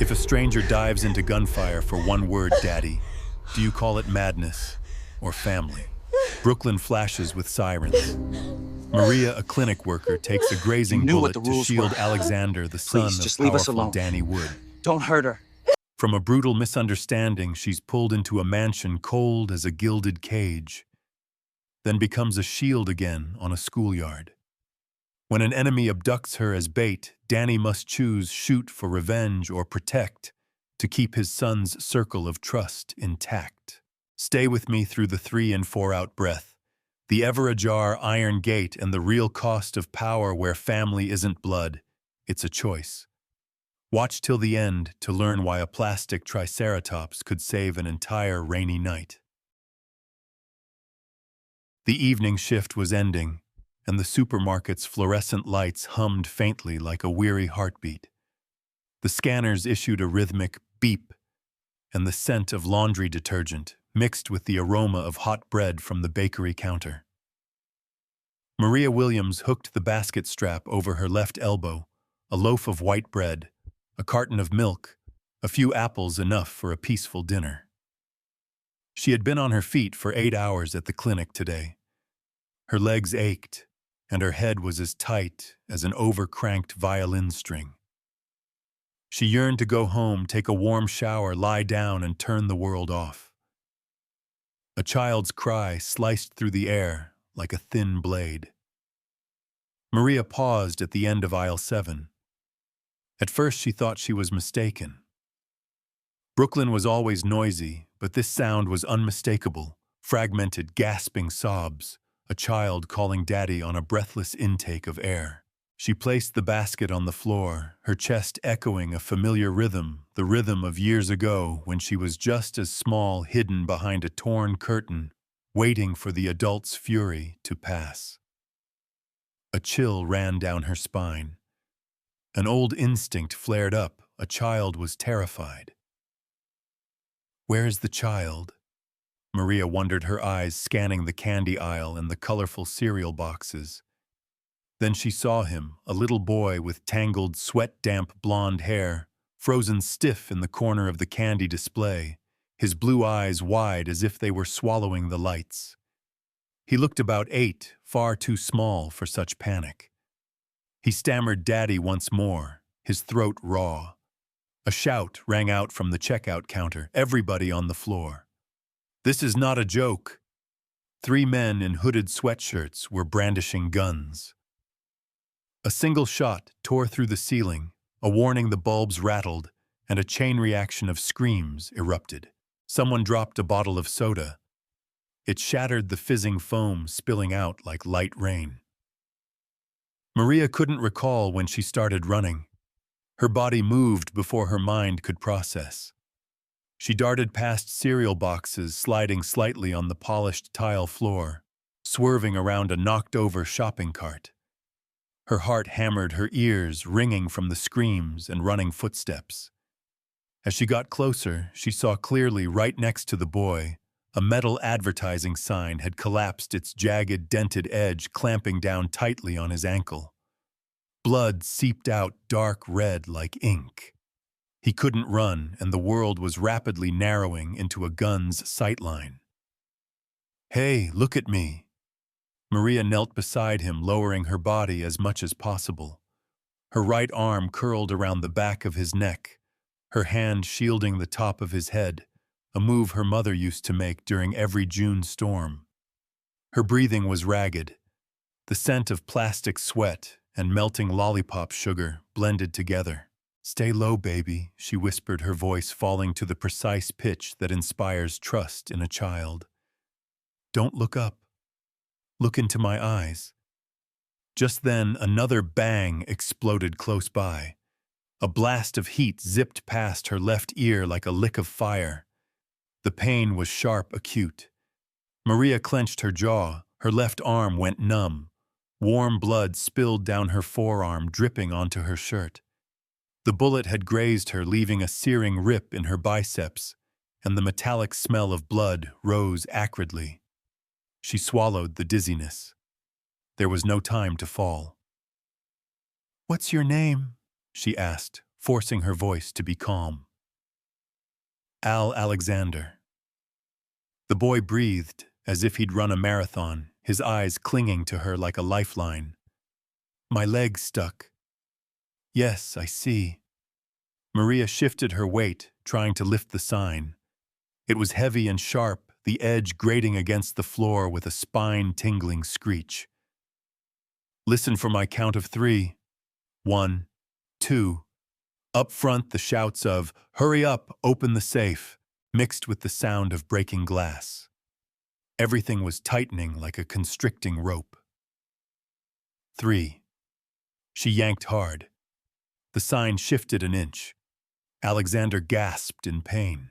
If a stranger dives into gunfire for one word, Daddy, do you call it madness or family? Brooklyn flashes with sirens. Maria, a clinic worker, takes a You grazing knew what bullet the to rules were. shield Alexander, the Please, son of just leave us powerful alone. Danny Wood. Don't hurt her. From a brutal misunderstanding, she's pulled into a mansion cold as a gilded cage, then becomes a shield again on a schoolyard. When an enemy abducts her as bait, Danny must choose shoot for revenge or protect to keep his son's circle of trust intact. Stay with me through the 3 and 4 out breath, the ever-ajar iron gate, and the real cost of power where family isn't blood, it's a choice. Watch till the end to learn why a plastic triceratops could save an entire rainy night. The evening shift was ending, and the supermarket's fluorescent lights hummed faintly like a weary heartbeat. The scanners issued a rhythmic beep, and the scent of laundry detergent mixed with the aroma of hot bread from the bakery counter. Maria Williams hooked the basket strap over her left elbow, a loaf of white bread, a carton of milk, a few apples, enough for a peaceful dinner. She had been on her feet for 8 hours at the clinic today. Her legs ached, and her head was as tight as an over-cranked violin string. She yearned to go home, take a warm shower, lie down, and turn the world off. A child's cry sliced through the air like a thin blade. Maria paused at the end of aisle 7. At first she thought she was mistaken. Brooklyn was always noisy, but this sound was unmistakable, fragmented, gasping sobs, a child calling Daddy on a breathless intake of air. She placed the basket on the floor, her chest echoing a familiar rhythm, the rhythm of years ago when she was just as small, hidden behind a torn curtain, waiting for the adult's fury to pass. A chill ran down her spine. An old instinct flared up. A child was terrified. Where is the child? Maria wondered, her eyes scanning the candy aisle and the colorful cereal boxes. Then she saw him, a little boy with tangled, sweat-damp blonde hair, frozen stiff in the corner of the candy display, his blue eyes wide as if they were swallowing the lights. He looked about 8, far too small for such panic. He stammered Daddy once more, his throat raw. A shout rang out from the checkout counter, everybody on the floor. This is not a joke. 3 men in hooded sweatshirts were brandishing guns. A single shot tore through the ceiling, a warning the bulbs rattled, and a chain reaction of screams erupted. Someone dropped a bottle of soda. It shattered the fizzing foam, spilling out like light rain. Maria couldn't recall when she started running. Her body moved before her mind could process. She darted past cereal boxes, sliding slightly on the polished tile floor, swerving around a knocked-over shopping cart. Her heart hammered, her ears ringing from the screams and running footsteps. As she got closer, she saw clearly right next to the boy, a metal advertising sign had collapsed, its jagged, dented edge clamping down tightly on his ankle. Blood seeped out dark red like ink. He couldn't run, and the world was rapidly narrowing into a gun's sightline. Hey, look at me. Maria knelt beside him, lowering her body as much as possible. Her right arm curled around the back of his neck, her hand shielding the top of his head, a move her mother used to make during every June storm. Her breathing was ragged. The scent of plastic sweat and melting lollipop sugar blended together. Stay low, baby, she whispered, her voice falling to the precise pitch that inspires trust in a child. Don't look up. Look into my eyes. Just then, another bang exploded close by. A blast of heat zipped past her left ear like a lick of fire. The pain was sharp, acute. Maria clenched her jaw, her left arm went numb. Warm blood spilled down her forearm, dripping onto her shirt. The bullet had grazed her, leaving a searing rip in her biceps, and the metallic smell of blood rose acridly. She swallowed the dizziness. There was no time to fall. "What's your name?" she asked, forcing her voice to be calm. Alexander. The boy breathed as if he'd run a marathon, his eyes clinging to her like a lifeline. My leg's stuck. Yes, I see. Maria shifted her weight, trying to lift the sign. It was heavy and sharp, the edge grating against the floor with a spine-tingling screech. Listen for my count of 3. 1, 2. Up front, the shouts of, "Hurry up, open the safe," mixed with the sound of breaking glass. Everything was tightening like a constricting rope. 3. She yanked hard. The sign shifted an inch. Alexander gasped in pain.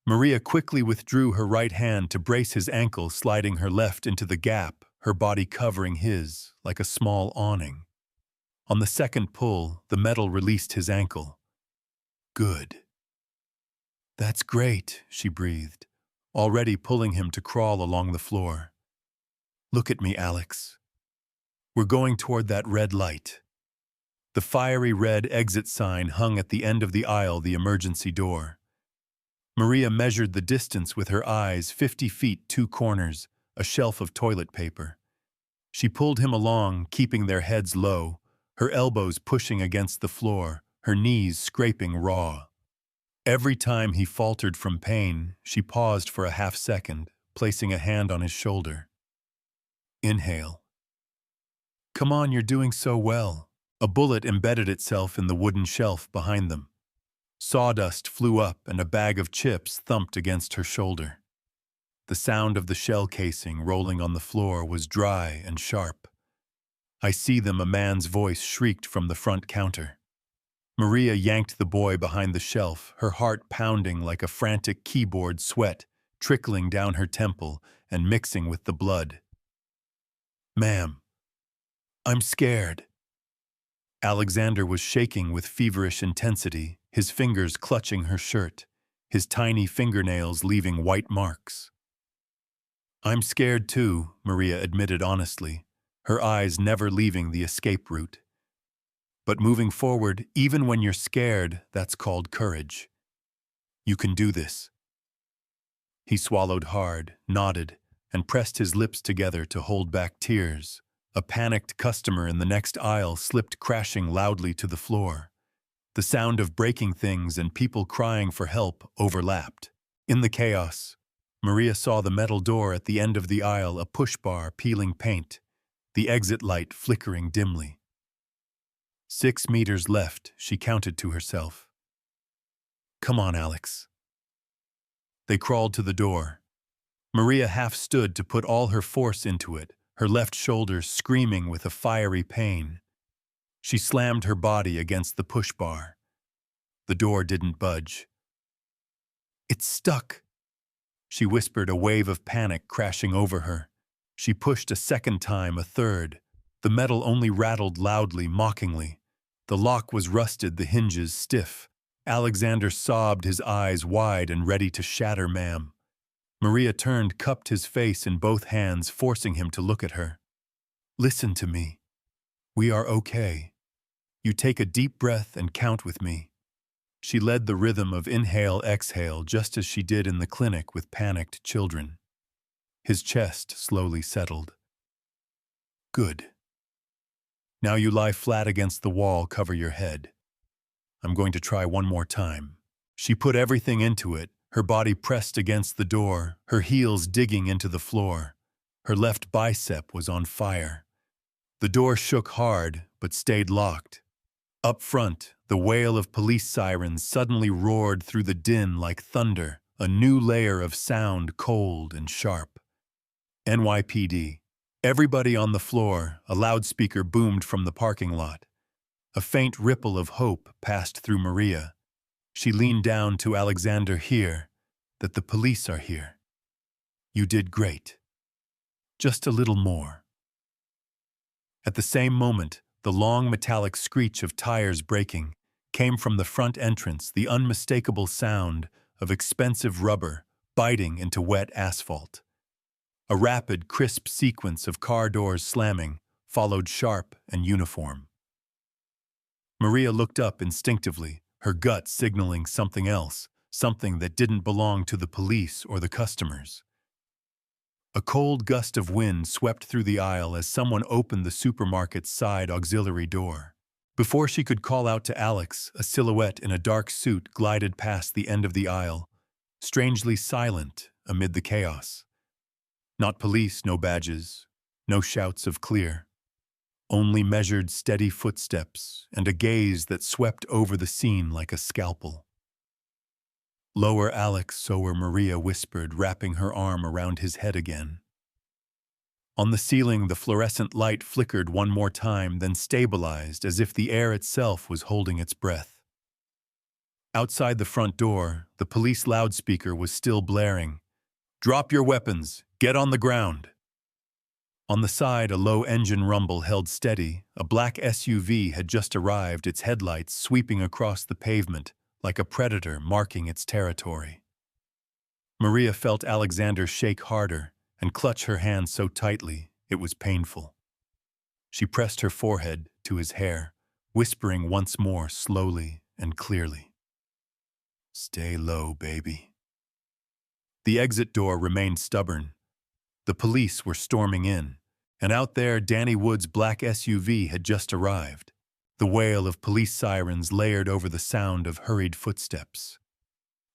Maria quickly withdrew her right hand to brace his ankle, sliding her left into the gap, her body covering his like a small awning. On the second pull, the metal released his ankle. Good. That's great, she breathed, already pulling him to crawl along the floor. Look at me, Alex. We're going toward that red light. The fiery red exit sign hung at the end of the aisle, the emergency door. Maria measured the distance with her eyes, 50 feet, 2 corners, a shelf of toilet paper. She pulled him along, keeping their heads low, her elbows pushing against the floor, her knees scraping raw. Every time he faltered from pain, she paused for a half-second, placing a hand on his shoulder. Inhale. Come on, you're doing so well. A bullet embedded itself in the wooden shelf behind them. Sawdust flew up and a bag of chips thumped against her shoulder. The sound of the shell casing rolling on the floor was dry and sharp. I see them, a man's voice shrieked from the front counter. Maria yanked the boy behind the shelf, her heart pounding like a frantic keyboard, sweat trickling down her temple and mixing with the blood. Ma'am, I'm scared. Alexander was shaking with feverish intensity, his fingers clutching her shirt, his tiny fingernails leaving white marks. I'm scared too, Maria admitted honestly, her eyes never leaving the escape route. But moving forward, even when you're scared, that's called courage. You can do this. He swallowed hard, nodded, and pressed his lips together to hold back tears. A panicked customer in the next aisle slipped crashing loudly to the floor. The sound of breaking things and people crying for help overlapped. In the chaos, Maria saw the metal door at the end of the aisle, a push bar peeling paint, the exit light flickering dimly. 6 meters left, she counted to herself. Come on, Alex. They crawled to the door. Maria half stood to put all her force into it, her left shoulder screaming with a fiery pain. She slammed her body against the push bar. The door didn't budge. It's stuck, she whispered, a wave of panic crashing over her. She pushed a second time, a third. The metal only rattled loudly, mockingly. The lock was rusted, the hinges stiff. Alexander sobbed, his eyes wide and ready to shatter. Ma'am. Maria turned, cupped his face in both hands, forcing him to look at her. Listen to me. We are okay. You take a deep breath and count with me. She led the rhythm of inhale-exhale just as she did in the clinic with panicked children. His chest slowly settled. Good. Now you lie flat against the wall, cover your head. I'm going to try one more time. She put everything into it, her body pressed against the door, her heels digging into the floor. Her left bicep was on fire. The door shook hard, but stayed locked. Up front, the wail of police sirens suddenly roared through the din like thunder, a new layer of sound, cold and sharp. NYPD. Everybody on the floor, a loudspeaker boomed from the parking lot. A faint ripple of hope passed through Maria. She leaned down to Alexander. Here, that the police are here. You did great. Just a little more. At the same moment, the long metallic screech of tires braking came from the front entrance, the unmistakable sound of expensive rubber biting into wet asphalt. A rapid, crisp sequence of car doors slamming followed, sharp and uniform. Maria looked up instinctively, her gut signaling something else, something that didn't belong to the police or the customers. A cold gust of wind swept through the aisle as someone opened the supermarket's side auxiliary door. Before she could call out to Alex, a silhouette in a dark suit glided past the end of the aisle, strangely silent amid the chaos. Not police, no badges, no shouts of clear. Only measured, steady footsteps and a gaze that swept over the scene like a scalpel. "Lower, Alex," sower Maria whispered, wrapping her arm around his head again. On the ceiling, the fluorescent light flickered one more time, then stabilized as if the air itself was holding its breath. Outside the front door, the police loudspeaker was still blaring. "Drop your weapons! Get on the ground!" On the side, a low engine rumble held steady. A black SUV had just arrived, its headlights sweeping across the pavement like a predator marking its territory. Maria felt Alexander shake harder and clutch her hand so tightly it was painful. She pressed her forehead to his hair, whispering once more slowly and clearly, "Stay low, baby." The exit door remained stubborn. The police were storming in, and out there Danny Wood's black SUV had just arrived. The wail of police sirens layered over the sound of hurried footsteps.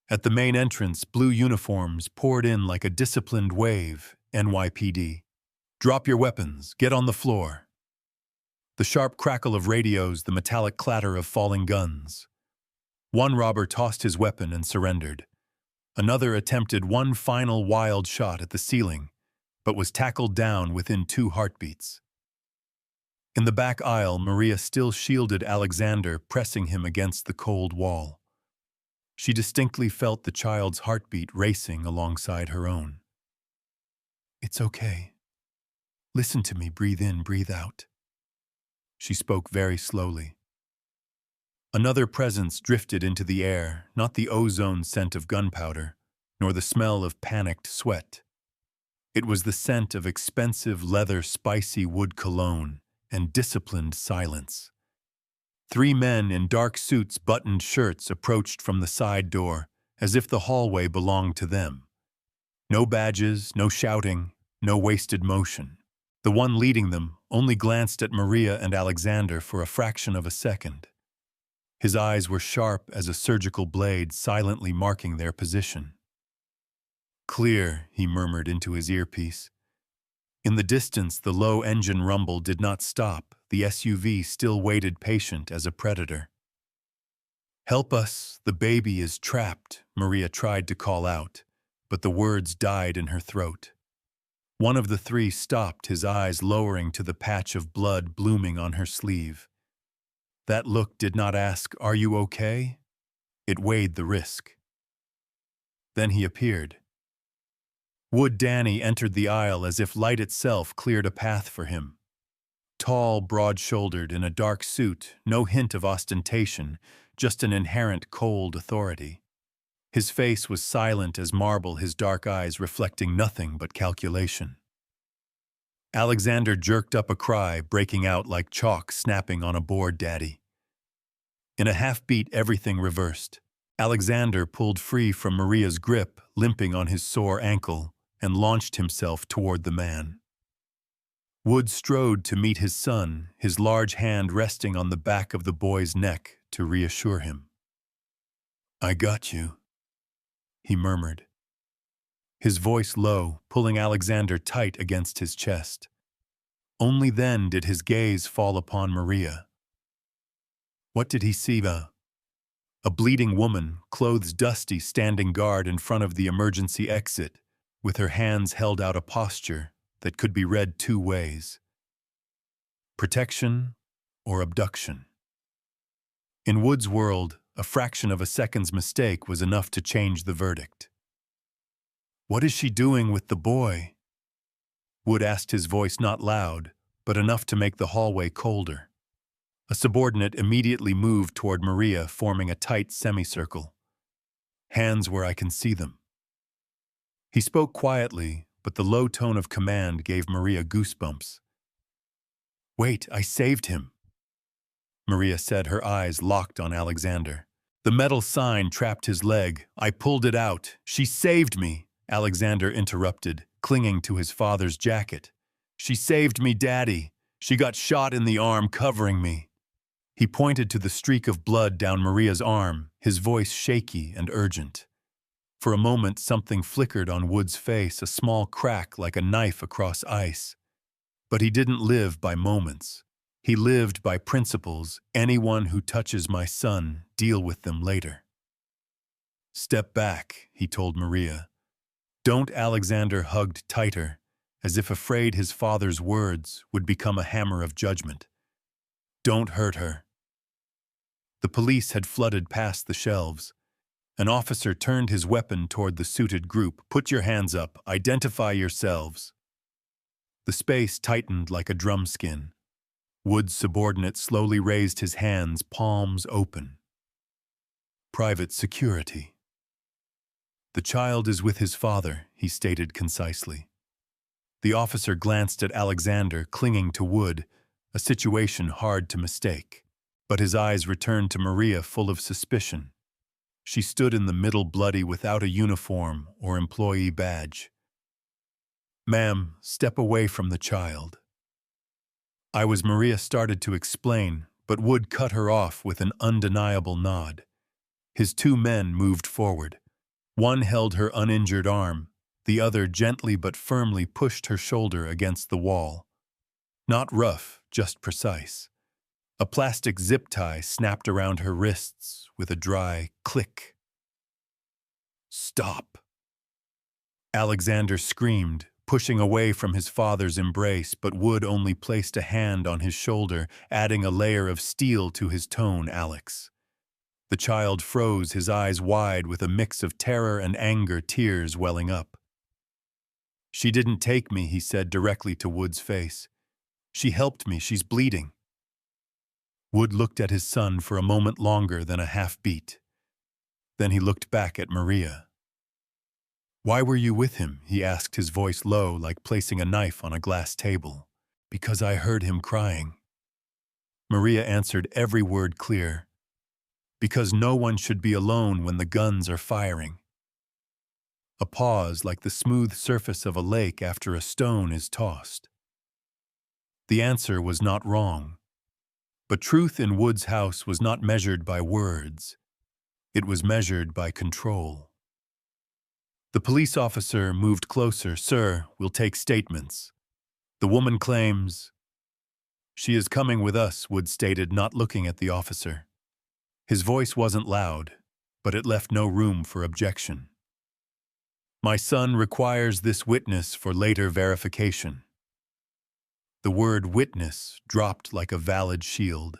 At the main entrance, blue uniforms poured in like a disciplined wave. "NYPD. Drop your weapons. Get on the floor." The sharp crackle of radios, the metallic clatter of falling guns. One robber tossed his weapon and surrendered. Another attempted one final wild shot at the ceiling, but was tackled down within 2 heartbeats. In the back aisle, Maria still shielded Alexander, pressing him against the cold wall. She distinctly felt the child's heartbeat racing alongside her own. "It's okay. Listen to me, breathe in, breathe out." She spoke very slowly. Another presence drifted into the air, not the ozone scent of gunpowder, nor the smell of panicked sweat. It was the scent of expensive leather, spicy wood cologne, and disciplined silence. 3 men in dark suits, buttoned shirts approached from the side door, as if the hallway belonged to them. No badges, no shouting, no wasted motion. The one leading them only glanced at Maria and Alexander for a fraction of a second. His eyes were sharp as a surgical blade, silently marking their position. "Clear," he murmured into his earpiece. In the distance, the low engine rumble did not stop. The SUV still waited patient as a predator. "Help us, the baby is trapped," Maria tried to call out, but the words died in her throat. One of the 3 stopped, his eyes lowering to the patch of blood blooming on her sleeve. That look did not ask, "Are you okay?" It weighed the risk. Then he appeared. Wood Danny entered the aisle as if light itself cleared a path for him. Tall, broad-shouldered, in a dark suit, no hint of ostentation, just an inherent cold authority. His face was silent as marble, his dark eyes reflecting nothing but calculation. Alexander jerked up a cry, breaking out like chalk snapping on a board. "Daddy." In a half-beat, everything reversed. Alexander pulled free from Maria's grip, limping on his sore ankle, and launched himself toward the man. Wood strode to meet his son, his large hand resting on the back of the boy's neck to reassure him. "I got you," he murmured. His voice low, pulling Alexander tight against his chest. Only then did his gaze fall upon Maria. What did he see? A bleeding woman, clothes dusty, standing guard in front of the emergency exit, with her hands held out, a posture that could be read 2 ways: protection or abduction. In Wood's world, a fraction of a second's mistake was enough to change the verdict. "What is she doing with the boy?" Wood asked, his voice not loud, but enough to make the hallway colder. A subordinate immediately moved toward Maria, forming a tight semicircle. "Hands where I can see them." He spoke quietly, but the low tone of command gave Maria goosebumps. "Wait, I saved him." Maria said, her eyes locked on Alexander. The metal sign trapped his leg. I pulled it out. She saved me, Alexander interrupted, clinging to his father's jacket. She saved me, Daddy. She got shot in the arm, covering me. He pointed to the streak of blood down Maria's arm, his voice shaky and urgent. For a moment, something flickered on Wood's face, a small crack like a knife across ice. But he didn't live by moments. He lived by principles. Anyone who touches my son, deal with them later. Step back, he told Maria. Don't. Alexander hugged tighter, as if afraid his father's words would become a hammer of judgment. Don't hurt her. The police had flooded past the shelves. An officer turned his weapon toward the suited group. Put your hands up. Identify yourselves. The space tightened like a drum skin. Wood's subordinate slowly raised his hands, palms open. Private security. The child is with his father, he stated concisely. The officer glanced at Alexander, clinging to Wood, a situation hard to mistake. But his eyes returned to Maria, full of suspicion. She stood in the middle, bloody, without a uniform or employee badge. Ma'am, step away from the child. Maria started to explain, but Wood cut her off with an undeniable nod. His two men moved forward. One held her uninjured arm, the other gently but firmly pushed her shoulder against the wall. Not rough, just precise. A plastic zip tie snapped around her wrists with a dry click. Stop! Alexander screamed, pushing away from his father's embrace, but Wood only placed a hand on his shoulder, adding a layer of steel to his tone. Alex. The child froze, his eyes wide with a mix of terror and anger, tears welling up. She didn't take me, he said directly to Wood's face. She helped me, she's bleeding. Wood looked at his son for a moment longer than a half-beat. Then he looked back at Maria. Why were you with him? He asked, his voice low, like placing a knife on a glass table. Because I heard him crying. Maria answered, every word clear. Because no one should be alone when the guns are firing. A pause, like the smooth surface of a lake after a stone is tossed. The answer was not wrong. But truth in Wood's house was not measured by words. It was measured by control. The police officer moved closer. Sir, we'll take statements. The woman claims. She is coming with us, Wood stated, not looking at the officer. His voice wasn't loud, but it left no room for objection. My son requires this witness for later verification. The word witness dropped like a valid shield.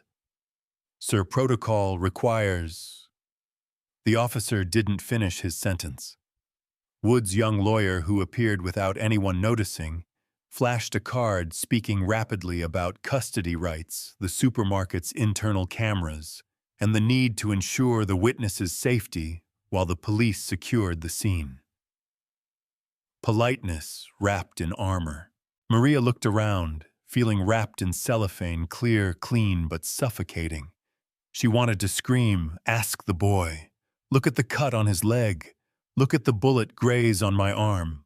Sir, protocol requires. The officer didn't finish his sentence. Wood's young lawyer, who appeared without anyone noticing, flashed a card speaking rapidly about custody rights, the supermarket's internal cameras, and the need to ensure the witness's safety while the police secured the scene. Politeness wrapped in armor. Maria looked around, feeling wrapped in cellophane, clear, clean, but suffocating. She wanted to scream, ask the boy. Look at the cut on his leg. Look at the bullet graze on my arm.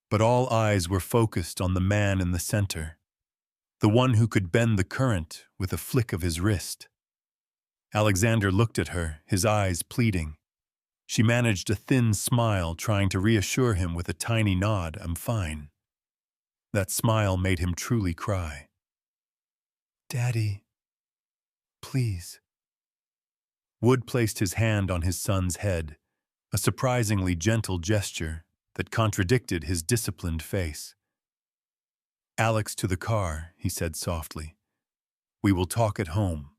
But all eyes were focused on the man in the center, the one who could bend the current with a flick of his wrist. Alexander looked at her, his eyes pleading. She managed a thin smile, trying to reassure him with a tiny nod. I'm fine. That smile made him truly cry. Daddy, please. Wood placed his hand on his son's head, a surprisingly gentle gesture that contradicted his disciplined face. Alex, to the car, he said softly. We will talk at home.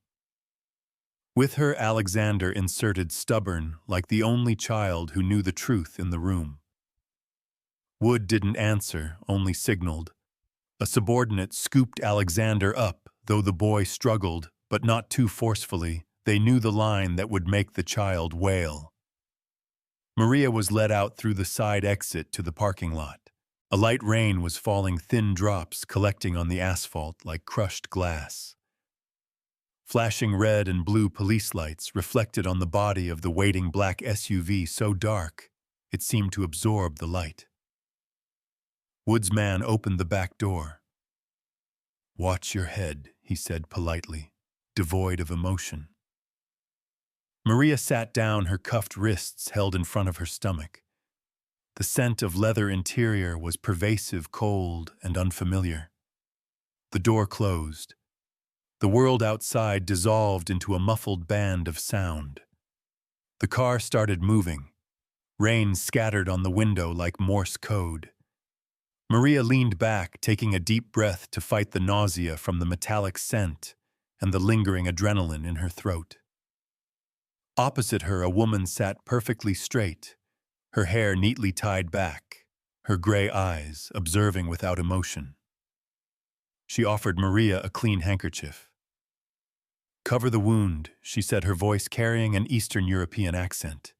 With her, Alexander inserted, stubborn, like the only child who knew the truth in the room. Wood didn't answer, only signaled. A subordinate scooped Alexander up, though the boy struggled, but not too forcefully. They knew the line that would make the child wail. Maria was led out through the side exit to the parking lot. A light rain was falling, thin drops collecting on the asphalt like crushed glass. Flashing red and blue police lights reflected on the body of the waiting black SUV so dark it seemed to absorb the light. Wood's man opened the back door. "Watch your head," he said politely, devoid of emotion. Maria sat down, her cuffed wrists held in front of her stomach. The scent of leather interior was pervasive, cold, and unfamiliar. The door closed. The world outside dissolved into a muffled band of sound. The car started moving. Rain scattered on the window like Morse code. Maria leaned back, taking a deep breath to fight the nausea from the metallic scent and the lingering adrenaline in her throat. Opposite her, a woman sat perfectly straight, her hair neatly tied back, her gray eyes observing without emotion. She offered Maria a clean handkerchief. "Cover the wound," she said, her voice carrying an Eastern European accent.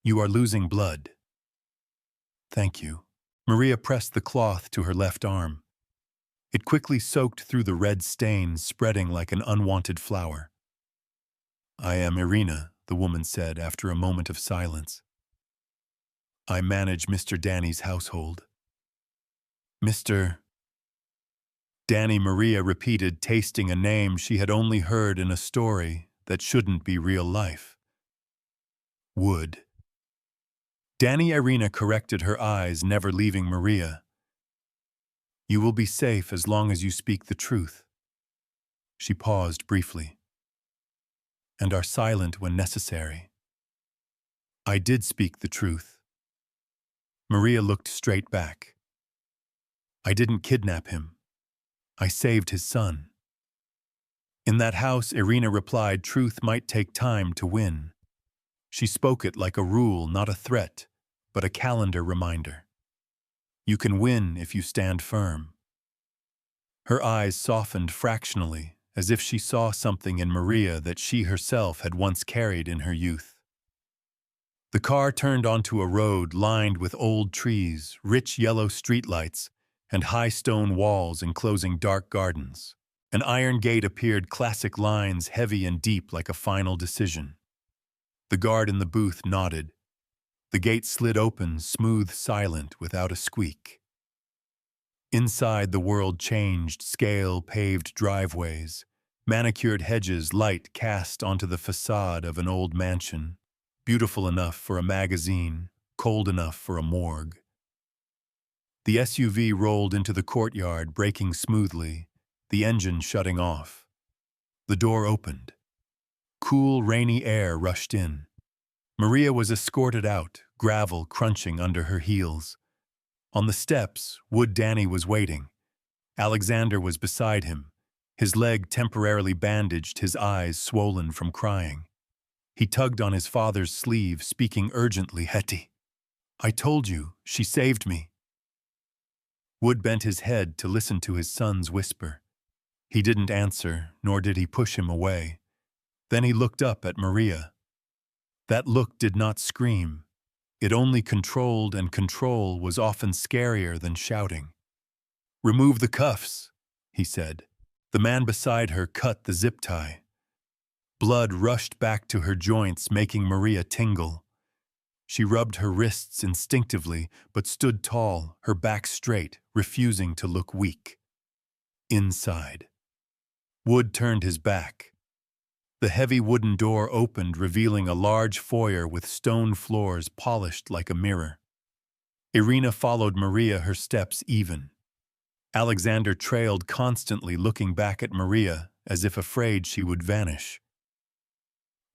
"You are losing blood." "Thank you." Maria pressed the cloth to her left arm. It quickly soaked through the red stains, spreading like an unwanted flower. "I am Irina," the woman said after a moment of silence. "I manage Mr. Danny's household." "Mr. Danny," Maria repeated, tasting a name she had only heard in a story that shouldn't be real life. "Wood." Danny, Irina corrected, her eyes never leaving Maria. "You will be safe as long as you speak the truth." She paused briefly. "And are silent when necessary." "I did speak the truth." Maria looked straight back. "I didn't kidnap him. I saved his son." In that house, Irina replied, truth might take time to win. She spoke it like a rule, not a threat, but a calendar reminder. You can win if you stand firm. Her eyes softened fractionally, as if she saw something in Maria that she herself had once carried in her youth. The car turned onto a road lined with old trees, rich yellow streetlights, and high stone walls enclosing dark gardens. An iron gate appeared, classic lines heavy and deep like a final decision. The guard in the booth nodded. The gate slid open, smooth, silent, without a squeak. Inside, the world changed, scale-paved driveways, manicured hedges, light cast onto the facade of an old mansion, beautiful enough for a magazine, cold enough for a morgue. The SUV rolled into the courtyard, braking smoothly, the engine shutting off. The door opened. Cool, rainy air rushed in. Maria was escorted out, gravel crunching under her heels. On the steps, Wood Danny was waiting. Alexander was beside him, his leg temporarily bandaged, his eyes swollen from crying. He tugged on his father's sleeve, speaking urgently, "Hetty, I told you, she saved me." Wood bent his head to listen to his son's whisper. He didn't answer, nor did he push him away. Then he looked up at Maria. That look did not scream. It only controlled, and control was often scarier than shouting. "Remove the cuffs," he said. The man beside her cut the zip tie. Blood rushed back to her joints, making Maria tingle. She rubbed her wrists instinctively, but stood tall, her back straight, refusing to look weak. Inside. Wood turned his back. The heavy wooden door opened, revealing a large foyer with stone floors polished like a mirror. Irina followed Maria, her steps even. Alexander trailed constantly, looking back at Maria as if afraid she would vanish.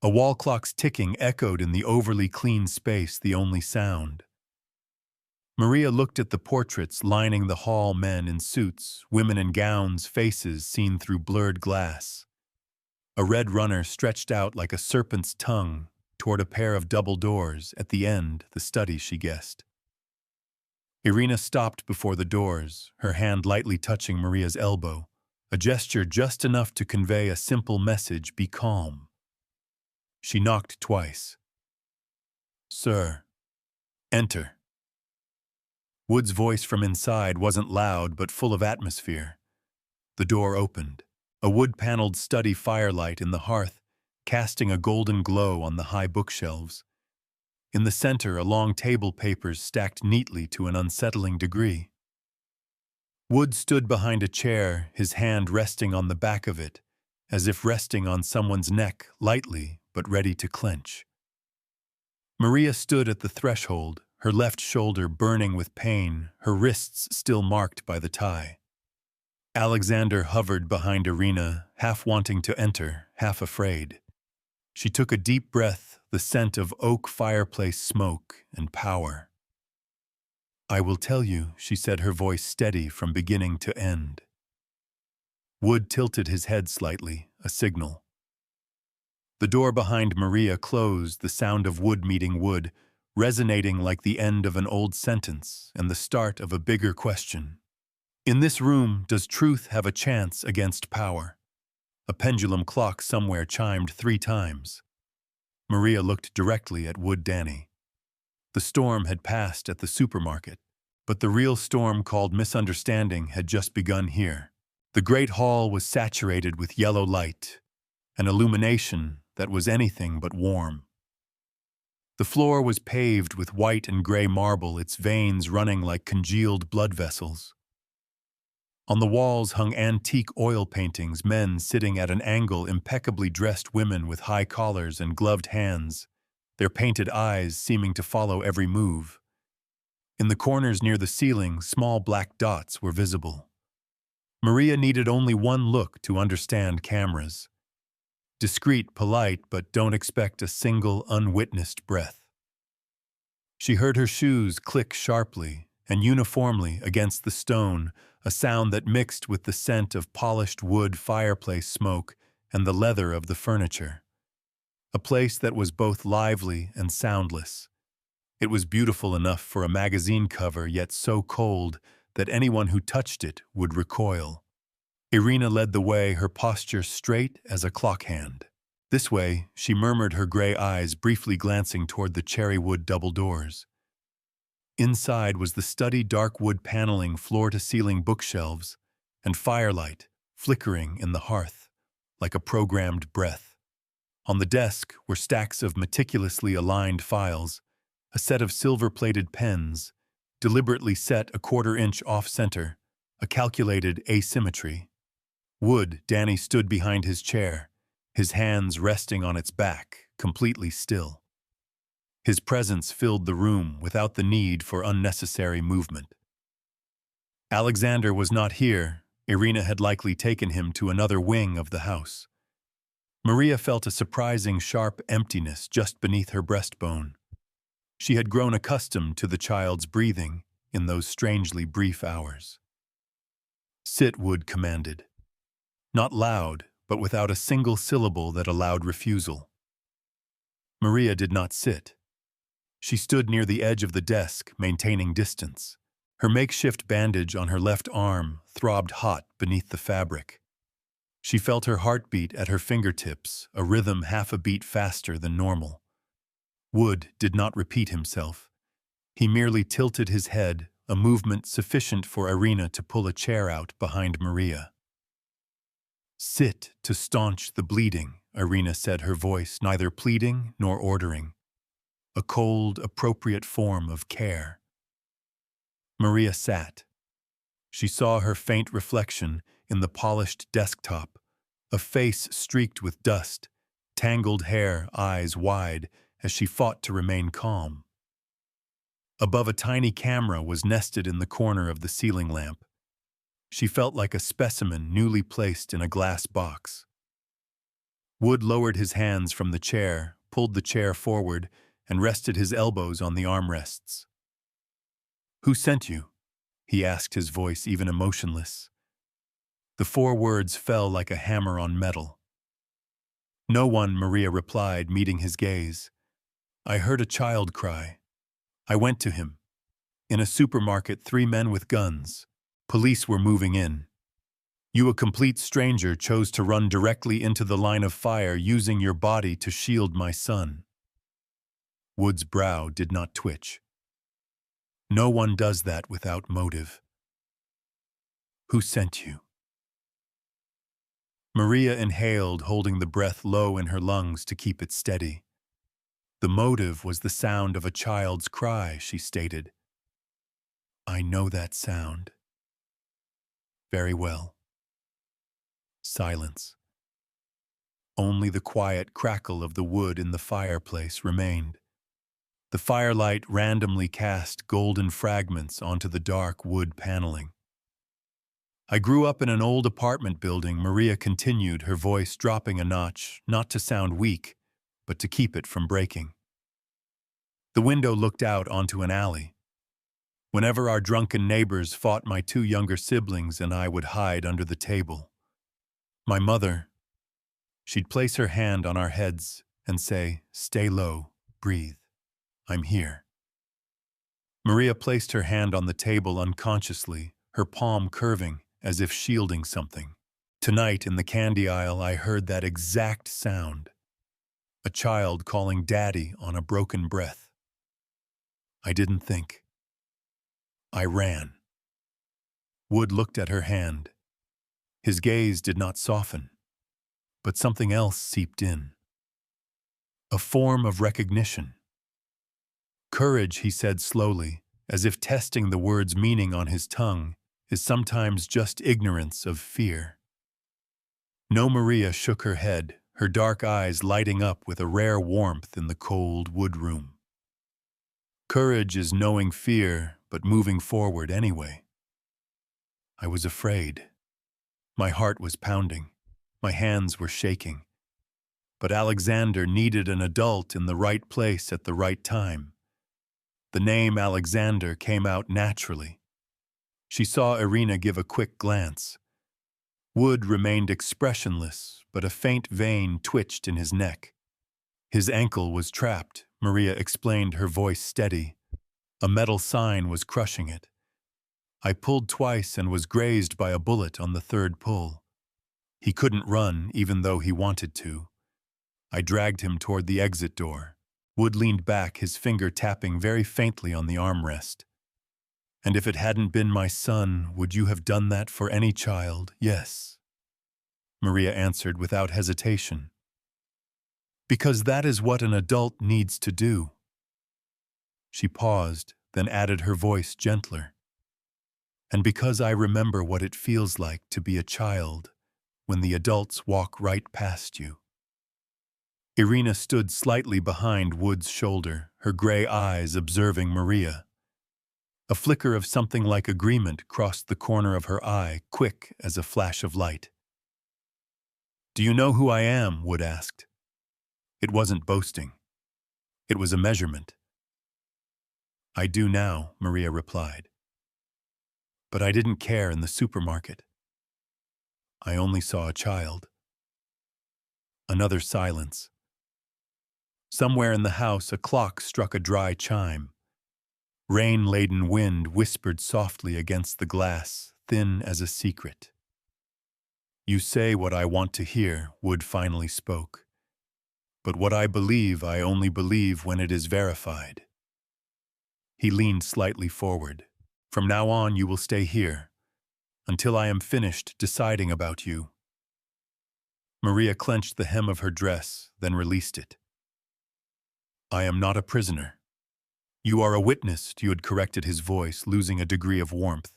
A wall clock's ticking echoed in the overly clean space, the only sound. Maria looked at the portraits lining the hall, men in suits, women in gowns, faces seen through blurred glass. A red runner stretched out like a serpent's tongue toward a pair of double doors, at the end, the study, she guessed. Irina stopped before the doors, her hand lightly touching Maria's elbow, a gesture just enough to convey a simple message: be calm. She knocked twice. "Sir." "Enter." Wood's voice from inside wasn't loud but full of atmosphere. The door opened. a wood-paneled study firelight in the hearth, casting a golden glow on the high bookshelves. In the center, a long table papers stacked neatly to an unsettling degree. Wood stood behind a chair, his hand resting on the back of it, as if resting on someone's neck, lightly but ready to clench. Maria stood at the threshold, her left shoulder burning with pain, her wrists still marked by the tie. Alexander hovered behind Irina, half wanting to enter, half afraid. She took a deep breath, the scent of oak fireplace smoke and power. "I will tell you," she said, her voice steady from beginning to end. Wood tilted his head slightly, a signal. The door behind Maria closed, the sound of wood meeting wood, resonating like the end of an old sentence and the start of a bigger question. In this room, does truth have a chance against power? A pendulum clock somewhere chimed 3 times. Maria looked directly at Wood Danny. The storm had passed at the supermarket, but the real storm called misunderstanding had just begun here. The great hall was saturated with yellow light, an illumination that was anything but warm. The floor was paved with white and gray marble, its veins running like congealed blood vessels. On the walls hung antique oil paintings, men sitting at an angle, impeccably dressed women with high collars and gloved hands, their painted eyes seeming to follow every move. In the corners near the ceiling, small black dots were visible. Maria needed only one look to understand cameras. Discreet, polite, but don't expect a single unwitnessed breath. She heard her shoes click sharply and uniformly against the stone, a sound that mixed with the scent of polished wood, fireplace smoke, and the leather of the furniture. A place that was both lively and soundless. It was beautiful enough for a magazine cover, yet so cold that anyone who touched it would recoil. Irina led the way, her posture straight as a clock hand. "This way," she murmured, her gray eyes briefly glancing toward the cherry wood double doors. Inside was the study, dark wood paneling, floor-to-ceiling bookshelves, and firelight flickering in the hearth, like a programmed breath. On the desk were stacks of meticulously aligned files, a set of silver-plated pens, deliberately set a quarter-inch off-center, a calculated asymmetry. Wood Danny stood behind his chair, his hands resting on its back, completely still. His presence filled the room without the need for unnecessary movement. Alexander was not here. Irina had likely taken him to another wing of the house. Maria felt a surprising sharp emptiness just beneath her breastbone. She had grown accustomed to the child's breathing in those strangely brief hours. "Sit," Wood commanded. Not loud, but without a single syllable that allowed refusal. Maria did not sit. She stood near the edge of the desk, maintaining distance. Her makeshift bandage on her left arm throbbed hot beneath the fabric. She felt her heartbeat at her fingertips, a rhythm half a beat faster than normal. Wood did not repeat himself. He merely tilted his head, a movement sufficient for Irina to pull a chair out behind Maria. "Sit to staunch the bleeding," Irina said, her voice neither pleading nor ordering. A cold, appropriate form of care. Maria sat. She saw her faint reflection in the polished desktop, a face streaked with dust, tangled hair, eyes wide, as she fought to remain calm. Above, a tiny camera was nested in the corner of the ceiling lamp. She felt like a specimen newly placed in a glass box. Wood lowered his hands from the chair, pulled the chair forward, and rested his elbows on the armrests. "Who sent you?" he asked, his voice even emotionless. The 4 words fell like a hammer on metal. "No one," Maria replied, meeting his gaze. "I heard a child cry. I went to him. In a supermarket, 3 men with guns. Police were moving in. You, a complete stranger, chose to run directly into the line of fire, using your body to shield my son." Wood's brow did not twitch. "No one does that without motive." "Who sent you?" Maria inhaled, holding the breath low in her lungs to keep it steady. The motive was the sound of a child's cry, she stated. I know that sound. Very well. Silence. Only the quiet crackle of the wood in the fireplace remained. The firelight randomly cast golden fragments onto the dark wood paneling. I grew up in an old apartment building, Maria continued, her voice dropping a notch, not to sound weak, but to keep it from breaking. The window looked out onto an alley. Whenever our drunken neighbors fought, my two younger siblings and I would hide under the table. My mother, she'd place her hand on our heads and say, "Stay low, breathe. I'm here." Maria placed her hand on the table unconsciously, her palm curving as if shielding something. Tonight in the candy aisle, I heard that exact sound. A child calling Daddy on a broken breath. I didn't think. I ran. Wood looked at her hand. His gaze did not soften, but something else seeped in. A form of recognition. Courage, he said slowly, as if testing the word's meaning on his tongue, is sometimes just ignorance of fear. No, Maria shook her head, her dark eyes lighting up with a rare warmth in the cold wood room. Courage is knowing fear, but moving forward anyway. I was afraid. My heart was pounding. My hands were shaking. But Alexander needed an adult in the right place at the right time. The name Alexander came out naturally. She saw Irina give a quick glance. Wood remained expressionless, but a faint vein twitched in his neck. His ankle was trapped, Maria explained, her voice steady. A metal sign was crushing it. I pulled twice and was grazed by a bullet on the third pull. He couldn't run, even though he wanted to. I dragged him toward the exit door. Wood leaned back, his finger tapping very faintly on the armrest. And if it hadn't been my son, would you have done that for any child? Yes, Maria answered without hesitation. Because that is what an adult needs to do. She paused, then added, her voice gentler. And because I remember what it feels like to be a child when the adults walk right past you. Irina stood slightly behind Wood's shoulder, her gray eyes observing Maria. A flicker of something like agreement crossed the corner of her eye, quick as a flash of light. Do you know who I am? Wood asked. It wasn't boasting. It was a measurement. I do now, Maria replied. But I didn't care in the supermarket. I only saw a child. Another silence. Somewhere in the house, a clock struck a dry chime. Rain-laden wind whispered softly against the glass, thin as a secret. You say what I want to hear, Wood finally spoke. But what I believe, I only believe when it is verified. He leaned slightly forward. From now on, you will stay here, until I am finished deciding about you. Maria clenched the hem of her dress, then released it. I am not a prisoner. You are a witness, Wood corrected, his voice losing a degree of warmth.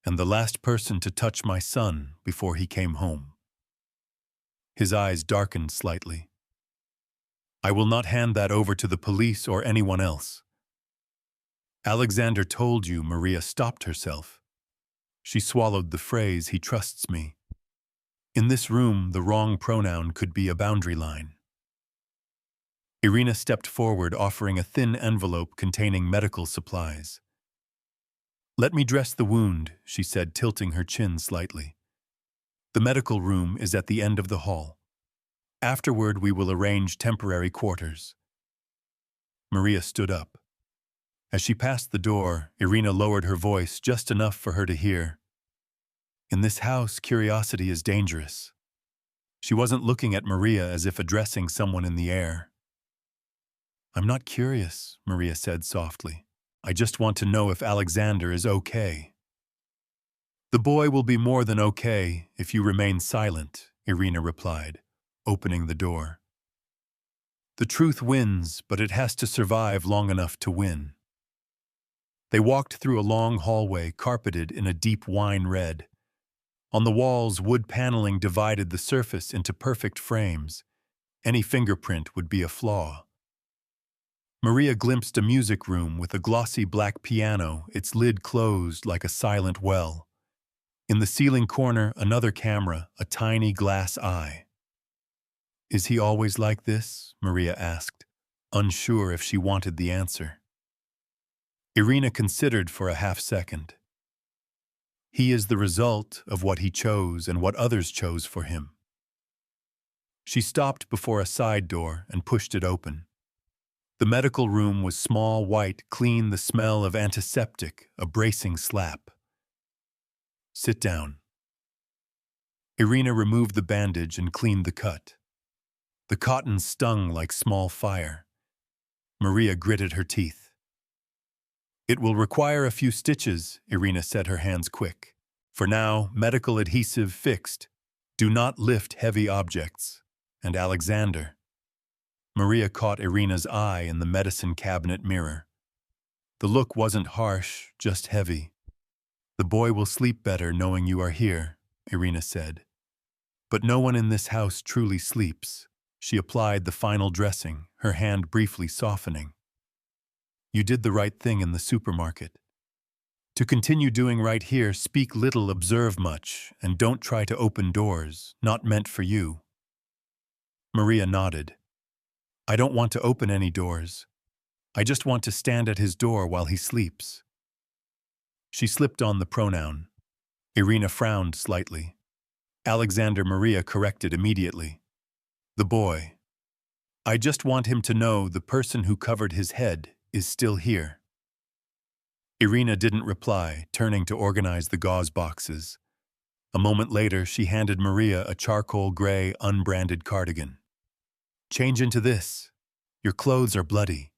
And the last person to touch my son before he came home. His eyes darkened slightly. I will not hand that over to the police or anyone else. Alexander told you. Maria stopped herself. She swallowed the phrase, he trusts me. In this room, the wrong pronoun could be a boundary line. Irina stepped forward, offering a thin envelope containing medical supplies. Let me dress the wound, she said, tilting her chin slightly. The medical room is at the end of the hall. Afterward, we will arrange temporary quarters. Maria stood up. As she passed the door, Irina lowered her voice just enough for her to hear. In this house, curiosity is dangerous. She wasn't looking at Maria as if addressing someone in the air. I'm not curious, Maria said softly. I just want to know if Alexander is okay. The boy will be more than okay if you remain silent, Irina replied, opening the door. The truth wins, but it has to survive long enough to win. They walked through a long hallway carpeted in a deep wine red. On the walls, wood paneling divided the surface into perfect frames. Any fingerprint would be a flaw. Maria glimpsed a music room with a glossy black piano, its lid closed like a silent well. In the ceiling corner, another camera, a tiny glass eye. "Is he always like this?" Maria asked, unsure if she wanted the answer. Irina considered for a half-second. He is the result of what he chose and what others chose for him. She stopped before a side door and pushed it open. The medical room was small, white, clean, the smell of antiseptic, a bracing slap. "Sit down." Irina removed the bandage and cleaned the cut. The cotton stung like small fire. Maria gritted her teeth. "It will require a few stitches," Irina said, her hands quick. "For now, medical adhesive fixed. Do not lift heavy objects." "And Alexander?" Maria caught Irina's eye in the medicine cabinet mirror. The look wasn't harsh, just heavy. "The boy will sleep better knowing you are here," Irina said. "But no one in this house truly sleeps." She applied the final dressing, her hand briefly softening. "You did the right thing in the supermarket. To continue doing right here, speak little, observe much, and don't try to open doors, not meant for you." Maria nodded. "I don't want to open any doors. I just want to stand at his door while he sleeps." She slipped on the pronoun. Irina frowned slightly. Alexander. Maria corrected immediately. "The boy. I just want him to know the person who covered his head is still here." Irina didn't reply, turning to organize the gauze boxes. A moment later, she handed Maria a charcoal gray, unbranded cardigan. "Change into this. Your clothes are bloody."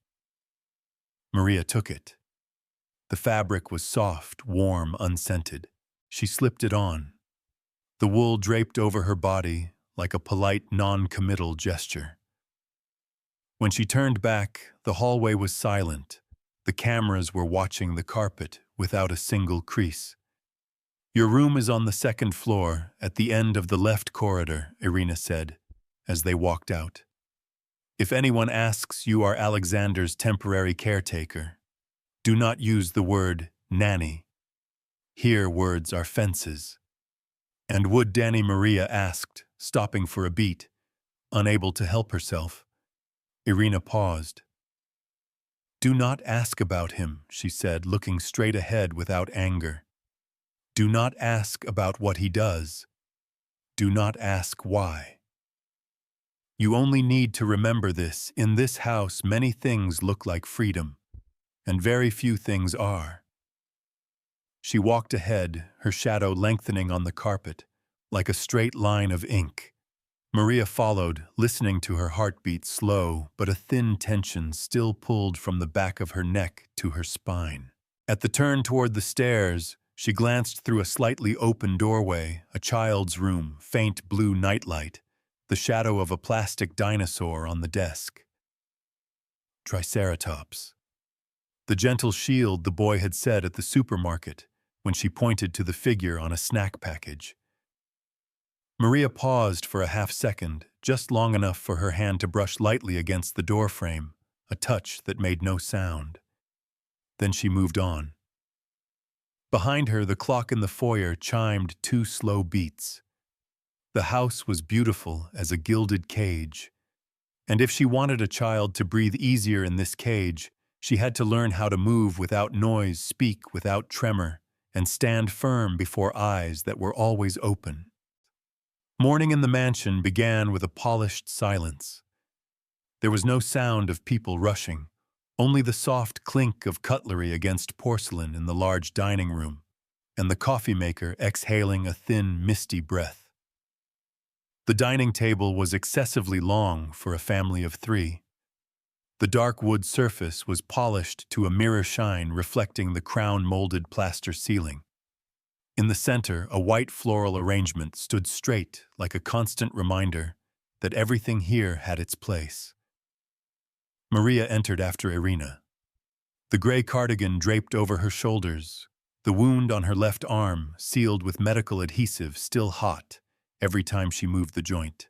Maria took it. The fabric was soft, warm, unscented. She slipped it on. The wool draped over her body like a polite, non-committal gesture. When she turned back, the hallway was silent. The cameras were watching the carpet without a single crease. "Your room is on the second floor, at the end of the left corridor," Irina said, as they walked out. "If anyone asks, you are Alexander's temporary caretaker. Do not use the word nanny. Here words are fences." "And would Danny?" Maria asked, stopping for a beat, unable to help herself. Irina paused. "Do not ask about him," she said, looking straight ahead without anger. "Do not ask about what he does. Do not ask why. You only need to remember this. In this house, many things look like freedom, and very few things are." She walked ahead, her shadow lengthening on the carpet, like a straight line of ink. Maria followed, listening to her heartbeat slow, but a thin tension still pulled from the back of her neck to her spine. At the turn toward the stairs, she glanced through a slightly open doorway, a child's room, faint blue nightlight, the shadow of a plastic dinosaur on the desk. Triceratops. The gentle shield the boy had said at the supermarket when she pointed to the figure on a snack package. Maria paused for a half-second, just long enough for her hand to brush lightly against the doorframe, a touch that made no sound. Then she moved on. Behind her, the clock in the foyer chimed 2 slow beats. The house was beautiful as a gilded cage, and if she wanted a child to breathe easier in this cage, she had to learn how to move without noise, speak without tremor, and stand firm before eyes that were always open. Morning in the mansion began with a polished silence. There was no sound of people rushing, only the soft clink of cutlery against porcelain in the large dining room, and the coffee maker exhaling a thin, misty breath. The dining table was excessively long for a family of 3. The dark wood surface was polished to a mirror shine reflecting the crown-molded plaster ceiling. In the center, a white floral arrangement stood straight like a constant reminder that everything here had its place. Maria entered after Irina. The gray cardigan draped over her shoulders, the wound on her left arm sealed with medical adhesive still hot every time she moved the joint.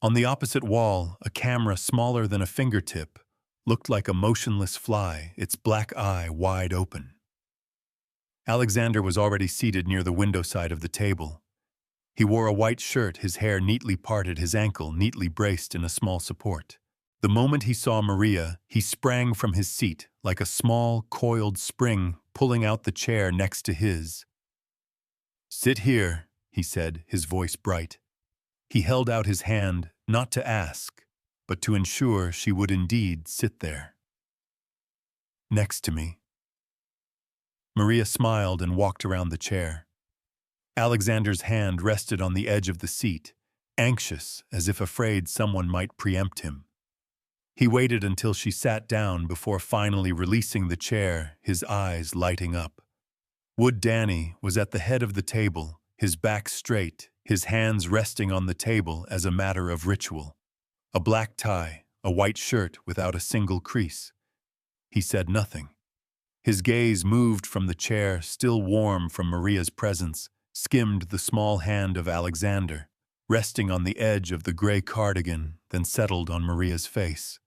On the opposite wall, a camera smaller than a fingertip looked like a motionless fly, its black eye wide open. Alexander was already seated near the window side of the table. He wore a white shirt, his hair neatly parted, his ankle neatly braced in a small support. The moment he saw Maria, he sprang from his seat like a small, coiled spring, pulling out the chair next to his. "Sit here," he said, his voice bright. He held out his hand, not to ask, but to ensure she would indeed sit there. "Next to me." Maria smiled and walked around the chair. Alexander's hand rested on the edge of the seat, anxious as if afraid someone might preempt him. He waited until she sat down before finally releasing the chair, his eyes lighting up. Wood Danny was at the head of the table, his back straight, his hands resting on the table as a matter of ritual. A black tie, a white shirt without a single crease. He said nothing. His gaze moved from the chair, still warm from Maria's presence, skimmed the small hand of Alexander, resting on the edge of the gray cardigan, then settled on Maria's face.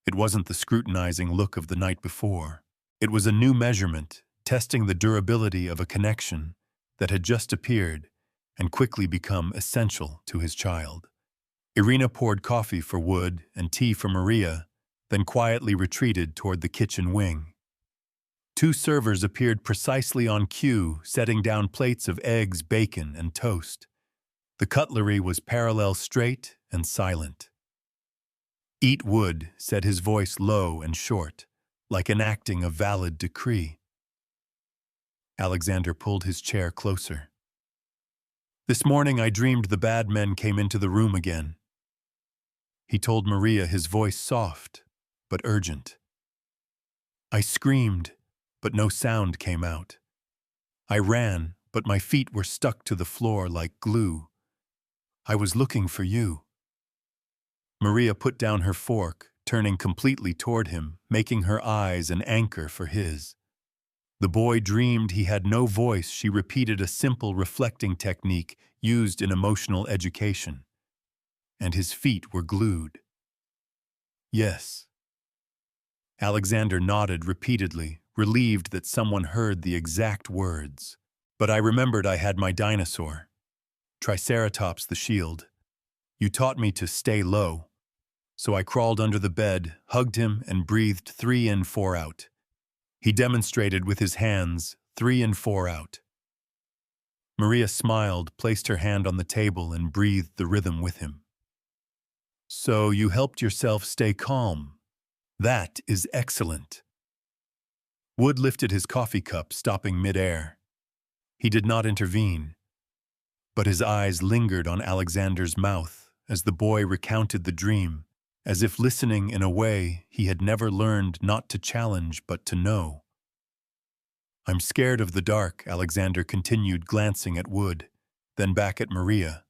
It wasn't the scrutinizing look of the night before. It was a new measurement, testing the durability of a connection that had just appeared and quickly become essential to his child. Irina poured coffee for Wood and tea for Maria, then quietly retreated toward the kitchen wing. Two servers appeared precisely on cue, setting down plates of eggs, bacon, and toast. The cutlery was parallel, straight, and silent. "Eat, Wood," said his voice low and short, like enacting a valid decree. Alexander pulled his chair closer. "This morning I dreamed the bad men came into the room again." He told Maria, his voice soft, but urgent. "I screamed, but no sound came out. I ran, but my feet were stuck to the floor like glue. I was looking for you." Maria put down her fork, turning completely toward him, making her eyes an anchor for his. The boy dreamed he had no voice. She repeated a simple reflecting technique used in emotional education. And his feet were glued. "Yes." Alexander nodded repeatedly, relieved that someone heard the exact words. "But I remembered I had my dinosaur. Triceratops the shield. You taught me to stay low. So I crawled under the bed, hugged him, and breathed 3 in, 4 out. He demonstrated with his hands, 3 in, 4 out. Maria smiled, placed her hand on the table, and breathed the rhythm with him. "So you helped yourself stay calm. That is excellent." Wood lifted his coffee cup, stopping mid-air. He did not intervene, but his eyes lingered on Alexander's mouth as the boy recounted the dream, as if listening in a way he had never learned not to challenge but to know. "I'm scared of the dark," Alexander continued, glancing at Wood, then back at Maria.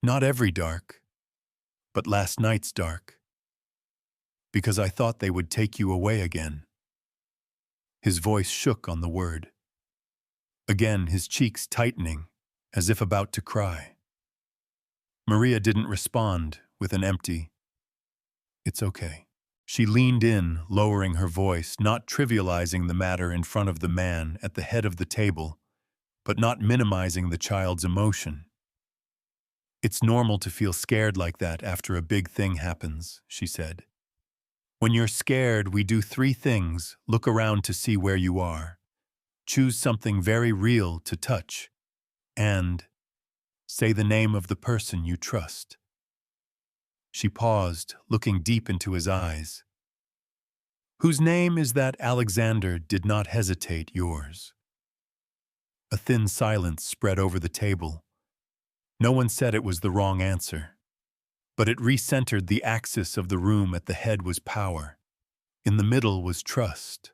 "Not every dark, but last night's dark. Because I thought they would take you away again." His voice shook on the word. Again, his cheeks tightening, as if about to cry. Maria didn't respond, with an empty, "It's okay." She leaned in, lowering her voice, not trivializing the matter in front of the man at the head of the table, but not minimizing the child's emotion. "It's normal to feel scared like that after a big thing happens," she said. "When you're scared, we do 3 things. Look around to see where you are. Choose something very real to touch. And say the name of the person you trust." She paused, looking deep into his eyes. "Whose name is that?" Alexander did not hesitate. "Yours." A thin silence spread over the table. No one said it was the wrong answer. But it recentered the axis of the room. At the head was power. In the middle was trust.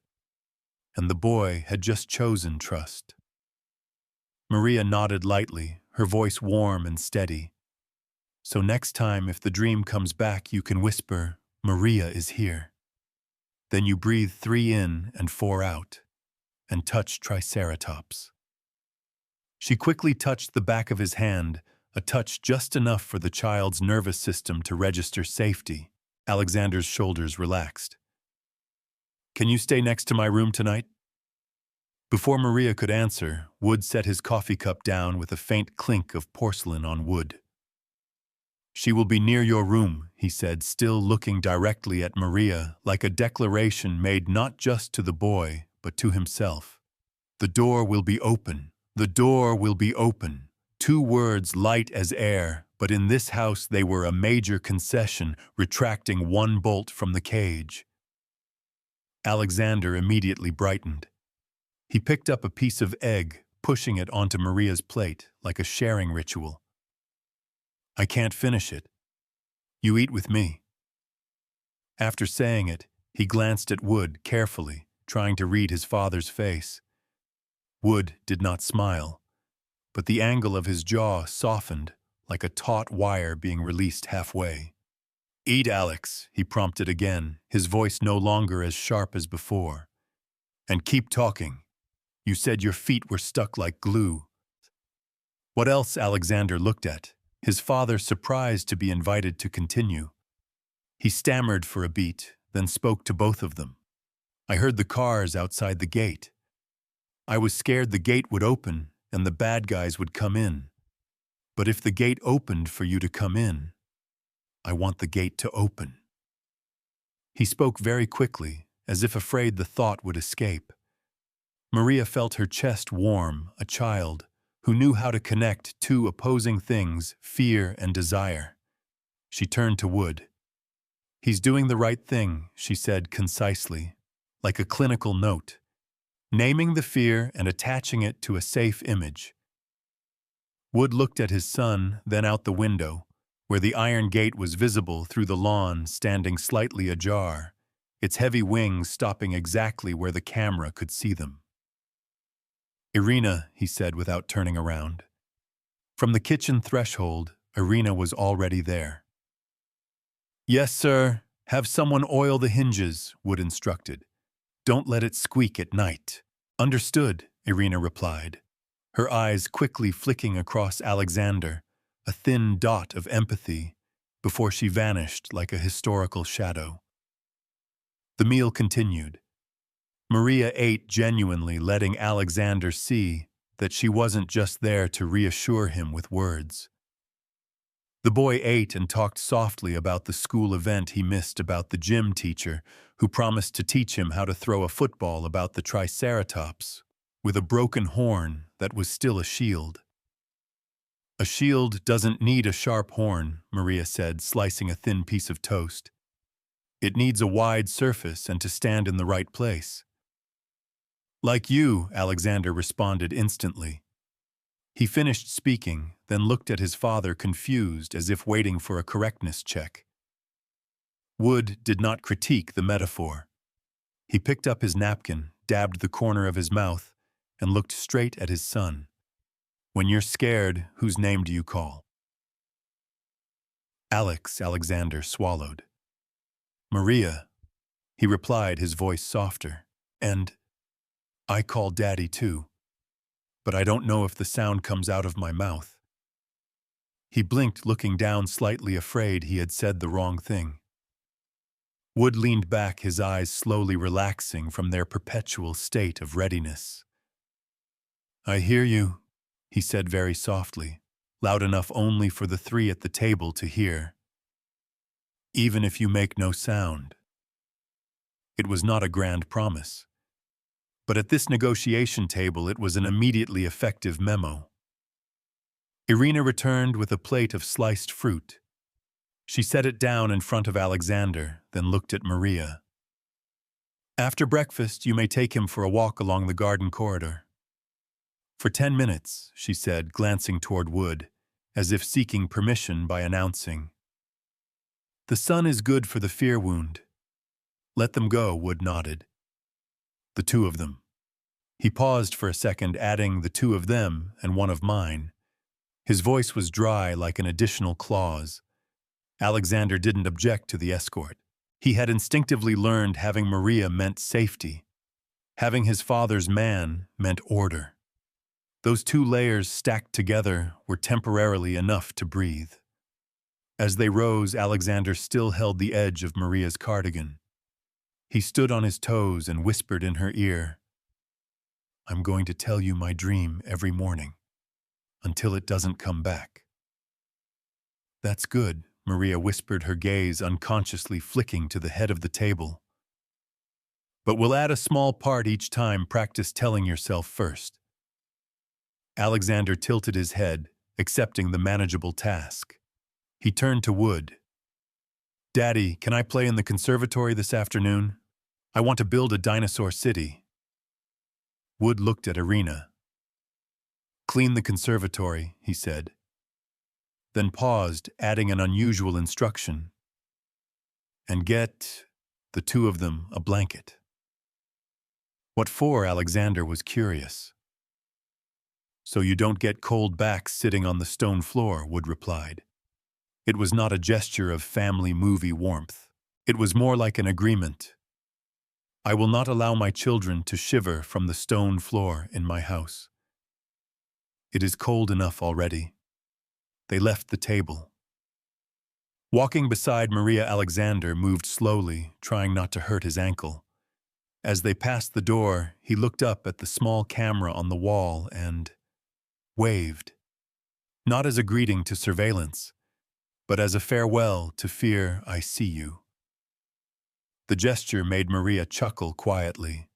and the boy had just chosen trust. Maria nodded lightly, her voice warm and steady. So next time if the dream comes back, you can whisper, "Maria is here." Then you breathe 3 in and 4 out, and touch Triceratops. She quickly touched the back of his hand, a touch just enough for the child's nervous system to register safety. Alexander's shoulders relaxed. "Can you stay next to my room tonight?" Before Maria could answer, Wood set his coffee cup down with a faint clink of porcelain on wood. "She will be near your room," he said, still looking directly at Maria, like a declaration made not just to the boy, but to himself. "The door will be open. The door will be open." 2 words light as air, but in this house they were a major concession, retracting 1 bolt from the cage. Alexander immediately brightened. He picked up a piece of egg, pushing it onto Maria's plate like a sharing ritual. "I can't finish it. You eat with me." After saying it, he glanced at Wood carefully, trying to read his father's face. Wood did not smile, but the angle of his jaw softened like a taut wire being released halfway. "Eat, Alex," he prompted again, his voice no longer as sharp as before. "And keep talking. You said your feet were stuck like glue." What else? Alexander looked at, his father surprised to be invited to continue. He stammered for a beat, then spoke to both of them. "I heard the cars outside the gate. I was scared the gate would open and the bad guys would come in. But if the gate opened for you to come in, I want the gate to open." He spoke very quickly, as if afraid the thought would escape. Maria felt her chest warm, a child who knew how to connect 2 opposing things, fear and desire. She turned to Wood. "He's doing the right thing," she said concisely, like a clinical note, naming the fear and attaching it to a safe image. Wood looked at his son, then out the window, where the iron gate was visible through the lawn, standing slightly ajar, its heavy wings stopping exactly where the camera could see them. "Irina," he said without turning around. From the kitchen threshold, Irina was already there. "Yes, sir. Have someone oil the hinges," Wood instructed. "Don't let it squeak at night." "Understood," Irina replied, her eyes quickly flicking across Alexander, a thin dot of empathy, before she vanished like a historical shadow. The meal continued. Maria ate genuinely, letting Alexander see that she wasn't just there to reassure him with words. The boy ate and talked softly about the school event he missed, about the gym teacher who promised to teach him how to throw a football, about the Triceratops with a broken horn that was still a shield. "A shield doesn't need a sharp horn," Maria said, slicing a thin piece of toast. "It needs a wide surface and to stand in the right place." "Like you," Alexander responded instantly. He finished speaking, then looked at his father confused, as if waiting for a correctness check. Wood did not critique the metaphor. He picked up his napkin, dabbed the corner of his mouth, and looked straight at his son. "When you're scared, whose name do you call?" "Alex," Alexander swallowed. "Maria," he replied, his voice softer. "And I call Daddy too, but I don't know if the sound comes out of my mouth." He blinked, looking down, slightly afraid he had said the wrong thing. Wood leaned back, his eyes slowly relaxing from their perpetual state of readiness. "I hear you," he said very softly, loud enough only for the 3 at the table to hear. "Even if you make no sound." It was not a grand promise, but at this negotiation table it was an immediately effective memo. Irina returned with a plate of sliced fruit. She set it down in front of Alexander, then looked at Maria. "After breakfast, you may take him for a walk along the garden corridor." "For 10 minutes, she said, glancing toward Wood, as if seeking permission by announcing. "The sun is good for the fear wound." "Let them go," Wood nodded. "The 2 of them." He paused for a second, adding the two of them and one of mine. His voice was dry like an additional clause. Alexander didn't object to the escort. He had instinctively learned having Maria meant safety. Having his father's man meant order. Those two layers stacked together were temporarily enough to breathe. As they rose, Alexander still held the edge of Maria's cardigan. He stood on his toes and whispered in her ear, "I'm going to tell you my dream every morning, until it doesn't come back." "That's good," Maria whispered, her gaze unconsciously flicking to the head of the table. "But we'll add a small part each time. Practice telling yourself first." Alexander tilted his head, accepting the manageable task. He turned to Wood. "Daddy, can I play in the conservatory this afternoon? I want to build a dinosaur city." Wood looked at Irina. "Clean the conservatory," he said. Then paused, adding an unusual instruction. "And get, the two of them, a blanket." "What for?" Alexander was curious. "So you don't get cold backs sitting on the stone floor," Wood replied. It was not a gesture of family movie warmth. It was more like an agreement. "I will not allow my children to shiver from the stone floor in my house. It is cold enough already." They left the table. Walking beside Maria, Alexander moved slowly, trying not to hurt his ankle. As they passed the door, he looked up at the small camera on the wall and waved. Not as a greeting to surveillance, but as a farewell to fear. "I see you." The gesture made Maria chuckle quietly.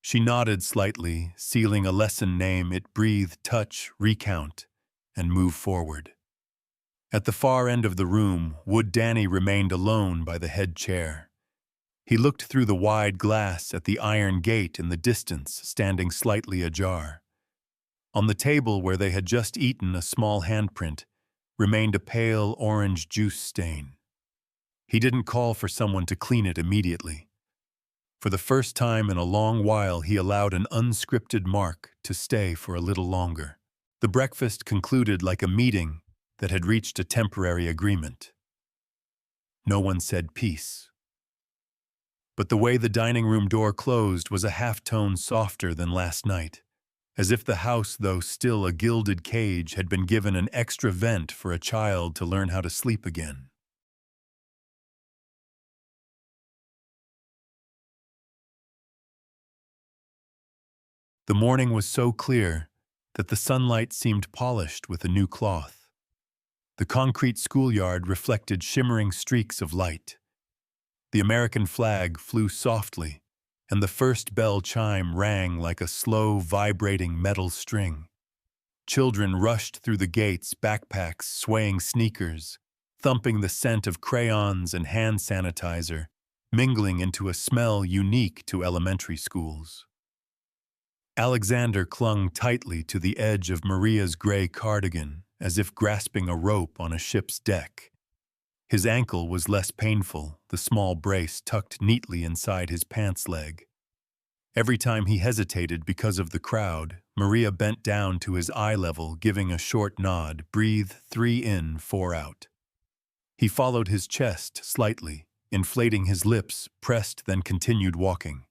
She nodded slightly, sealing a lesson name. It breathed touch, recount, and move forward. At the far end of the room, Wood Danny remained alone by the head chair. He looked through the wide glass at the iron gate in the distance, standing slightly ajar. On the table where they had just eaten, a small handprint remained a pale orange juice stain. He didn't call for someone to clean it immediately. For the first time in a long while, he allowed an unscripted mark to stay for a little longer. The breakfast concluded like a meeting that had reached a temporary agreement. No one said peace. But the way the dining room door closed was a half-tone softer than last night, as if the house, though still a gilded cage, had been given an extra vent for a child to learn how to sleep again. The morning was so clear that the sunlight seemed polished with a new cloth. The concrete schoolyard reflected shimmering streaks of light. The American flag flew softly, and the first bell chime rang like a slow, vibrating metal string. Children rushed through the gates, backpacks, swaying sneakers, thumping the scent of crayons and hand sanitizer, mingling into a smell unique to elementary schools. Alexander clung tightly to the edge of Maria's gray cardigan, as if grasping a rope on a ship's deck. His ankle was less painful, the small brace tucked neatly inside his pants leg. Every time he hesitated because of the crowd, Maria bent down to his eye level, giving a short nod. "Breathe, 3 in, 4 out." He followed his chest slightly, inflating his lips, pressed, then continued walking.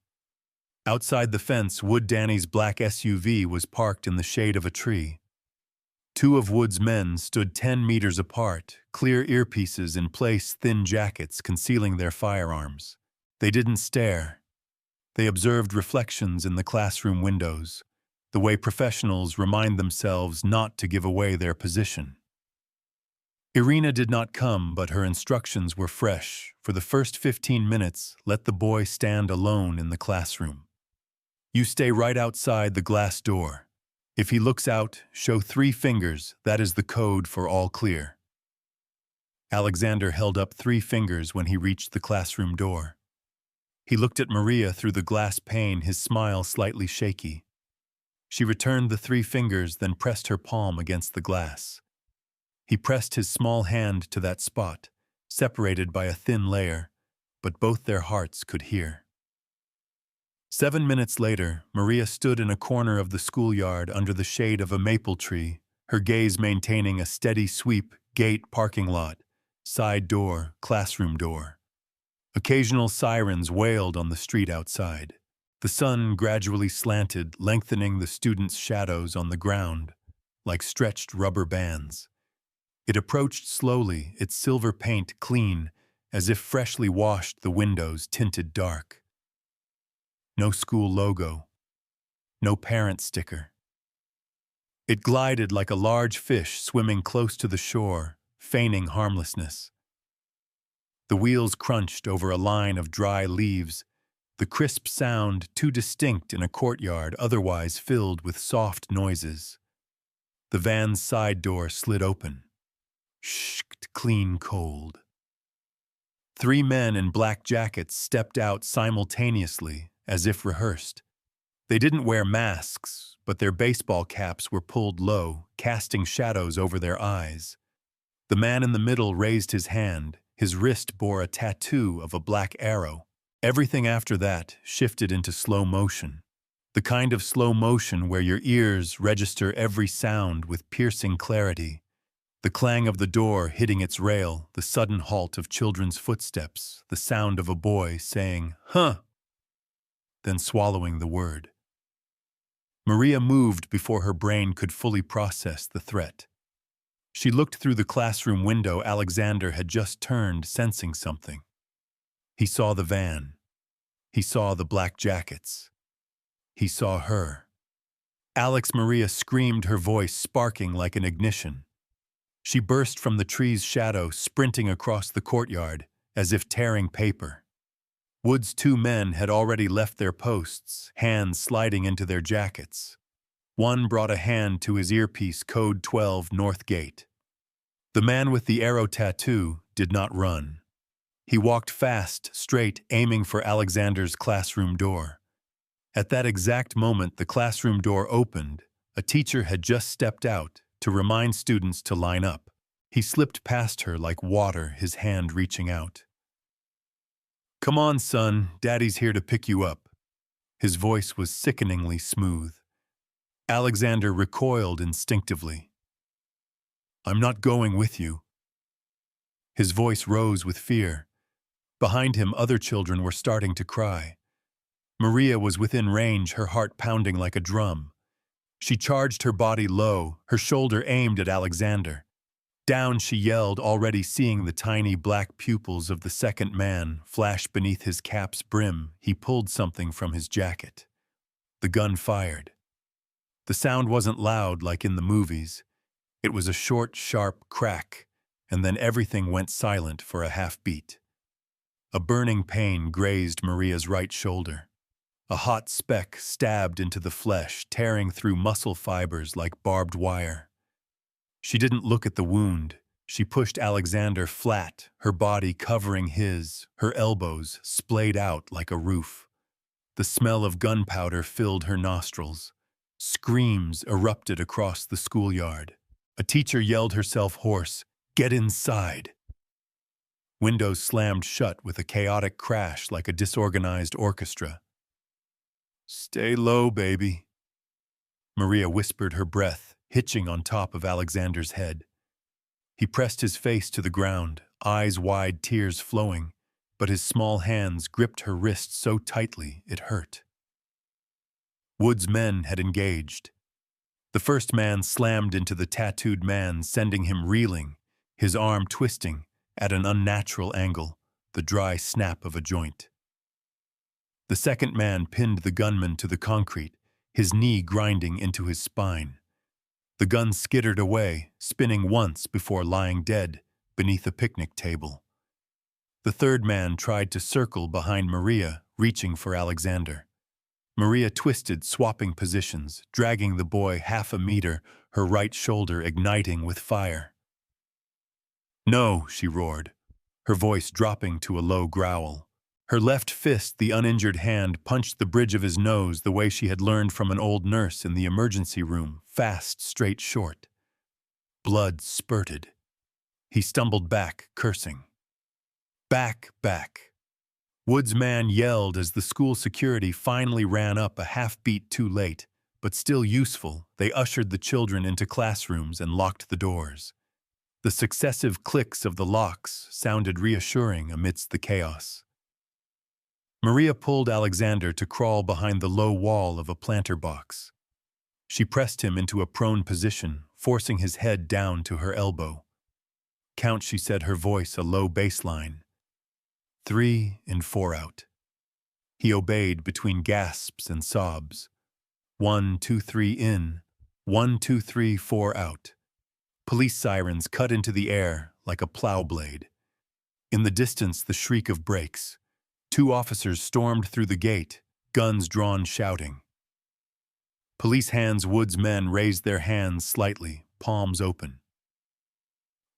Outside the fence, Wood Danny's black SUV was parked in the shade of a tree. Two of Wood's men stood 10 meters apart, clear earpieces in place, thin jackets concealing their firearms. They didn't stare. They observed reflections in the classroom windows, the way professionals remind themselves not to give away their position. Irina did not come, but her instructions were fresh. For the first 15 minutes, let the boy stand alone in the classroom. You stay right outside the glass door. If he looks out, show 3 fingers. That is the code for all clear. Alexander held up 3 fingers when he reached the classroom door. He looked at Maria through the glass pane, his smile slightly shaky. She returned the 3 fingers, then pressed her palm against the glass. He pressed his small hand to that spot, separated by a thin layer, but both their hearts could hear. 7 minutes later, Maria stood in a corner of the schoolyard under the shade of a maple tree, her gaze maintaining a steady sweep, gate, parking lot, side door, classroom door. Occasional sirens wailed on the street outside. The sun gradually slanted, lengthening the students' shadows on the ground, like stretched rubber bands. It approached slowly, its silver paint clean, as if freshly washed, the windows tinted dark. No school logo, no parent sticker. It glided like a large fish swimming close to the shore, feigning harmlessness. The wheels crunched over a line of dry leaves, the crisp sound too distinct in a courtyard otherwise filled with soft noises. The van's side door slid open. Shhh, clean cold. 3 men in black jackets stepped out simultaneously, as if rehearsed. They didn't wear masks, but their baseball caps were pulled low, casting shadows over their eyes. The man in the middle raised his hand. His wrist bore a tattoo of a black arrow. Everything after that shifted into slow motion. The kind of slow motion where your ears register every sound with piercing clarity. The clang of the door hitting its rail, the sudden halt of children's footsteps, the sound of a boy saying, "Huh," then swallowing the word. Maria moved before her brain could fully process the threat. She looked through the classroom window. Alexander had just turned, sensing something. He saw the van. He saw the black jackets. He saw her. Alex. Maria screamed, her voice sparking like an ignition. She burst from the tree's shadow, sprinting across the courtyard, as if tearing paper. Wood's 2 men had already left their posts, hands sliding into their jackets. One brought a hand to his earpiece, code 12 North Gate. The man with the arrow tattoo did not run. He walked fast, straight, aiming for Alexander's classroom door. At that exact moment, the classroom door opened. A teacher had just stepped out to remind students to line up. He slipped past her like water, his hand reaching out. "Come on, son, Daddy's here to pick you up." His voice was sickeningly smooth. Alexander recoiled instinctively. "I'm not going with you." His voice rose with fear. Behind him, other children were starting to cry. Maria was within range, her heart pounding like a drum. She charged her body low, her shoulder aimed at Alexander. Down, she yelled, already seeing the tiny black pupils of the second man flash beneath his cap's brim. He pulled something from his jacket. The gun fired. The sound wasn't loud like in the movies. It was a short, sharp crack, and then everything went silent for a half-beat. A burning pain grazed Maria's right shoulder. A hot speck stabbed into the flesh, tearing through muscle fibers like barbed wire. She didn't look at the wound. She pushed Alexander flat, her body covering his, her elbows splayed out like a roof. The smell of gunpowder filled her nostrils. Screams erupted across the schoolyard. A teacher yelled herself hoarse, "Get inside!" Windows slammed shut with a chaotic crash like a disorganized orchestra. "Stay low, baby," Maria whispered, her breath hitching on top of Alexander's head. He pressed his face to the ground, eyes wide, tears flowing, but his small hands gripped her wrist so tightly it hurt. Wood's men had engaged. The first man slammed into the tattooed man, sending him reeling, his arm twisting at an unnatural angle, the dry snap of a joint. The second man pinned the gunman to the concrete, his knee grinding into his spine. The gun skittered away, spinning once before lying dead beneath a picnic table. The third man tried to circle behind Maria, reaching for Alexander. Maria twisted, swapping positions, dragging the boy half a meter, her right shoulder igniting with fire. "No," she roared, her voice dropping to a low growl. Her left fist, the uninjured hand, punched the bridge of his nose the way she had learned from an old nurse in the emergency room, fast, straight, short. Blood spurted. He stumbled back, cursing. Back, back. Wood's man yelled as the school security finally ran up a half-beat too late, but still useful. They ushered the children into classrooms and locked the doors. The successive clicks of the locks sounded reassuring amidst the chaos. Maria pulled Alexander to crawl behind the low wall of a planter box. She pressed him into a prone position, forcing his head down to her elbow. "Count," she said, her voice a low bass line. 3 in, 4 out. He obeyed between gasps and sobs. 1, 2, 3 in. 1, 2, 3, 4 out. Police sirens cut into the air like a plow blade. In the distance, the shriek of brakes. 2 officers stormed through the gate, guns drawn, shouting. Police hands. Wood's men raised their hands slightly, palms open.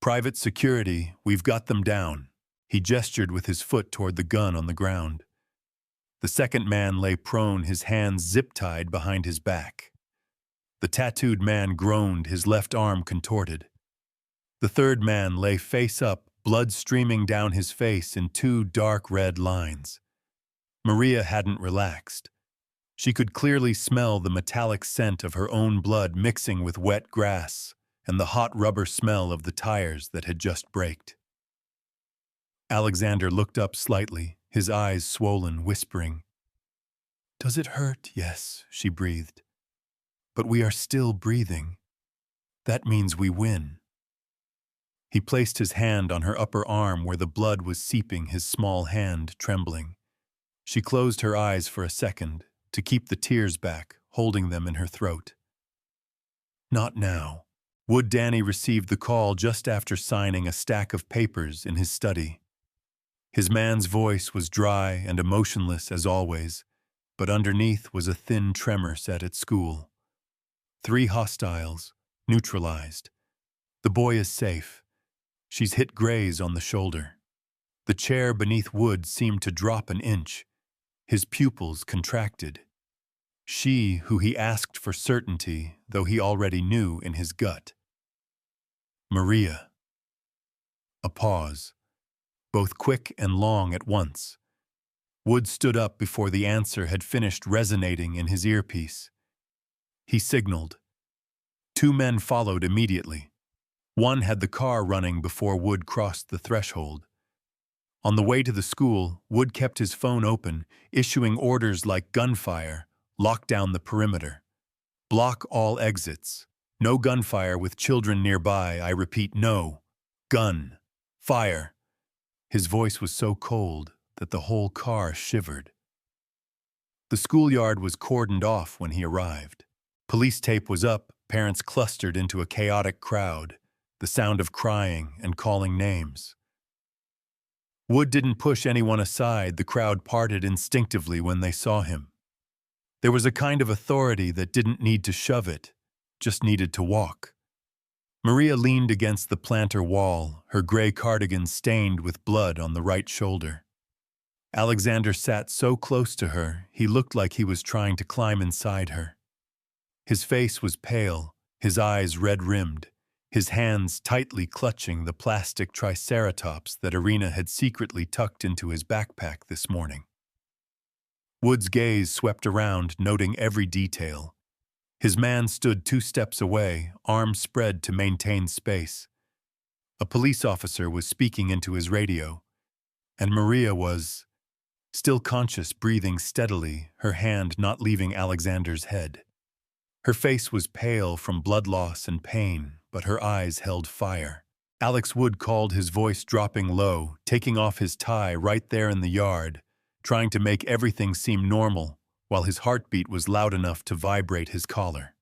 "Private security, we've got them down." He gestured with his foot toward the gun on the ground. The second man lay prone, his hands zip-tied behind his back. The tattooed man groaned, his left arm contorted. The third man lay face up, blood streaming down his face in 2 dark red lines. Maria hadn't relaxed. She could clearly smell the metallic scent of her own blood mixing with wet grass and the hot rubber smell of the tires that had just braked. Alexander looked up slightly, his eyes swollen, whispering. "Does it hurt?" "Yes," she breathed. "But we are still breathing. That means we win." He placed his hand on her upper arm where the blood was seeping, his small hand trembling. She closed her eyes for a second, to keep the tears back, holding them in her throat. "Not now." Wood Danny received the call just after signing a stack of papers in his study. His man's voice was dry and emotionless as always, but underneath was a thin tremor set at school. 3 hostiles, neutralized. The boy is safe. She's hit Grays on the shoulder. The chair beneath Wood seemed to drop an inch. His pupils contracted. She, who he asked for certainty, though he already knew in his gut. Maria. A pause, both quick and long at once. Wood stood up before the answer had finished resonating in his earpiece. He signaled. 2 men followed immediately. One had the car running before Wood crossed the threshold. On the way to the school, Wood kept his phone open, issuing orders like gunfire, lock down the perimeter. Block all exits. No gunfire with children nearby. I repeat, no. Gun. Fire. His voice was so cold that the whole car shivered. The schoolyard was cordoned off when he arrived. Police tape was up, parents clustered into a chaotic crowd, the sound of crying and calling names. Wood didn't push anyone aside. The crowd parted instinctively when they saw him. There was a kind of authority that didn't need to shove it, just needed to walk. Maria leaned against the planter wall, her gray cardigan stained with blood on the right shoulder. Alexander sat so close to her, he looked like he was trying to climb inside her. His face was pale, his eyes red-rimmed, his hands tightly clutching the plastic triceratops that Irina had secretly tucked into his backpack this morning. Wood's gaze swept around, noting every detail. His man stood 2 steps away, arms spread to maintain space. A police officer was speaking into his radio, and Maria was still conscious, breathing steadily, her hand not leaving Alexander's head. Her face was pale from blood loss and pain, but her eyes held fire. Alex Wood called, his voice dropping low, taking off his tie right there in the yard, trying to make everything seem normal, while his heartbeat was loud enough to vibrate his collar.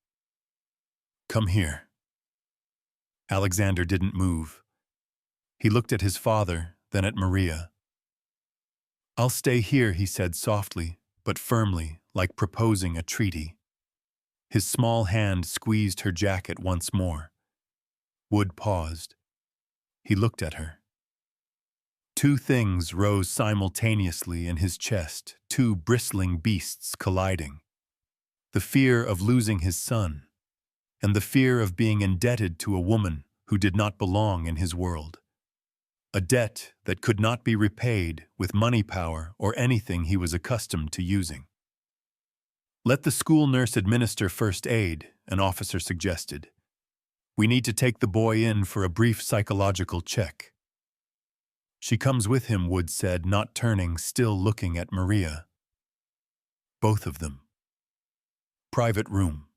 "Come here." Alexander didn't move. He looked at his father, then at Maria. "I'll stay here," he said softly, but firmly, like proposing a treaty. His small hand squeezed her jacket once more. Wood paused. He looked at her. 2 things rose simultaneously in his chest, 2 bristling beasts colliding. The fear of losing his son, and the fear of being indebted to a woman who did not belong in his world. a debt that could not be repaid with money power or anything he was accustomed to using. "Let the school nurse administer first aid," an officer suggested. "We need to take the boy in for a brief psychological check." "She comes with him," Wood said, not turning, still looking at Maria. "Both of them." "Private room."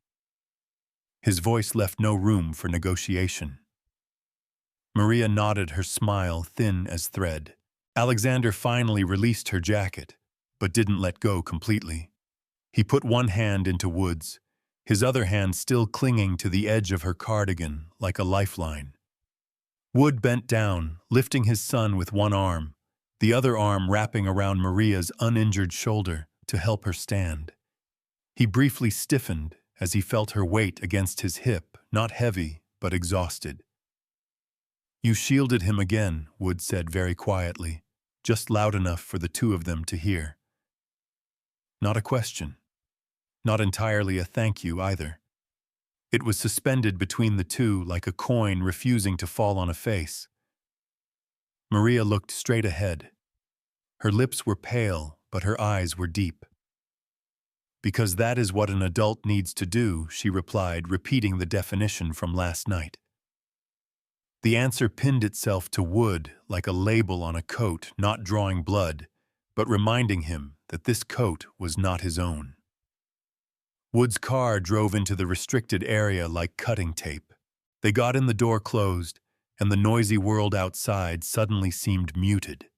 His voice left no room for negotiation. Maria nodded, her smile thin as thread. Alexander finally released her jacket, but didn't let go completely. He put one hand into Wood's, his other hand still clinging to the edge of her cardigan like a lifeline. Wood bent down, lifting his son with one arm, the other arm wrapping around Maria's uninjured shoulder to help her stand. He briefly stiffened as he felt her weight against his hip, not heavy, but exhausted. "You shielded him again," Wood said very quietly, just loud enough for the two of them to hear. Not a question. Not entirely a thank you either. It was suspended between the two like a coin refusing to fall on a face. Maria looked straight ahead. Her lips were pale, but her eyes were deep. "Because that is what an adult needs to do," she replied, repeating the definition from last night. The answer pinned itself to Wood like a label on a coat, not drawing blood, but reminding him that this coat was not his own. Wood's car drove into the restricted area like cutting tape. They got in, the door closed, and the noisy world outside suddenly seemed muted.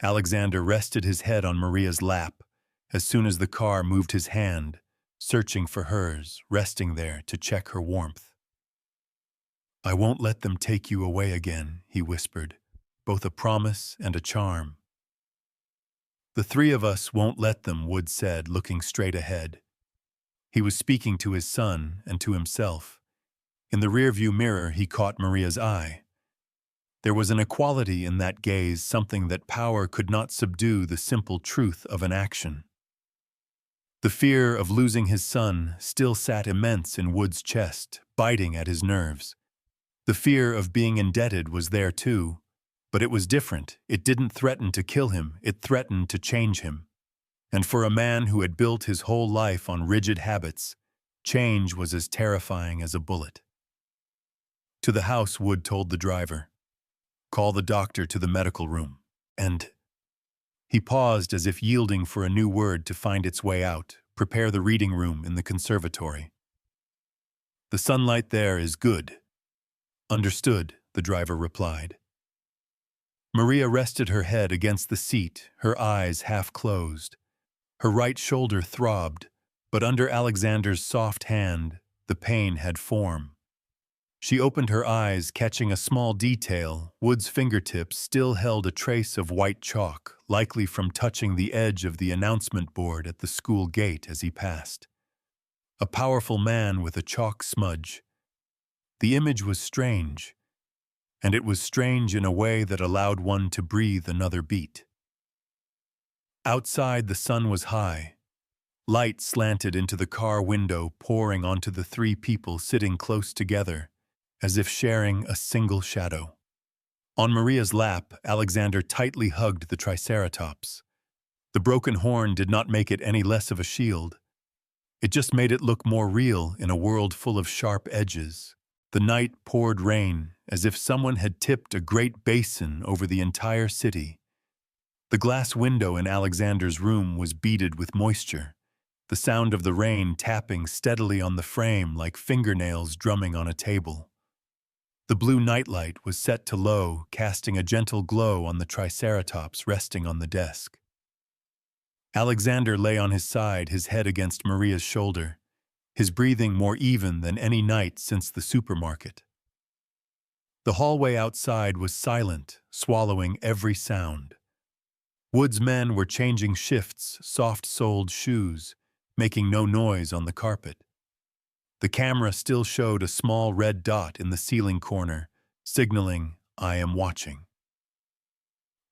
Alexander rested his head on Maria's lap as soon as the car moved, his hand searching for hers, resting there to check her warmth. "I won't let them take you away again," he whispered, both a promise and a charm. "The three of us won't let them," Wood said, looking straight ahead. He was speaking to his son and to himself. In the rearview mirror, he caught Maria's eye. There was an equality in that gaze, something that power could not subdue, the simple truth of an action. The fear of losing his son still sat immense in Wood's chest, biting at his nerves. The fear of being indebted was there too, but it was different. It didn't threaten to kill him, it threatened to change him. And for a man who had built his whole life on rigid habits, change was as terrifying as a bullet. "To the house," Wood told the driver. "Call the doctor to the medical room." And he paused as if yielding for a new word to find its way out. "Prepare the reading room in the conservatory. The sunlight there is good." "Understood," the driver replied. Maria rested her head against the seat, her eyes half closed. Her right shoulder throbbed, but under Alexander's soft hand, the pain had form. She opened her eyes, catching a small detail. Wood's fingertips still held a trace of white chalk, likely from touching the edge of the announcement board at the school gate as he passed. A powerful man with a chalk smudge. The image was strange, and it was strange in a way that allowed one to breathe another beat. Outside, the sun was high. Light slanted into the car window, pouring onto the three people sitting close together, as if sharing a single shadow. On Maria's lap, Alexander tightly hugged the Triceratops. The broken horn did not make it any less of a shield. It just made it look more real in a world full of sharp edges. The night poured rain, as if someone had tipped a great basin over the entire city. The glass window in Alexander's room was beaded with moisture, the sound of the rain tapping steadily on the frame like fingernails drumming on a table. The blue nightlight was set to low, casting a gentle glow on the Triceratops resting on the desk. Alexander lay on his side, his head against Maria's shoulder, his breathing more even than any night since the supermarket. The hallway outside was silent, swallowing every sound. Wood's men were changing shifts, soft-soled shoes, making no noise on the carpet. The camera still showed a small red dot in the ceiling corner, signaling, "I am watching."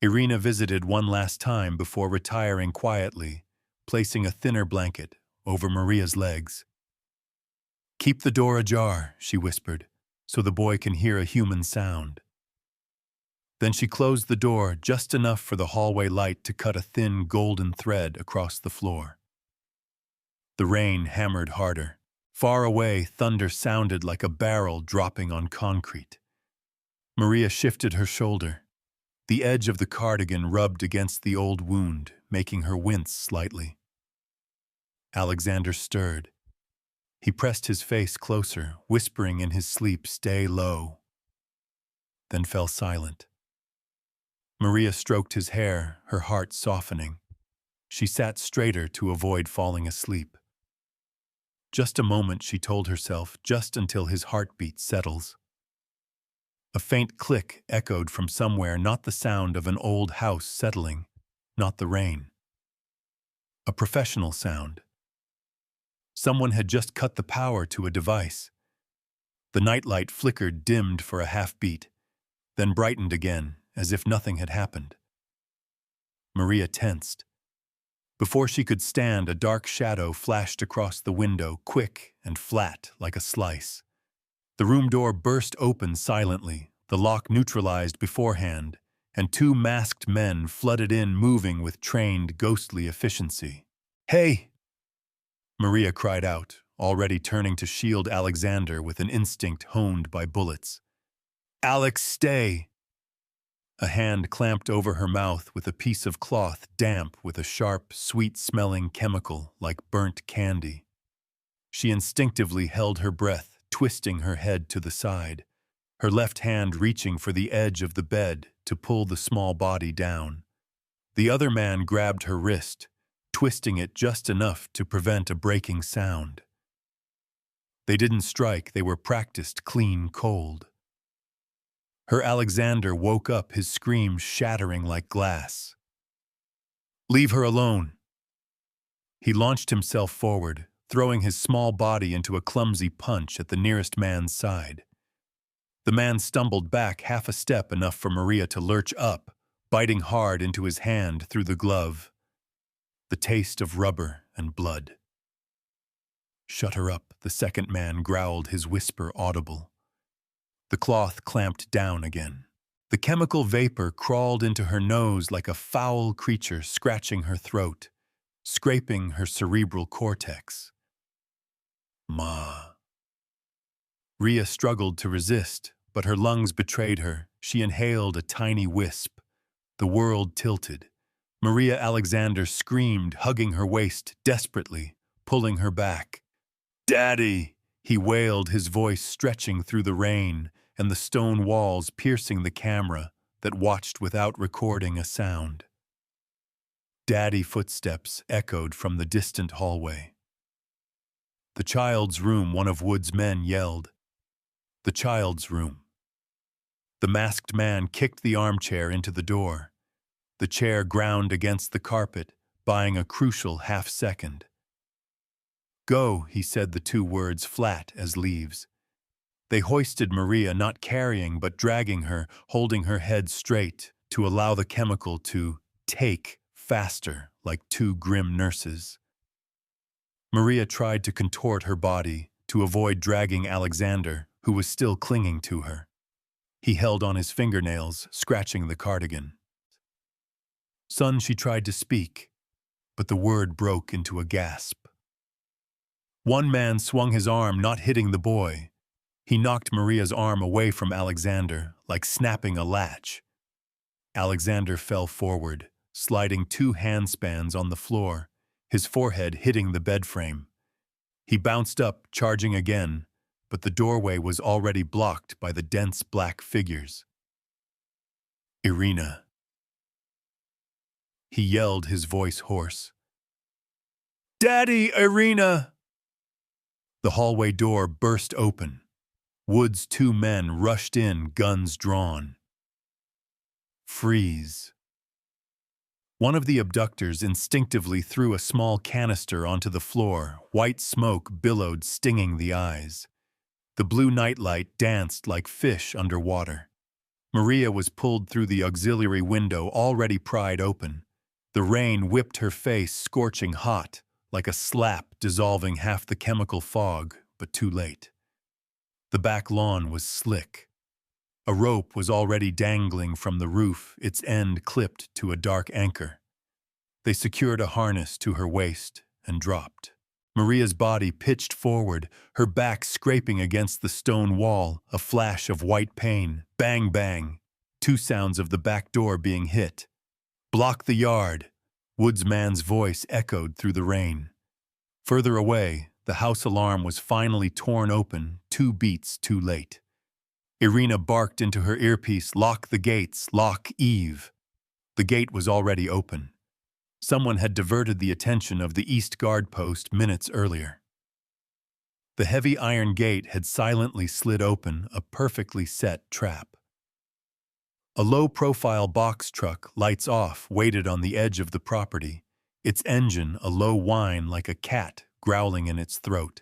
Irina visited one last time before retiring quietly, placing a thinner blanket over Maria's legs. "Keep the door ajar," she whispered, "so the boy can hear a human sound." Then she closed the door just enough for the hallway light to cut a thin golden thread across the floor. The rain hammered harder. Far away, thunder sounded like a barrel dropping on concrete. Maria shifted her shoulder. The edge of the cardigan rubbed against the old wound, making her wince slightly. Alexander stirred. He pressed his face closer, whispering in his sleep, "Stay low," then fell silent. Maria stroked his hair, her heart softening. She sat straighter to avoid falling asleep. Just a moment, she told herself, just until his heartbeat settles. A faint click echoed from somewhere, not the sound of an old house settling, not the rain. A professional sound. Someone had just cut the power to a device. The nightlight flickered, dimmed for a half-beat, then brightened again, as if nothing had happened. Maria tensed. Before she could stand, a dark shadow flashed across the window, quick and flat like a slice. The room door burst open silently, the lock neutralized beforehand, and two masked men flooded in, moving with trained, ghostly efficiency. "Hey!" Maria cried out, already turning to shield Alexander with an instinct honed by bullets. "Alex, stay!" A hand clamped over her mouth with a piece of cloth damp with a sharp, sweet-smelling chemical like burnt candy. She instinctively held her breath, twisting her head to the side, her left hand reaching for the edge of the bed to pull the small body down. The other man grabbed her wrist, twisting it just enough to prevent a breaking sound. They didn't strike, they were practiced clean cold. Her Alexander woke up, his scream shattering like glass. "Leave her alone!" He launched himself forward, throwing his small body into a clumsy punch at the nearest man's side. The man stumbled back half a step, enough for Maria to lurch up, biting hard into his hand through the glove. The taste of rubber and blood. "Shut her up," the second man growled, his whisper audible. The cloth clamped down again. The chemical vapor crawled into her nose like a foul creature, scratching her throat, scraping her cerebral cortex. "Ma." Ria struggled to resist, but her lungs betrayed her. She inhaled a tiny wisp. The world tilted. Maria Alexander screamed, hugging her waist desperately, pulling her back. "Daddy!" he wailed, his voice stretching through the rain and the stone walls, piercing the camera that watched without recording a sound. Daddy footsteps echoed from the distant hallway. "The child's room," one of Wood's men yelled. "The child's room." The masked man kicked the armchair into the door. The chair ground against the carpet, buying a crucial half-second. "Go," he said, the two words flat as leaves. They hoisted Maria, not carrying but dragging her, holding her head straight to allow the chemical to take faster, like two grim nurses. Maria tried to contort her body to avoid dragging Alexander, who was still clinging to her. He held on his fingernails, scratching the cardigan. "Son," she tried to speak, but the word broke into a gasp. One man swung his arm, not hitting the boy. He knocked Maria's arm away from Alexander, like snapping a latch. Alexander fell forward, sliding two handspans on the floor, his forehead hitting the bed frame. He bounced up, charging again, but the doorway was already blocked by the dense black figures. "Irina!" He yelled, his voice hoarse. "Daddy, Irina!" The hallway door burst open. Wood's two men rushed in, guns drawn. "Freeze." One of the abductors instinctively threw a small canister onto the floor. White smoke billowed, stinging the eyes. The blue nightlight danced like fish underwater. Maria was pulled through the auxiliary window, already pried open. The rain whipped her face, scorching hot, like a slap dissolving half the chemical fog, but too late. The back lawn was slick. A rope was already dangling from the roof, its end clipped to a dark anchor. They secured a harness to her waist and dropped. Maria's body pitched forward, her back scraping against the stone wall, a flash of white pain. Bang, bang. Two sounds of the back door being hit. "Block the yard," Wood's man's voice echoed through the rain. Further away, the house alarm was finally torn open, 2 beats too late. Irina barked into her earpiece, "Lock the gates, lock Eve." The gate was already open. Someone had diverted the attention of the east guard post minutes earlier. The heavy iron gate had silently slid open, a perfectly set trap. A low-profile box truck, lights off, waited on the edge of the property, its engine a low whine like a cat growling in its throat.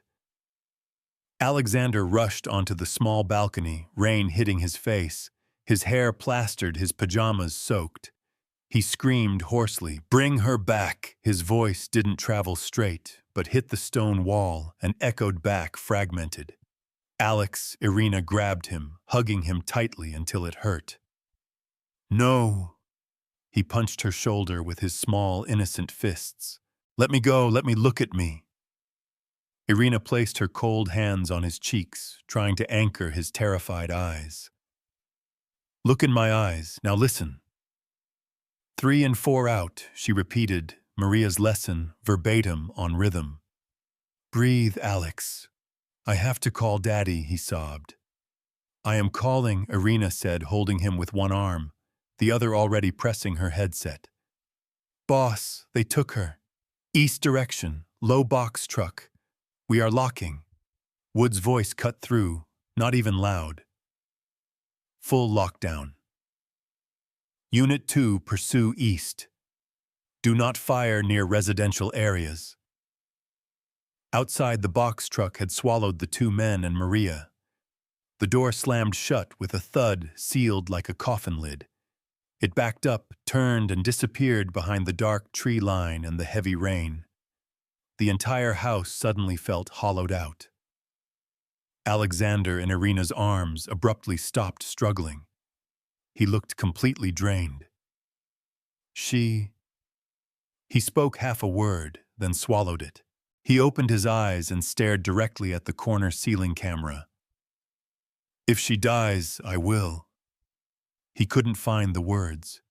Alexander rushed onto the small balcony, rain hitting his face, his hair plastered, his pajamas soaked. He screamed hoarsely, "Bring her back!" His voice didn't travel straight, but hit the stone wall and echoed back fragmented. Alex, Irina grabbed him, hugging him tightly until it hurt. "No!" He punched her shoulder with his small, innocent fists. "Let me go, let me look at me." Irina placed her cold hands on his cheeks, trying to anchor his terrified eyes. "Look in my eyes, now listen." 3 and 4 out, she repeated, Maria's lesson, verbatim on rhythm. "Breathe, Alex. I have to call Daddy," he sobbed. "I am calling," Irina said, holding him with one arm, the other already pressing her headset. "Boss, they took her. East direction, low box truck. We are locking." Wood's voice cut through, not even loud. "Full lockdown. Unit 2, pursue east. Do not fire near residential areas." Outside, the box truck had swallowed the 2 men and Maria. The door slammed shut with a thud, sealed like a coffin lid. It backed up, turned, and disappeared behind the dark tree line and the heavy rain. The entire house suddenly felt hollowed out. Alexander, in Irina's arms, abruptly stopped struggling. He looked completely drained. He spoke half a word, then swallowed it. He opened his eyes and stared directly at the corner ceiling camera. "If she dies, I will." He couldn't find the words.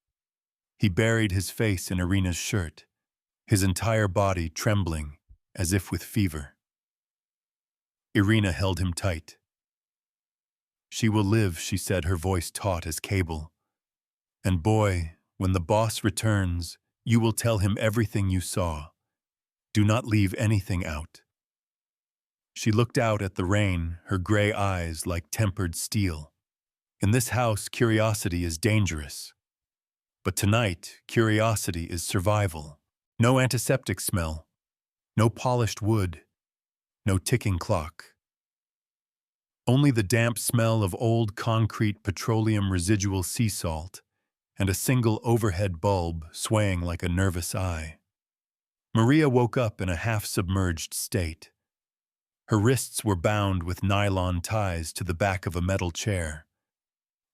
He buried his face in Irina's shirt, his entire body trembling, as if with fever. Irina held him tight. "She will live," she said, her voice taut as cable. "And boy, when the boss returns, you will tell him everything you saw. Do not leave anything out." She looked out at the rain, her gray eyes like tempered steel. In this house, curiosity is dangerous. But tonight, curiosity is survival. No antiseptic smell, no polished wood, no ticking clock. Only the damp smell of old concrete, petroleum residual sea salt, and a single overhead bulb swaying like a nervous eye. Maria woke up in a half-submerged state. Her wrists were bound with nylon ties to the back of a metal chair.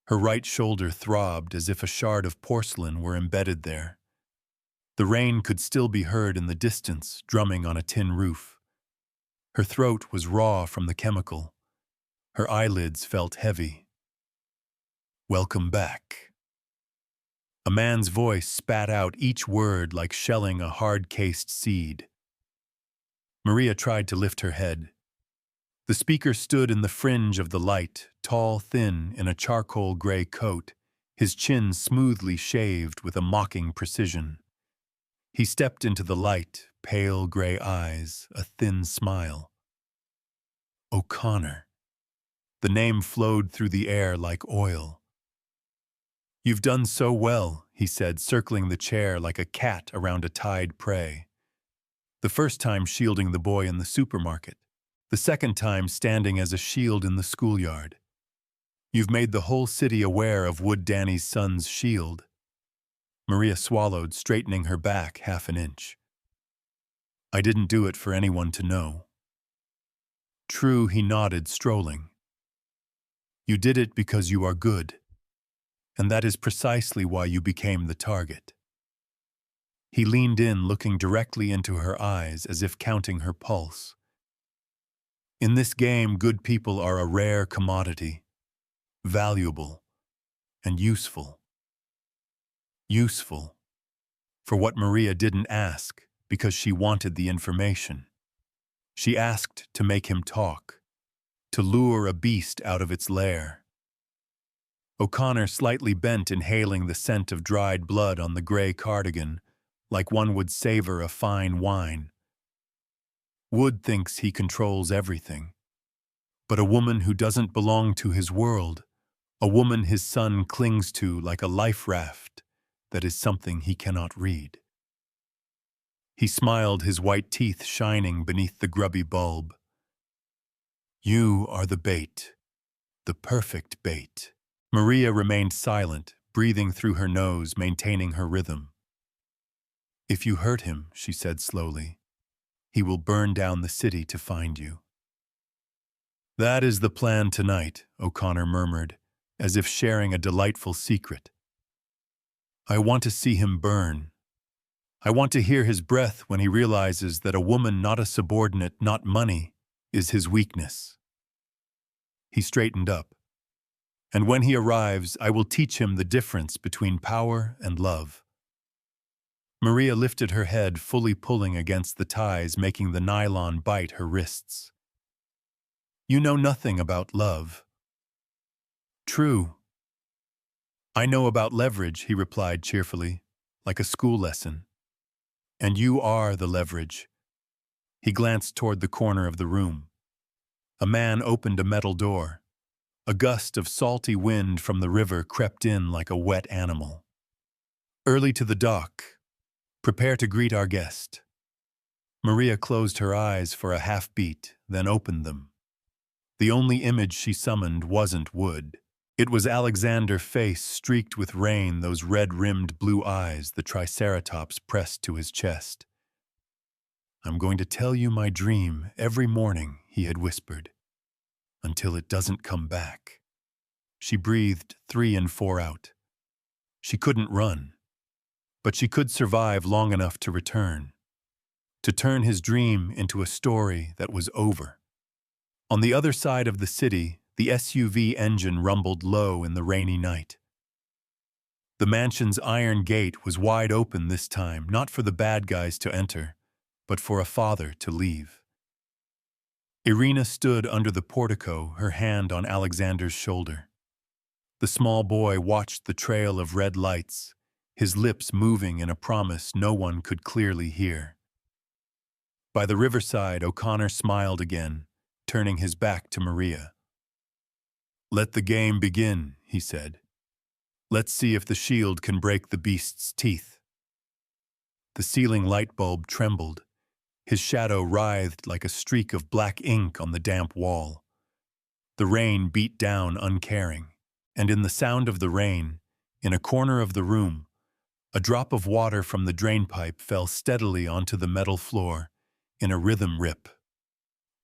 Her right shoulder throbbed as if a shard of porcelain were embedded there. The rain could still be heard in the distance, drumming on a tin roof. Her throat was raw from the chemical. Her eyelids felt heavy. "Welcome back." A man's voice spat out each word like shelling a hard-cased seed. Maria tried to lift her head. The speaker stood in the fringe of the light, tall, thin, in a charcoal gray coat, his chin smoothly shaved with a mocking precision. He stepped into the light, pale gray eyes, a thin smile. O'Connor. The name flowed through the air like oil. "You've done so well," he said, circling the chair like a cat around a tied prey. The first time shielding the boy in the supermarket. The second time standing as a shield in the schoolyard. "You've made the whole city aware of Wood Danny's son's shield." Maria swallowed, straightening her back half an inch. "I didn't do it for anyone to know." "True," he nodded, strolling. You did it because you are good, and that is precisely why you became the target. He leaned in, looking directly into her eyes as if counting her pulse. In this game, good people are a rare commodity, valuable and useful. Useful for what Maria didn't ask because she wanted the information. She asked to make him talk, to lure a beast out of its lair. O'Connor slightly bent, inhaling the scent of dried blood on the gray cardigan, like one would savor a fine wine. Wood thinks he controls everything, but a woman who doesn't belong to his world, a woman his son clings to like a life raft, that is something he cannot read. He smiled, his white teeth shining beneath the grubby bulb. You are the bait, the perfect bait. Maria remained silent, breathing through her nose, maintaining her rhythm. If you hurt him, she said slowly, he will burn down the city to find you. That is the plan tonight, O'Connor murmured, as if sharing a delightful secret. I want to see him burn. I want to hear his breath when he realizes that a woman, not a subordinate, not money, is his weakness. He straightened up. And when he arrives, I will teach him the difference between power and love. Maria lifted her head, fully pulling against the ties, making the nylon bite her wrists. You know nothing about love. True. I know about leverage, he replied cheerfully, like a school lesson. And you are the leverage. He glanced toward the corner of the room. A man opened a metal door. A gust of salty wind from the river crept in like a wet animal. Early to the dock. Prepare to greet our guest. Maria closed her eyes for a half-beat, then opened them. The only image she summoned wasn't Wood. It was Alexander's face streaked with rain, those red-rimmed blue eyes, the triceratops pressed to his chest. I'm going to tell you my dream every morning, he had whispered, until it doesn't come back. She breathed 3 and 4 out. She couldn't run, but she could survive long enough to return, to turn his dream into a story that was over. On the other side of the city, the SUV engine rumbled low in the rainy night. The mansion's iron gate was wide open this time, not for the bad guys to enter, but for a father to leave. Irina stood under the portico, her hand on Alexander's shoulder. The small boy watched the trail of red lights, his lips moving in a promise no one could clearly hear. By the riverside, O'Connor smiled again, turning his back to Maria. Let the game begin, he said. Let's see if the shield can break the beast's teeth. The ceiling light bulb trembled. His shadow writhed like a streak of black ink on the damp wall. The rain beat down uncaring, and in the sound of the rain, in a corner of the room, a drop of water from the drainpipe fell steadily onto the metal floor in a rhythm rip.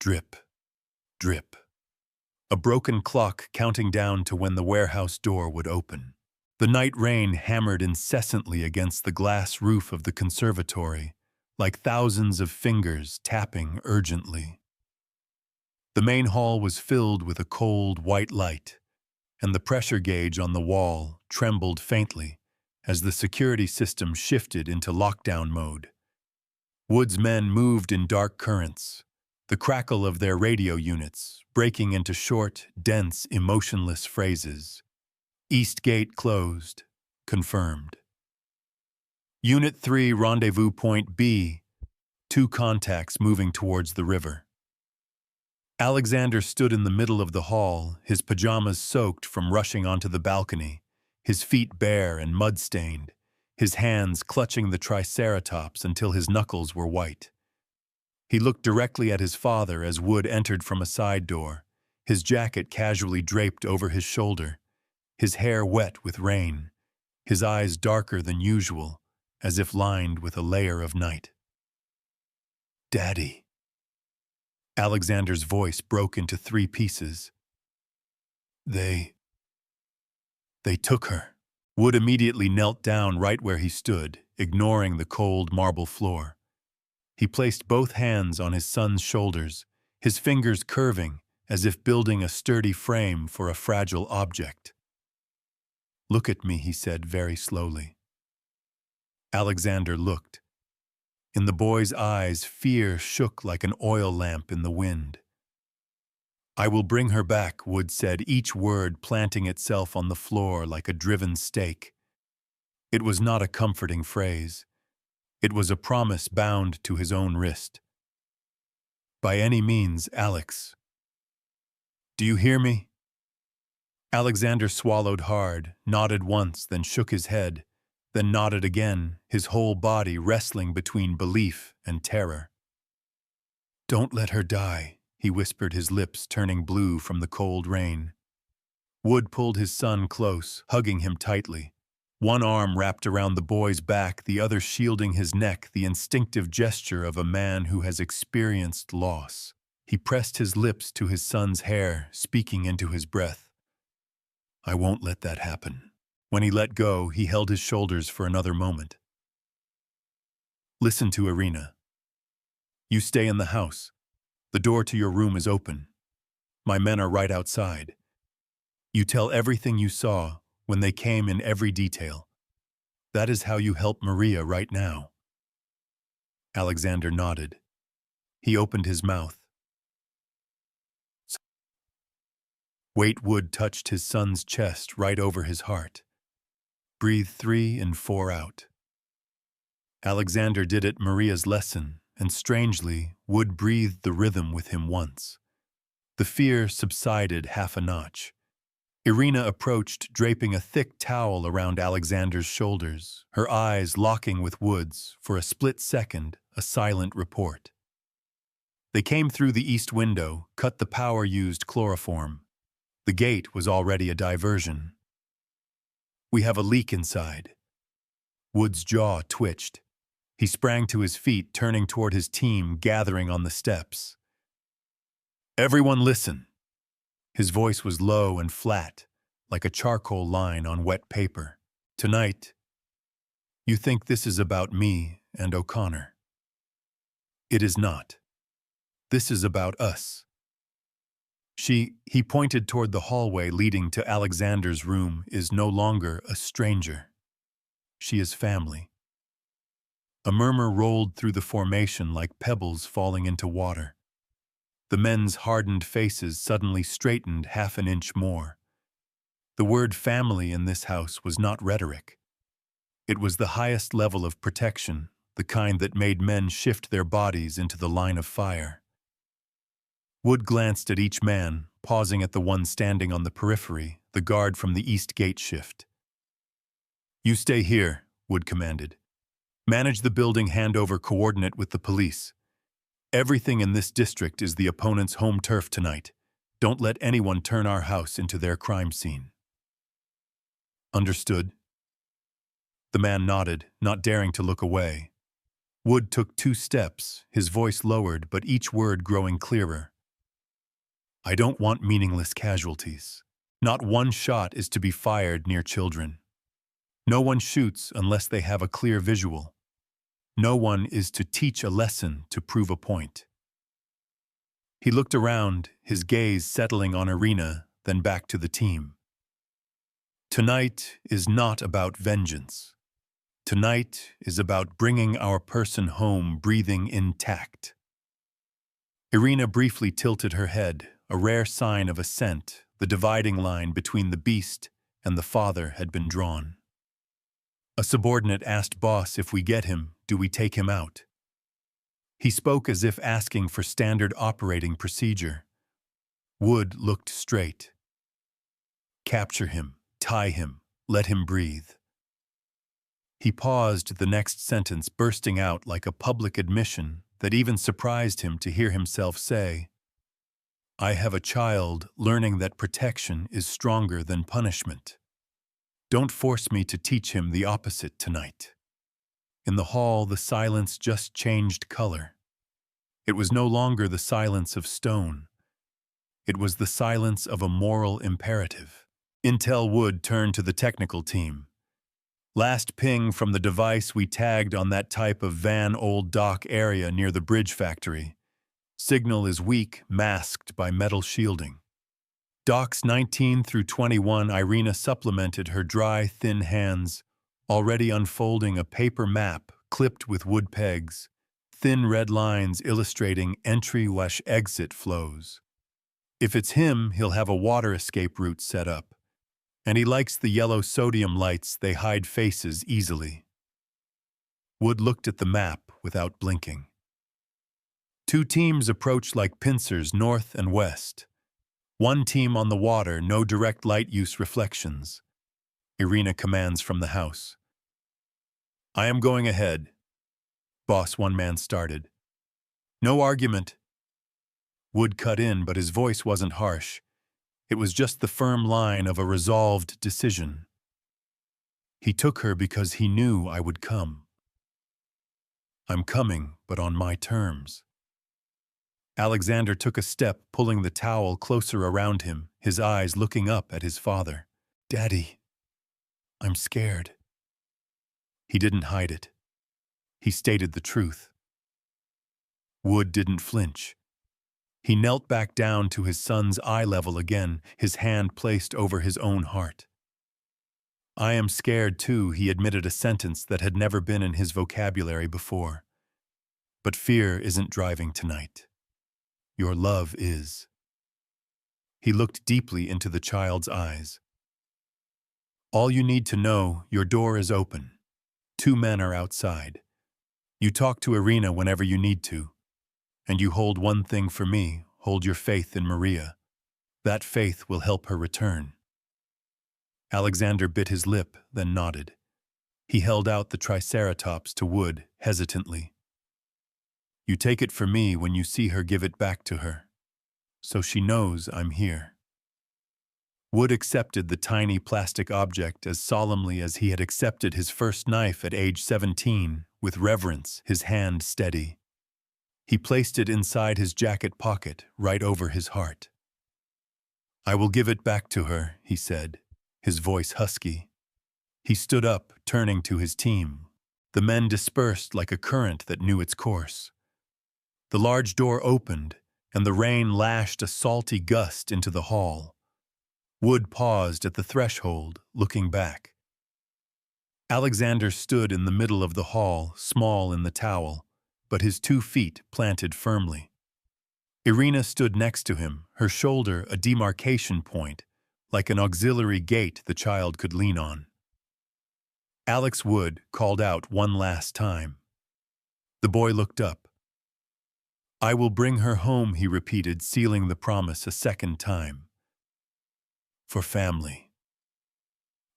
Drip, drip. A broken clock counting down to when the warehouse door would open. The night rain hammered incessantly against the glass roof of the conservatory, like thousands of fingers tapping urgently. The main hall was filled with a cold white light, and the pressure gauge on the wall trembled faintly as the security system shifted into lockdown mode. Wood's men moved in dark currents, the crackle of their radio units breaking into short, dense, emotionless phrases. East gate closed. Confirmed. Unit 3, rendezvous point B. 2 contacts moving towards the river. Alexander stood in the middle of the hall, his pajamas soaked from rushing onto the balcony, his feet bare and mud-stained, his hands clutching the triceratops until his knuckles were white. He looked directly at his father as Wood entered from a side door, his jacket casually draped over his shoulder, his hair wet with rain, his eyes darker than usual, as if lined with a layer of night. Daddy. Alexander's voice broke into 3 pieces. They... they took her. Wood immediately knelt down right where he stood, ignoring the cold marble floor. He placed both hands on his son's shoulders, his fingers curving as if building a sturdy frame for a fragile object. "Look at me," he said very slowly. Alexander looked. In the boy's eyes, fear shook like an oil lamp in the wind. "I will bring her back," Wood said, each word planting itself on the floor like a driven stake. It was not a comforting phrase. It was a promise bound to his own wrist. "By any means, Alex. Do you hear me?" Alexander swallowed hard, nodded once, then shook his head, then nodded again, his whole body wrestling between belief and terror. "Don't let her die," he whispered, his lips turning blue from the cold rain. Wood pulled his son close, hugging him tightly. One arm wrapped around the boy's back, the other shielding his neck, the instinctive gesture of a man who has experienced loss. He pressed his lips to his son's hair, speaking into his breath. "I won't let that happen." When he let go, he held his shoulders for another moment. "Listen to Irina. You stay in the house. The door to your room is open. My men are right outside. You tell everything you saw when they came in every detail. That is how you help Maria right now." Alexander nodded. He opened his mouth. Wait. Wood touched his son's chest right over his heart. "Breathe 3 and 4 out." Alexander did it, Maria's lesson, and strangely, Wood breathed the rhythm with him once. The fear subsided half a notch. Irina approached, draping a thick towel around Alexander's shoulders, her eyes locking with Wood's, for a split second, a silent report. They came through the east window, cut the power-used chloroform. The gate was already a diversion. "We have a leak inside." Wood's jaw twitched. He sprang to his feet, turning toward his team gathering on the steps. "Everyone listen." His voice was low and flat, like a charcoal line on wet paper. "Tonight, you think this is about me and O'Connor. It is not. This is about us. He pointed toward the hallway leading to Alexander's room, is no longer a stranger. She is family." A murmur rolled through the formation like pebbles falling into water. The men's hardened faces suddenly straightened half an inch more. The word family in this house was not rhetoric. It was the highest level of protection, the kind that made men shift their bodies into the line of fire. Wood glanced at each man, pausing at the one standing on the periphery, the guard from the east gate shift. "You stay here," Wood commanded. "Manage the building handover coordinate with the police. Everything in this district is the opponent's home turf tonight. Don't let anyone turn our house into their crime scene." "Understood." The man nodded, not daring to look away. Wood took 2 steps, his voice lowered, but each word growing clearer. "I don't want meaningless casualties. Not one shot is to be fired near children. No one shoots unless they have a clear visual. No one is to teach a lesson to prove a point." He looked around, his gaze settling on Irina, then back to the team. "Tonight is not about vengeance. Tonight is about bringing our person home breathing intact." Irina briefly tilted her head, a rare sign of assent. The dividing line between the beast and the father had been drawn. A subordinate asked boss, "If we get him, do we take him out?" He spoke as if asking for standard operating procedure. Wood looked straight. "Capture him, tie him, let him breathe." He paused, the next sentence bursting out like a public admission that even surprised him to hear himself say, "I have a child learning that protection is stronger than punishment. Don't force me to teach him the opposite tonight." In the hall, the silence just changed color. It was no longer the silence of stone. It was the silence of a moral imperative. Intel Wood turned to the technical team. Last ping from the device we tagged on that type of Van Old Dock area near the bridge factory. Signal is weak, masked by metal shielding. Docks 19 through 21, Irina supplemented her dry, thin hands, already unfolding a paper map clipped with wood pegs, thin red lines illustrating entry/exit flows. If it's him, he'll have a water escape route set up. And he likes the yellow sodium lights, they hide faces easily. Wood looked at the map without blinking. Two teams approach like pincers north and west. One team on the water, no direct light use reflections. Irina commands from the house. I am going ahead. Boss one man started. No argument. Wood cut in, but his voice wasn't harsh. It was just the firm line of a resolved decision. He took her because he knew I would come. I'm coming, but on my terms. Alexander took a step, pulling the towel closer around him, his eyes looking up at his father. Daddy, I'm scared. He didn't hide it. He stated the truth. Wood didn't flinch. He knelt back down to his son's eye level again, his hand placed over his own heart. I am scared too, he admitted, a sentence that had never been in his vocabulary before. But fear isn't driving tonight. Your love is. He looked deeply into the child's eyes. All you need to know, your door is open. 2 men are outside. You talk to Irina whenever you need to. And you hold one thing for me, hold your faith in Maria. That faith will help her return. Alexander bit his lip, then nodded. He held out the triceratops to Wood, hesitantly. You take it for me when you see her, give it back to her. So she knows I'm here. Wood accepted the tiny plastic object as solemnly as he had accepted his first knife at age 17, with reverence, his hand steady. He placed it inside his jacket pocket, right over his heart. I will give it back to her, he said, his voice husky. He stood up, turning to his team. The men dispersed like a current that knew its course. The large door opened, and the rain lashed a salty gust into the hall. Wood paused at the threshold, looking back. Alexander stood in the middle of the hall, small in the towel, but his 2 feet planted firmly. Irina stood next to him, her shoulder a demarcation point, like an auxiliary gate the child could lean on. Alex Wood called out one last time. The boy looked up. I will bring her home, he repeated, sealing the promise a second time. For family.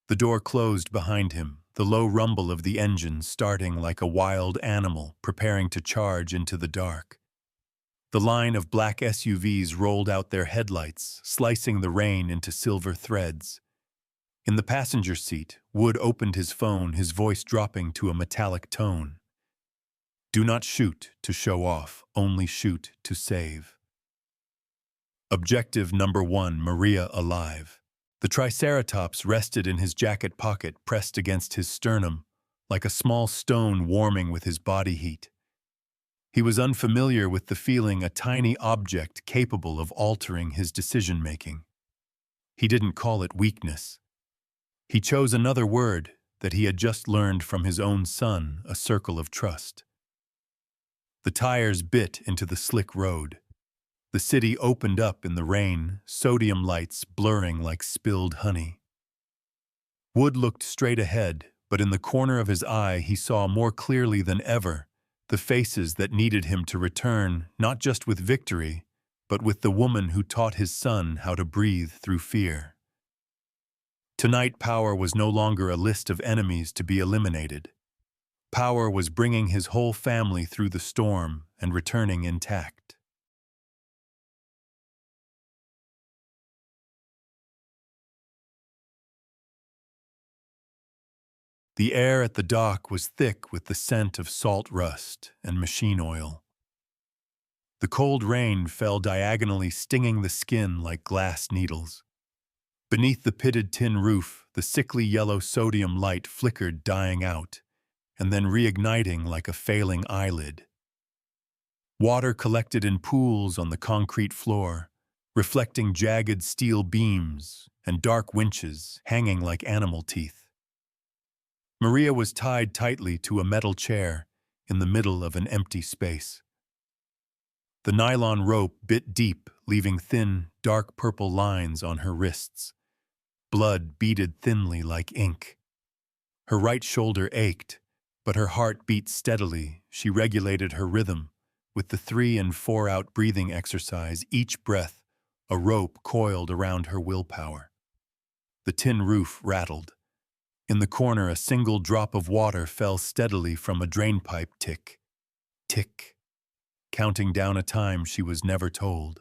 The door closed behind him, the low rumble of the engine starting like a wild animal preparing to charge into the dark. The line of black SUVs rolled out their headlights, slicing the rain into silver threads. In the passenger seat, Wood opened his phone, his voice dropping to a metallic tone. Do not shoot to show off, only shoot to save. Objective number 1, Maria alive. The triceratops rested in his jacket pocket, pressed against his sternum, like a small stone warming with his body heat. He was unfamiliar with the feeling, a tiny object capable of altering his decision-making. He didn't call it weakness. He chose another word that he had just learned from his own son, a circle of trust. The tires bit into the slick road. The city opened up in the rain, sodium lights blurring like spilled honey. Wood looked straight ahead, but in the corner of his eye he saw more clearly than ever the faces that needed him to return, not just with victory, but with the woman who taught his son how to breathe through fear. Tonight, power was no longer a list of enemies to be eliminated. Power was bringing his whole family through the storm and returning intact. The air at the dock was thick with the scent of salt rust and machine oil. The cold rain fell diagonally, stinging the skin like glass needles. Beneath the pitted tin roof, the sickly yellow sodium light flickered, dying out, and then reigniting like a failing eyelid. Water collected in pools on the concrete floor, reflecting jagged steel beams and dark winches hanging like animal teeth. Maria was tied tightly to a metal chair in the middle of an empty space. The nylon rope bit deep, leaving thin, dark purple lines on her wrists. Blood beaded thinly like ink. Her right shoulder ached, but her heart beat steadily. She regulated her rhythm with the 3 and 4 out breathing exercise, each breath a rope coiled around her willpower. The tin roof rattled. In the corner, a single drop of water fell steadily from a drainpipe. Tick, tick, counting down a time she was never told.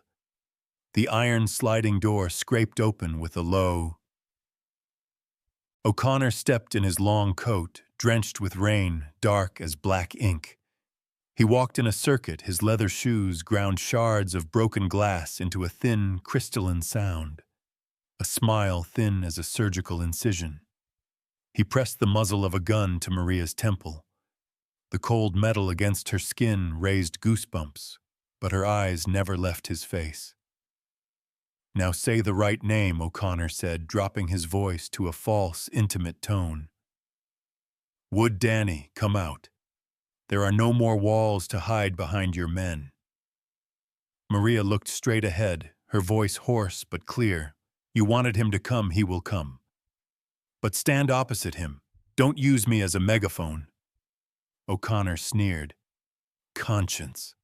The iron sliding door scraped open with a low. O'Connor stepped in his long coat, drenched with rain, dark as black ink. He walked in a circuit, his leather shoes ground shards of broken glass into a thin, crystalline sound, a smile thin as a surgical incision. He pressed the muzzle of a gun to Maria's temple. The cold metal against her skin raised goosebumps, but her eyes never left his face. "Now say the right name," O'Connor said, dropping his voice to a false, intimate tone. "Would Danny, come out. There are no more walls to hide behind your men." Maria looked straight ahead, her voice hoarse but clear. "You wanted him to come, he will come. But stand opposite him. Don't use me as a megaphone." O'Connor sneered. "Conscience."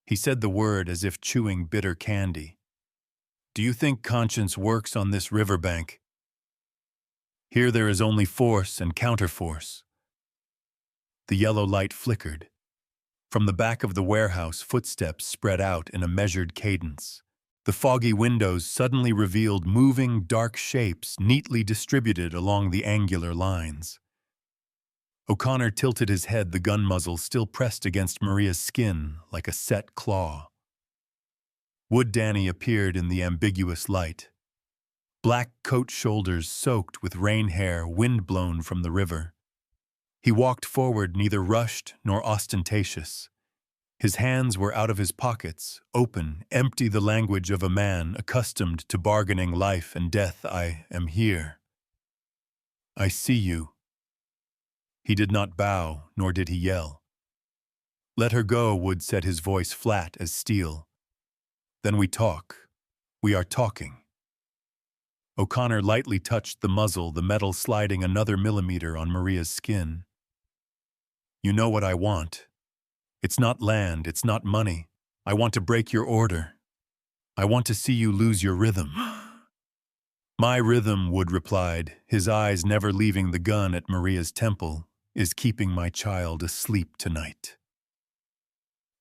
He said the word as if chewing bitter candy. "Do you think conscience works on this riverbank? Here there is only force and counterforce." The yellow light flickered. From the back of the warehouse, footsteps spread out in a measured cadence. The foggy windows suddenly revealed moving, dark shapes neatly distributed along the angular lines. O'Connor tilted his head, the gun muzzle still pressed against Maria's skin like a set claw. Wood Danny appeared in the ambiguous light. Black coat shoulders soaked with rain hair, wind-blown from the river. He walked forward, neither rushed nor ostentatious. His hands were out of his pockets, open, empty, the language of a man accustomed to bargaining life and death. "I am here. I see you." He did not bow, nor did he yell. "Let her go," Wood said, his voice flat as steel. "Then we talk. We are talking." O'Connor lightly touched the muzzle, the metal sliding another millimeter on Maria's skin. "You know what I want. It's not land, it's not money. I want to break your order. I want to see you lose your rhythm." "My rhythm," Wood replied, his eyes never leaving the gun at Maria's temple, "is keeping my child asleep tonight."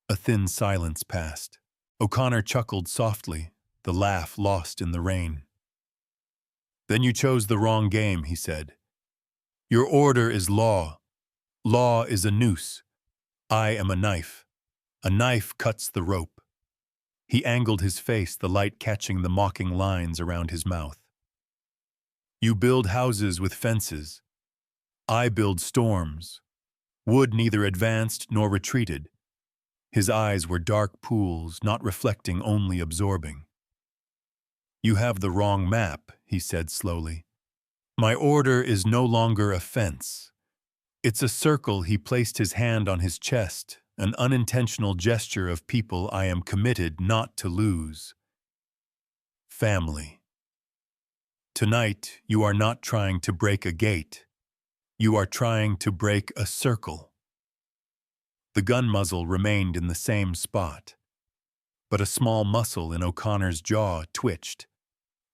A thin silence passed. O'Connor chuckled softly, the laugh lost in the rain. "Then you chose the wrong game," he said. "Your order is law. Law is a noose. I am a knife. A knife cuts the rope." He angled his face, the light catching the mocking lines around his mouth. "You build houses with fences. I build storms." Wood neither advanced nor retreated. His eyes were dark pools, not reflecting, only absorbing. "You have the wrong map," he said slowly. "My order is no longer a fence. It's a circle." He placed his hand on his chest, an unintentional gesture of people I am committed not to lose. "Family. Tonight, you are not trying to break a gate. You are trying to break a circle." The gun muzzle remained in the same spot, but a small muscle in O'Connor's jaw twitched.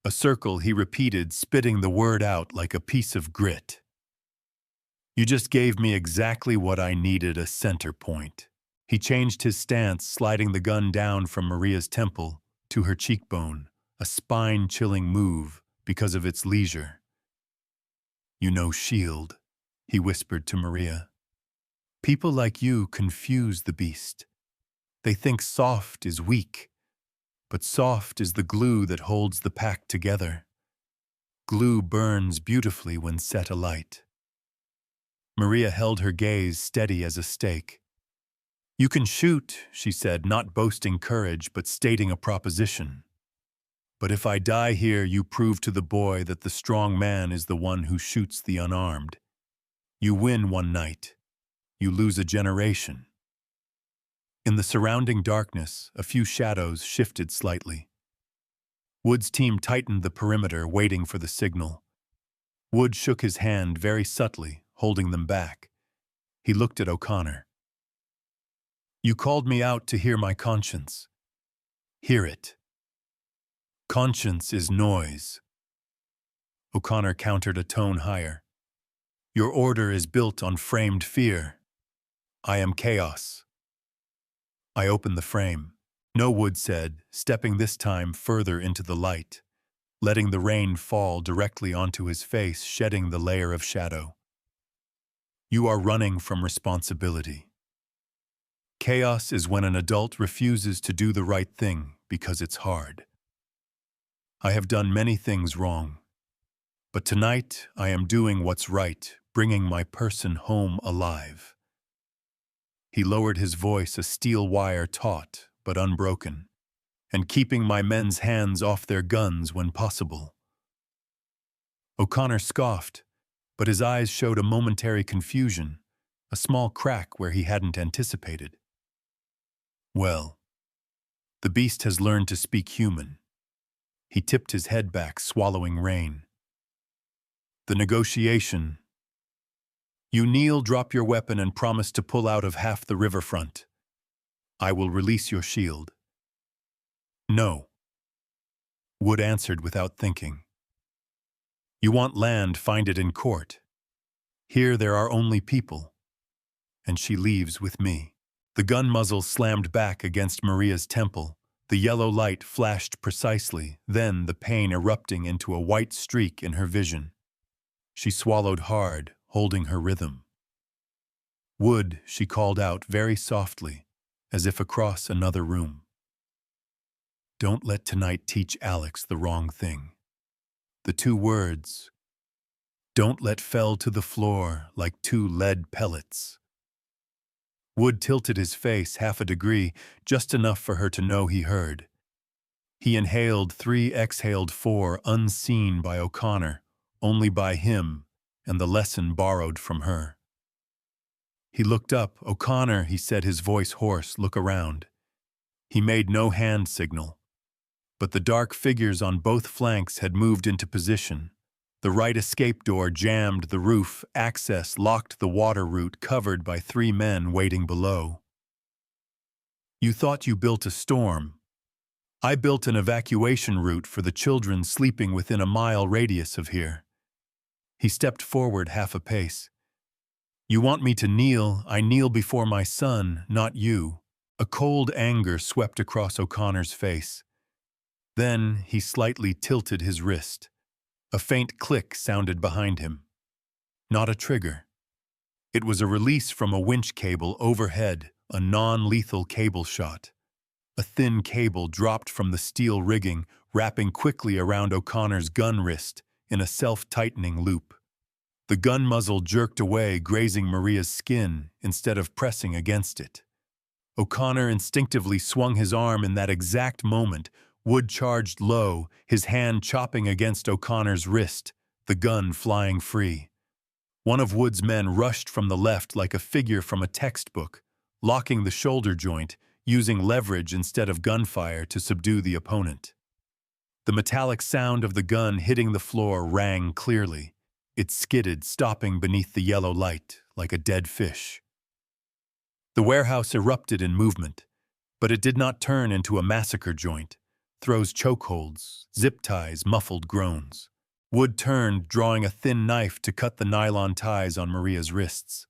"A circle," he repeated, spitting the word out like a piece of grit. "You just gave me exactly what I needed, a center point." He changed his stance, sliding the gun down from Maria's temple to her cheekbone, a spine-chilling move because of its leisure. "You know shield," he whispered to Maria. "People like you confuse the beast. They think soft is weak, but soft is the glue that holds the pack together. Glue burns beautifully when set alight. Maria held her gaze steady as a stake. "You can shoot," she said, not boasting courage, but stating a proposition. "But if I die here, you prove to the boy that the strong man is the one who shoots the unarmed. You win one night. You lose a generation." In the surrounding darkness, a few shadows shifted slightly. Wood's team tightened the perimeter, waiting for the signal. Wood shook his hand very subtly, holding them back. He looked at O'Connor. "You called me out to hear my conscience. Hear it. Conscience is noise." O'Connor countered a tone higher. "Your order is built on framed fear. I am chaos." I opened the frame. "No," Wood said, stepping this time further into the light, letting the rain fall directly onto his face, shedding the layer of shadow. "You are running from responsibility. Chaos is when an adult refuses to do the right thing because it's hard. I have done many things wrong, but tonight I am doing what's right, bringing my person home alive." He lowered his voice, a steel wire taut but unbroken, "and keeping my men's hands off their guns when possible." O'Connor scoffed, but his eyes showed a momentary confusion, a small crack where he hadn't anticipated. "Well, the beast has learned to speak human." He tipped his head back, swallowing rain. "The negotiation. You kneel, drop your weapon, and promise to pull out of half the riverfront. I will release your shield." "No," Wood answered without thinking. "You want land, find it in court. Here there are only people. And she leaves with me." The gun muzzle slammed back against Maria's temple. The yellow light flashed precisely, then the pain erupting into a white streak in her vision. She swallowed hard, holding her rhythm. "Wood," she called out very softly, as if across another room. "Don't let tonight teach Alex the wrong thing." The two words, "don't let," fell to the floor like two lead pellets. Wood tilted his face half a degree, just enough for her to know he heard. He inhaled 3, exhaled 4, unseen by O'Connor, only by him, and the lesson borrowed from her. He looked up. "O'Connor," he said, his voice hoarse, "look around." He made no hand signal, but the dark figures on both flanks had moved into position. The right escape door jammed the roof, access locked the water route covered by 3 men waiting below. "You thought you built a storm. I built an evacuation route for the children sleeping within a mile radius of here." He stepped forward half a pace. "You want me to kneel? I kneel before my son, not you." A cold anger swept across O'Connor's face. Then he slightly tilted his wrist. A faint click sounded behind him. Not a trigger. It was a release from a winch cable overhead, a non-lethal cable shot. A thin cable dropped from the steel rigging, wrapping quickly around O'Connor's gun wrist in a self-tightening loop. The gun muzzle jerked away, grazing Maria's skin instead of pressing against it. O'Connor instinctively swung his arm in that exact moment. Wood charged low, his hand chopping against O'Connor's wrist, the gun flying free. One of Wood's men rushed from the left like a figure from a textbook, locking the shoulder joint, using leverage instead of gunfire to subdue the opponent. The metallic sound of the gun hitting the floor rang clearly. It skidded, stopping beneath the yellow light like a dead fish. The warehouse erupted in movement, but it did not turn into a massacre joint. Throws, chokeholds, zip ties, muffled groans. Wood turned, drawing a thin knife to cut the nylon ties on Maria's wrists.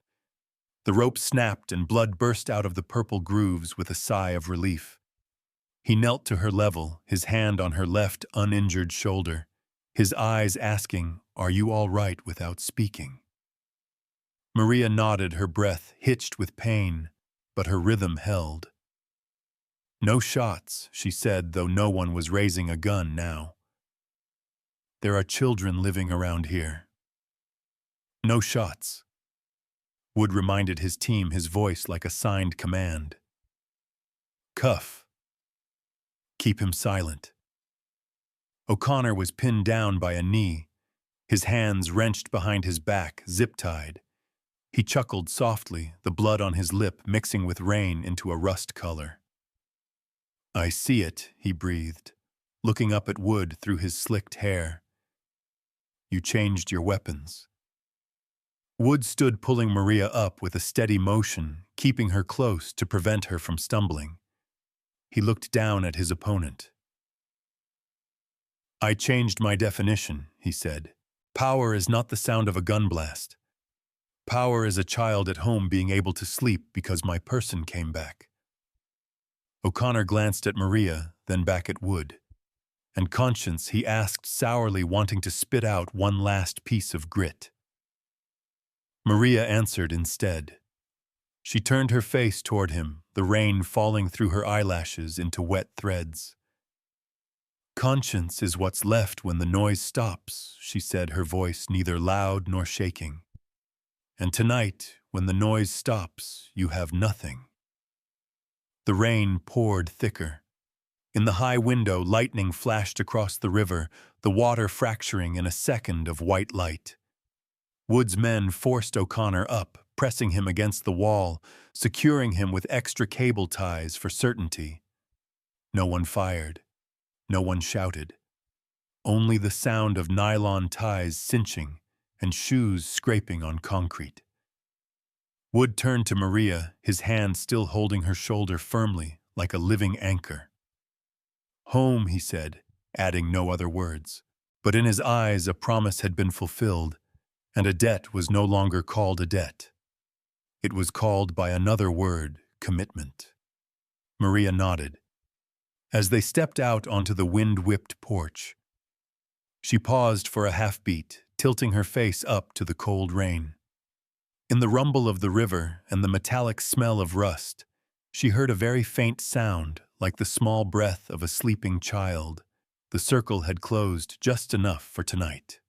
The rope snapped and blood burst out of the purple grooves with a sigh of relief. He knelt to her level, his hand on her left uninjured shoulder, his eyes asking, "Are you all right?" without speaking. Maria nodded, her breath hitched with pain, but her rhythm held. No shots, she said, though no one was raising a gun now. There are children living around here. No shots. Wood reminded his team, his voice like a signed command. Cuff. Keep him silent. O'Connor was pinned down by a knee, his hands wrenched behind his back, zip-tied. He chuckled softly, the blood on his lip mixing with rain into a rust color. I see it, he breathed, looking up at Wood through his slicked hair. You changed your weapons. Wood stood pulling Maria up with a steady motion, keeping her close to prevent her from stumbling. He looked down at his opponent. I changed my definition, he said. Power is not the sound of a gun blast. Power is a child at home being able to sleep because my person came back. O'Connor glanced at Maria, then back at Wood. And conscience, he asked sourly, wanting to spit out one last piece of grit. Maria answered instead. She turned her face toward him, the rain falling through her eyelashes into wet threads. Conscience is what's left when the noise stops, she said, her voice neither loud nor shaking. And tonight, when the noise stops, you have nothing. The rain poured thicker. In the high window, lightning flashed across the river, the water fracturing in a second of white light. Wood's men forced O'Connor up, pressing him against the wall, securing him with extra cable ties for certainty. No one fired. No one shouted. Only the sound of nylon ties cinching and shoes scraping on concrete. Wood turned to Maria, his hand still holding her shoulder firmly, like a living anchor. Home, he said, adding no other words. But in his eyes a promise had been fulfilled, and a debt was no longer called a debt. It was called by another word, commitment. Maria nodded. As they stepped out onto the wind-whipped porch, she paused for a half-beat, tilting her face up to the cold rain. In the rumble of the river and the metallic smell of rust, she heard a very faint sound, like the small breath of a sleeping child. The circle had closed just enough for tonight.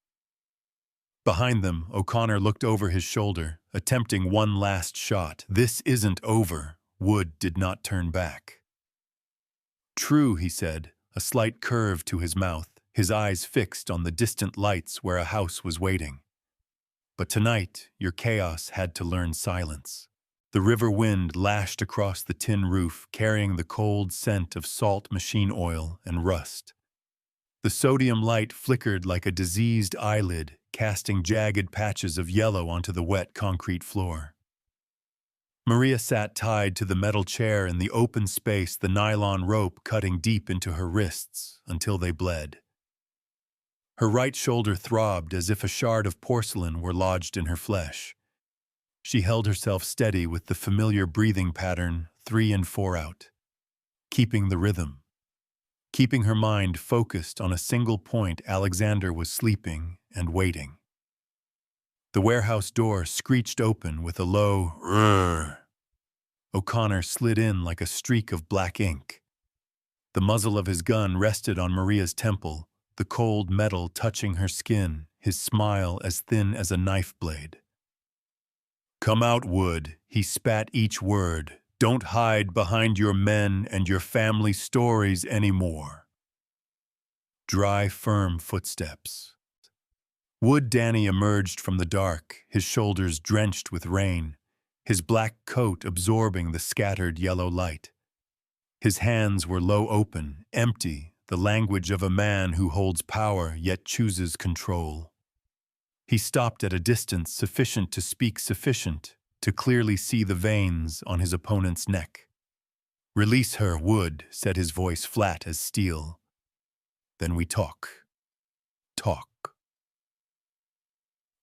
Behind them, O'Connor looked over his shoulder, attempting one last shot. This isn't over. Wood did not turn back. True, he said, a slight curve to his mouth, his eyes fixed on the distant lights where a house was waiting. But tonight, your chaos had to learn silence. The river wind lashed across the tin roof, carrying the cold scent of salt machine oil and rust. The sodium light flickered like a diseased eyelid, casting jagged patches of yellow onto the wet concrete floor. Maria sat tied to the metal chair in the open space, the nylon rope cutting deep into her wrists until they bled. Her right shoulder throbbed as if a shard of porcelain were lodged in her flesh. She held herself steady with the familiar breathing pattern, 3 and 4 out, keeping the rhythm. Keeping her mind focused on a single point, Alexander was sleeping and waiting. The warehouse door screeched open with a low "rrrr." O'Connor slid in like a streak of black ink. The muzzle of his gun rested on Maria's temple, the cold metal touching her skin, his smile as thin as a knife blade. Come out, Wood, he spat each word. Don't hide behind your men and your family stories anymore. Dry, firm footsteps. Wood Danny emerged from the dark, his shoulders drenched with rain, his black coat absorbing the scattered yellow light. His hands were low open, empty, the language of a man who holds power yet chooses control. He stopped at a distance sufficient to speak, sufficient to clearly see the veins on his opponent's neck. Release her, Wood, said his voice flat as steel. Then we talk. Talk.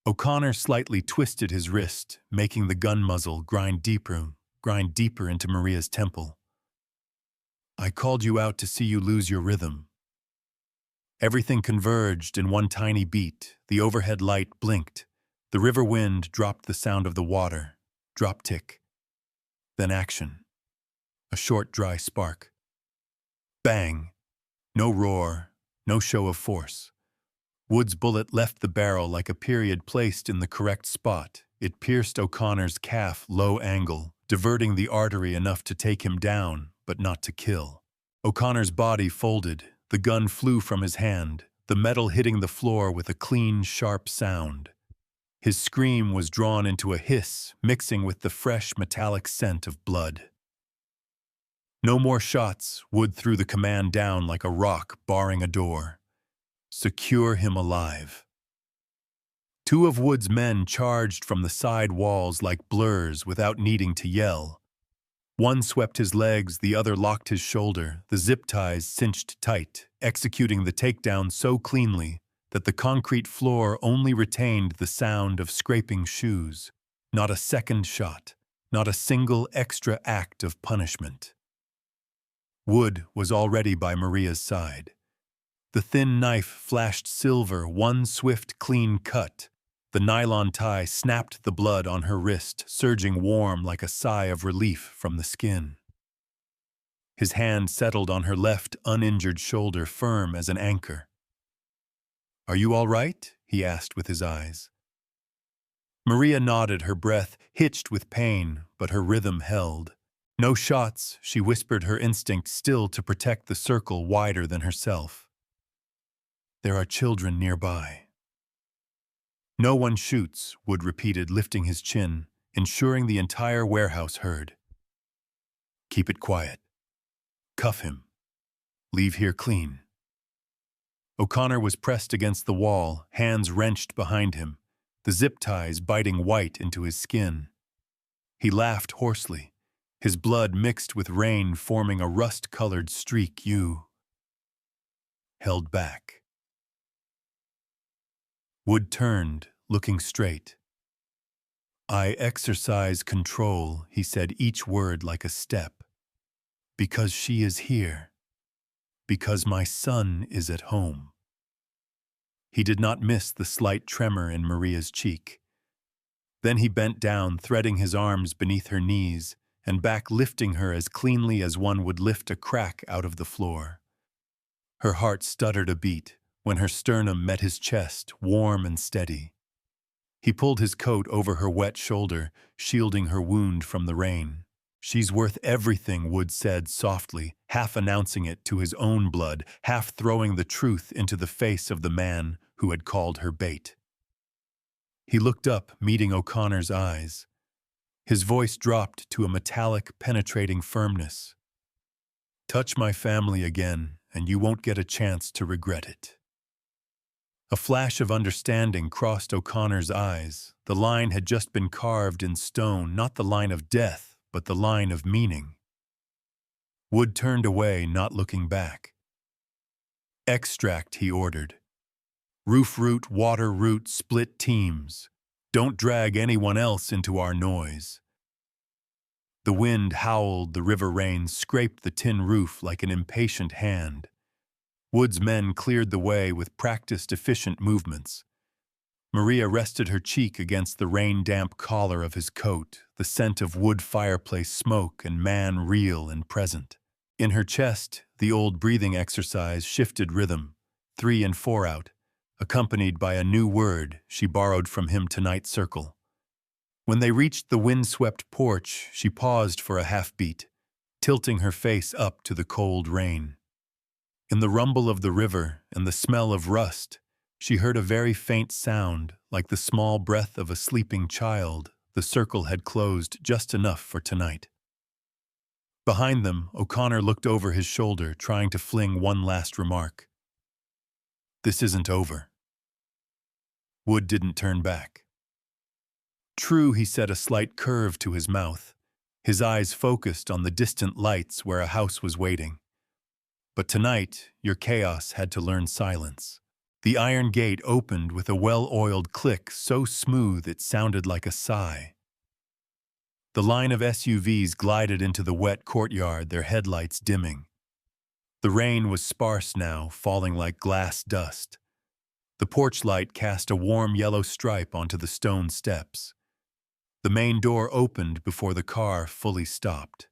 O'Connor slightly twisted his wrist, making the gun muzzle grind deeper into Maria's temple. I called you out to see you lose your rhythm. Everything converged in one tiny beat. The overhead light blinked. The river wind dropped the sound of the water. Drop tick. Then action. A short, dry spark. Bang! No roar, no show of force. Wood's bullet left the barrel like a period placed in the correct spot. It pierced O'Connor's calf low angle, diverting the artery enough to take him down, but not to kill. O'Connor's body folded, the gun flew from his hand, the metal hitting the floor with a clean, sharp sound. His scream was drawn into a hiss, mixing with the fresh, metallic scent of blood. No more shots. Wood threw the command down like a rock barring a door. Secure him alive. Two of Wood's men charged from the side walls like blurs without needing to yell. One swept his legs, the other locked his shoulder, the zip ties cinched tight, executing the takedown so cleanly that the concrete floor only retained the sound of scraping shoes. Not a second shot, not a single extra act of punishment. Wood was already by Maria's side. The thin knife flashed silver, one swift, clean cut. The nylon tie snapped the blood on her wrist, surging warm like a sigh of relief from the skin. His hand settled on her left, uninjured shoulder, firm as an anchor. "Are you all right?" he asked with his eyes. Maria nodded, her breath hitched with pain, but her rhythm held. "No shots," she whispered, her instinct still to protect the circle wider than herself. "There are children nearby." "No one shoots," Wood repeated, lifting his chin, ensuring the entire warehouse heard. "Keep it quiet. Cuff him. Leave here clean." O'Connor was pressed against the wall, hands wrenched behind him, the zip ties biting white into his skin. He laughed hoarsely, his blood mixed with rain forming a rust-colored streak. "You held back." Wood turned, looking straight. "I exercise control," he said, each word like a step. "Because she is here. Because my son is at home." He did not miss the slight tremor in Maria's cheek. Then he bent down, threading his arms beneath her knees, and back, lifting her as cleanly as one would lift a crack out of the floor. Her heart stuttered a beat when her sternum met his chest, warm and steady. He pulled his coat over her wet shoulder, shielding her wound from the rain. "She's worth everything," Wood said softly, half announcing it to his own blood, half throwing the truth into the face of the man who had called her bait. He looked up, meeting O'Connor's eyes. His voice dropped to a metallic, penetrating firmness. "Touch my family again, and you won't get a chance to regret it." A flash of understanding crossed O'Connor's eyes. The line had just been carved in stone, not the line of death, but the line of meaning. Wood turned away, not looking back. "Extract," he ordered. "Roof root, water root, split teams. Don't drag anyone else into our noise." The wind howled, the river rain scraped the tin roof like an impatient hand. Wood's men cleared the way with practiced, efficient movements. Maria rested her cheek against the rain-damp collar of his coat, the scent of wood fireplace smoke and man real and present. In her chest, the old breathing exercise shifted rhythm, 3 and 4 out, accompanied by a new word she borrowed from him tonight: circle. When they reached the wind-swept porch, she paused for a half-beat, tilting her face up to the cold rain. In the rumble of the river and the smell of rust, she heard a very faint sound, like the small breath of a sleeping child. The circle had closed just enough for tonight. Behind them, O'Connor looked over his shoulder, trying to fling one last remark. "This isn't over." Wood didn't turn back. "True," he said, a slight curve to his mouth, his eyes focused on the distant lights where a house was waiting. "But tonight, your chaos had to learn silence." The iron gate opened with a well-oiled click so smooth it sounded like a sigh. The line of SUVs glided into the wet courtyard, their headlights dimming. The rain was sparse now, falling like glass dust. The porch light cast a warm yellow stripe onto the stone steps. The main door opened before the car fully stopped.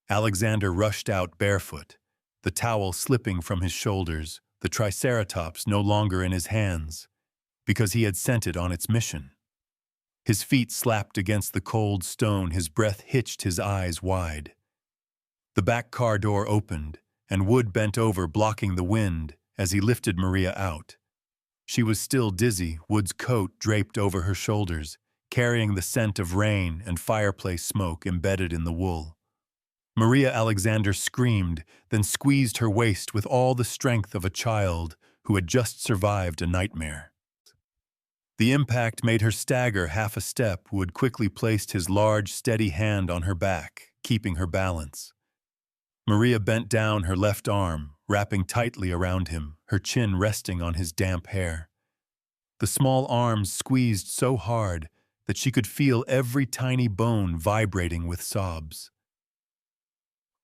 Alexander rushed out barefoot, the towel slipping from his shoulders, the triceratops no longer in his hands, because he had sent it on its mission. His feet slapped against the cold stone, his breath hitched, his eyes wide. The back car door opened, and Wood bent over, blocking the wind, as he lifted Maria out. She was still dizzy, Wood's coat draped over her shoulders, carrying the scent of rain and fireplace smoke embedded in the wool. Maria Alexander screamed, then squeezed her waist with all the strength of a child who had just survived a nightmare. The impact made her stagger half a step. Wood quickly placed his large, steady hand on her back, keeping her balance. Maria bent down her left arm, wrapping tightly around him, her chin resting on his damp hair. The small arms squeezed so hard that she could feel every tiny bone vibrating with sobs.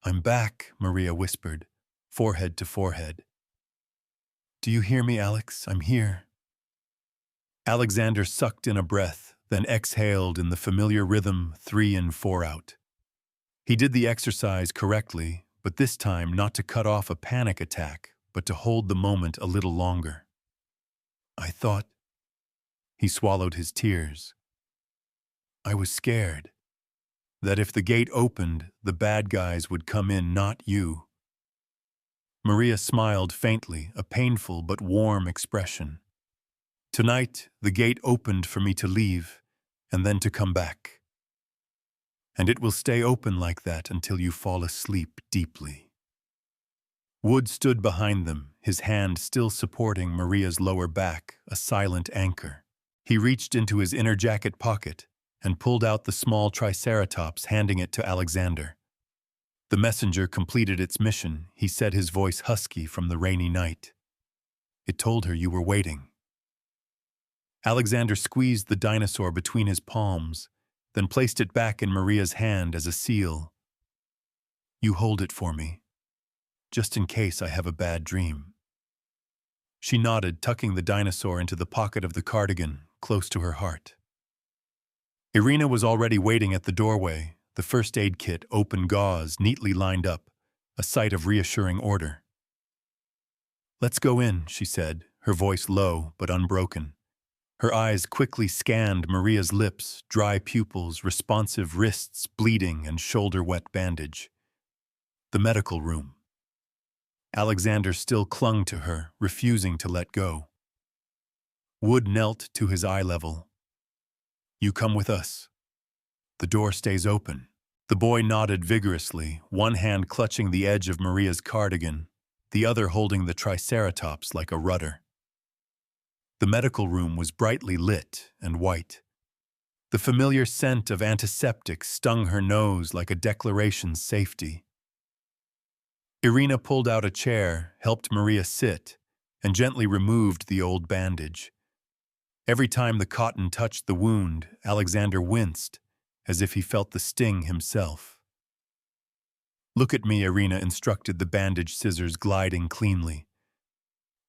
"I'm back," Maria whispered, forehead to forehead. "Do you hear me, Alex? I'm here." Alexander sucked in a breath, then exhaled in the familiar rhythm, 3 and 4 out. He did the exercise correctly, but this time not to cut off a panic attack, but to hold the moment a little longer. "I thought—" He swallowed his tears. "I was scared. That if the gate opened, the bad guys would come in, not you." Maria smiled faintly, a painful but warm expression. "Tonight, the gate opened for me to leave, and then to come back. And it will stay open like that until you fall asleep deeply." Wood stood behind them, his hand still supporting Maria's lower back, a silent anchor. He reached into his inner jacket pocket and pulled out the small triceratops, handing it to Alexander. The messenger completed its mission, he said, his voice husky from the rainy night. "It told her you were waiting." Alexander squeezed the dinosaur between his palms, then placed it back in Maria's hand as a seal. "You hold it for me, just in case I have a bad dream." She nodded, tucking the dinosaur into the pocket of the cardigan, close to her heart. Irina was already waiting at the doorway, the first aid kit, open gauze, neatly lined up, a sight of reassuring order. "Let's go in," she said, her voice low but unbroken. Her eyes quickly scanned Maria's lips, dry pupils, responsive wrists, bleeding, and shoulder-wet bandage. The medical room. Alexander still clung to her, refusing to let go. Wood knelt to his eye level. "You come with us. The door stays open." The boy nodded vigorously, one hand clutching the edge of Maria's cardigan, the other holding the triceratops like a rudder. The medical room was brightly lit and white. The familiar scent of antiseptics stung her nose like a declaration's safety. Irina pulled out a chair, helped Maria sit, and gently removed the old bandage. Every time the cotton touched the wound, Alexander winced, as if he felt the sting himself. "Look at me," Irina instructed, the bandage scissors gliding cleanly.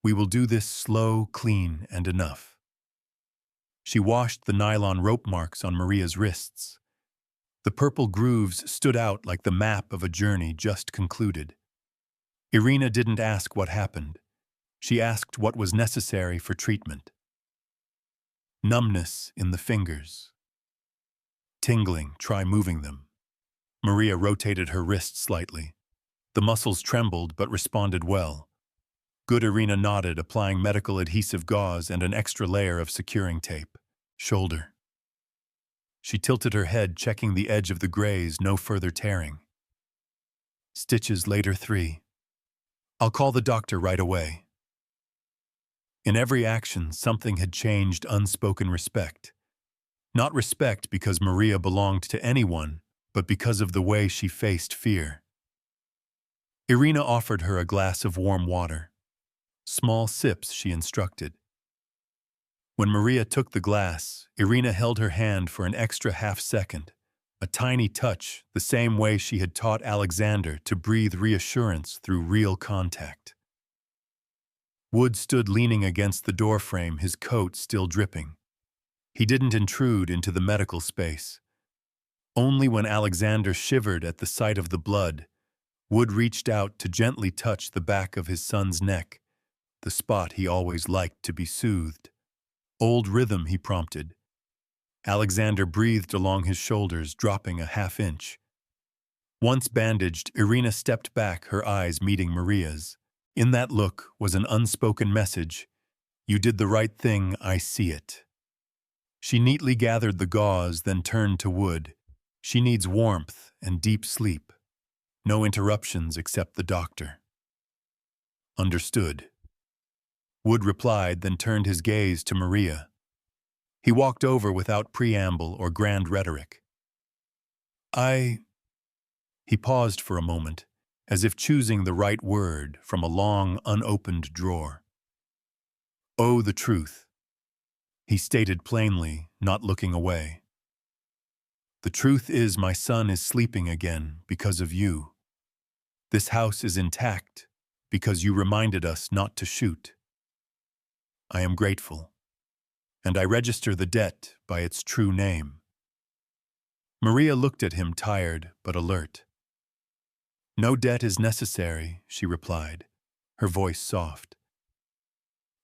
"We will do this slow, clean, and enough." She washed the nylon rope marks on Maria's wrists. The purple grooves stood out like the map of a journey just concluded. Irina didn't ask what happened. She asked what was necessary for treatment. Numbness in the fingers. Tingling, try moving them. Maria rotated her wrist slightly. The muscles trembled but responded well. Good, Irina nodded, applying medical adhesive gauze and an extra layer of securing tape. Shoulder. She tilted her head, checking the edge of the graze, no further tearing. Stitches later 3. "I'll call the doctor right away." In every action, something had changed, unspoken respect. Not respect because Maria belonged to anyone, but because of the way she faced fear. Irina offered her a glass of warm water. Small sips, she instructed. When Maria took the glass, Irina held her hand for an extra half-second, a tiny touch, the same way she had taught Alexander to breathe reassurance through real contact. Wood stood leaning against the doorframe, his coat still dripping. He didn't intrude into the medical space. Only when Alexander shivered at the sight of the blood, Wood reached out to gently touch the back of his son's neck, the spot he always liked to be soothed. "Old rhythm," he prompted. Alexander breathed along his shoulders, dropping a half-inch. Once bandaged, Irina stepped back, her eyes meeting Maria's. In that look was an unspoken message. "You did the right thing, I see it." She neatly gathered the gauze, then turned to Wood. "She needs warmth and deep sleep. No interruptions except the doctor." "Understood." Wood replied, then turned his gaze to Maria. He walked over without preamble or grand rhetoric. He paused for a moment, as if choosing the right word from a long, unopened drawer. "Oh, the truth," he stated plainly, not looking away. "The truth is my son is sleeping again because of you. This house is intact because you reminded us not to shoot. I am grateful, and I register the debt by its true name." Maria looked at him, tired but alert. "No debt is necessary," she replied, her voice soft.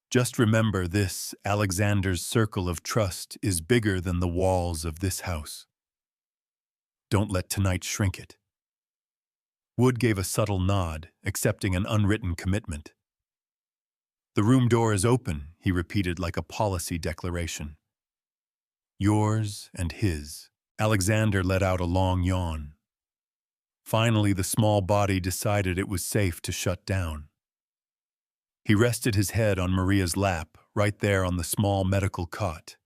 "Just remember this: Alexander's circle of trust is bigger than the walls of this house. Don't let tonight shrink it." Wood gave a subtle nod, accepting an unwritten commitment. "The room door is open," he repeated like a policy declaration. "Yours and his." Alexander let out a long yawn. Finally, the small body decided it was safe to shut down. He rested his head on Maria's lap, right there on the small medical cot,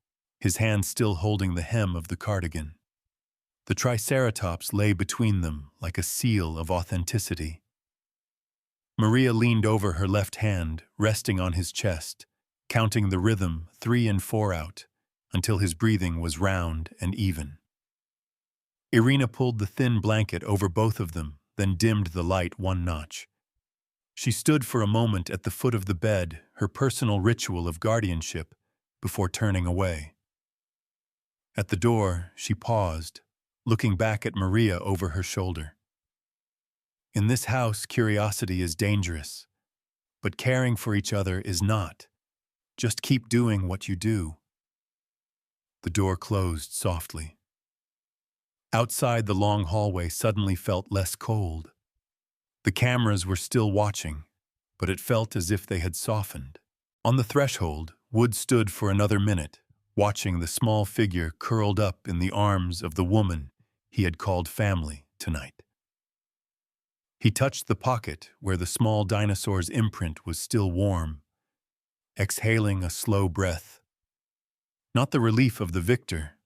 his hand still holding the hem of the cardigan. The Triceratops lay between them like a seal of authenticity. Maria leaned over her left hand, resting on his chest, counting the rhythm 3 and 4 out, until his breathing was round and even. Irina pulled the thin blanket over both of them, then dimmed the light 1 notch. She stood for a moment at the foot of the bed, her personal ritual of guardianship, before turning away. At the door, she paused, looking back at Maria over her shoulder. "In this house, curiosity is dangerous, but caring for each other is not. Just keep doing what you do." The door closed softly. Outside, the long hallway suddenly felt less cold. The cameras were still watching, but it felt as if they had softened. On the threshold, Wood stood for another minute, watching the small figure curled up in the arms of the woman he had called family tonight. He touched the pocket where the small dinosaur's imprint was still warm, exhaling a slow breath. Not the relief of the victor,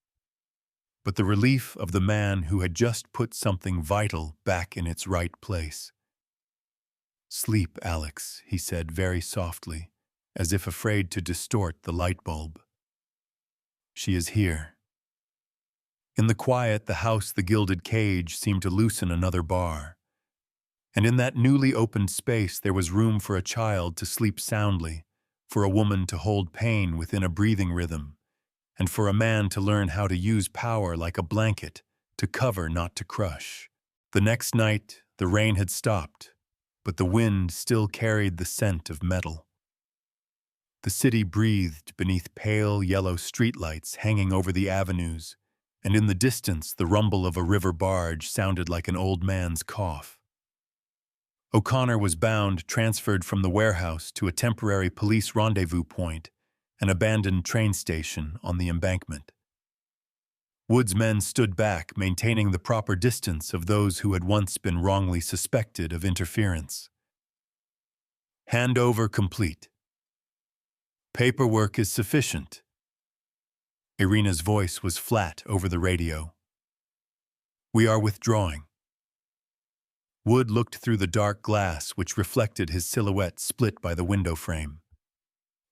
but the relief of the man who had just put something vital back in its right place. "Sleep, Alex," he said very softly, as if afraid to distort the light bulb. "She is here." In the quiet, the house, the gilded cage, seemed to loosen another bar. And in that newly opened space there was room for a child to sleep soundly, for a woman to hold pain within a breathing rhythm, and for a man to learn how to use power like a blanket, to cover, not to crush. The next night, the rain had stopped, but the wind still carried the scent of metal. The city breathed beneath pale yellow streetlights hanging over the avenues, and in the distance the rumble of a river barge sounded like an old man's cough. O'Connor was bound, transferred from the warehouse to a temporary police rendezvous point, an abandoned train station on the embankment. Wood's men stood back, maintaining the proper distance of those who had once been wrongly suspected of interference. "Handover complete. Paperwork is sufficient." Irina's voice was flat over the radio. "We are withdrawing." Wood looked through the dark glass which reflected his silhouette split by the window frame.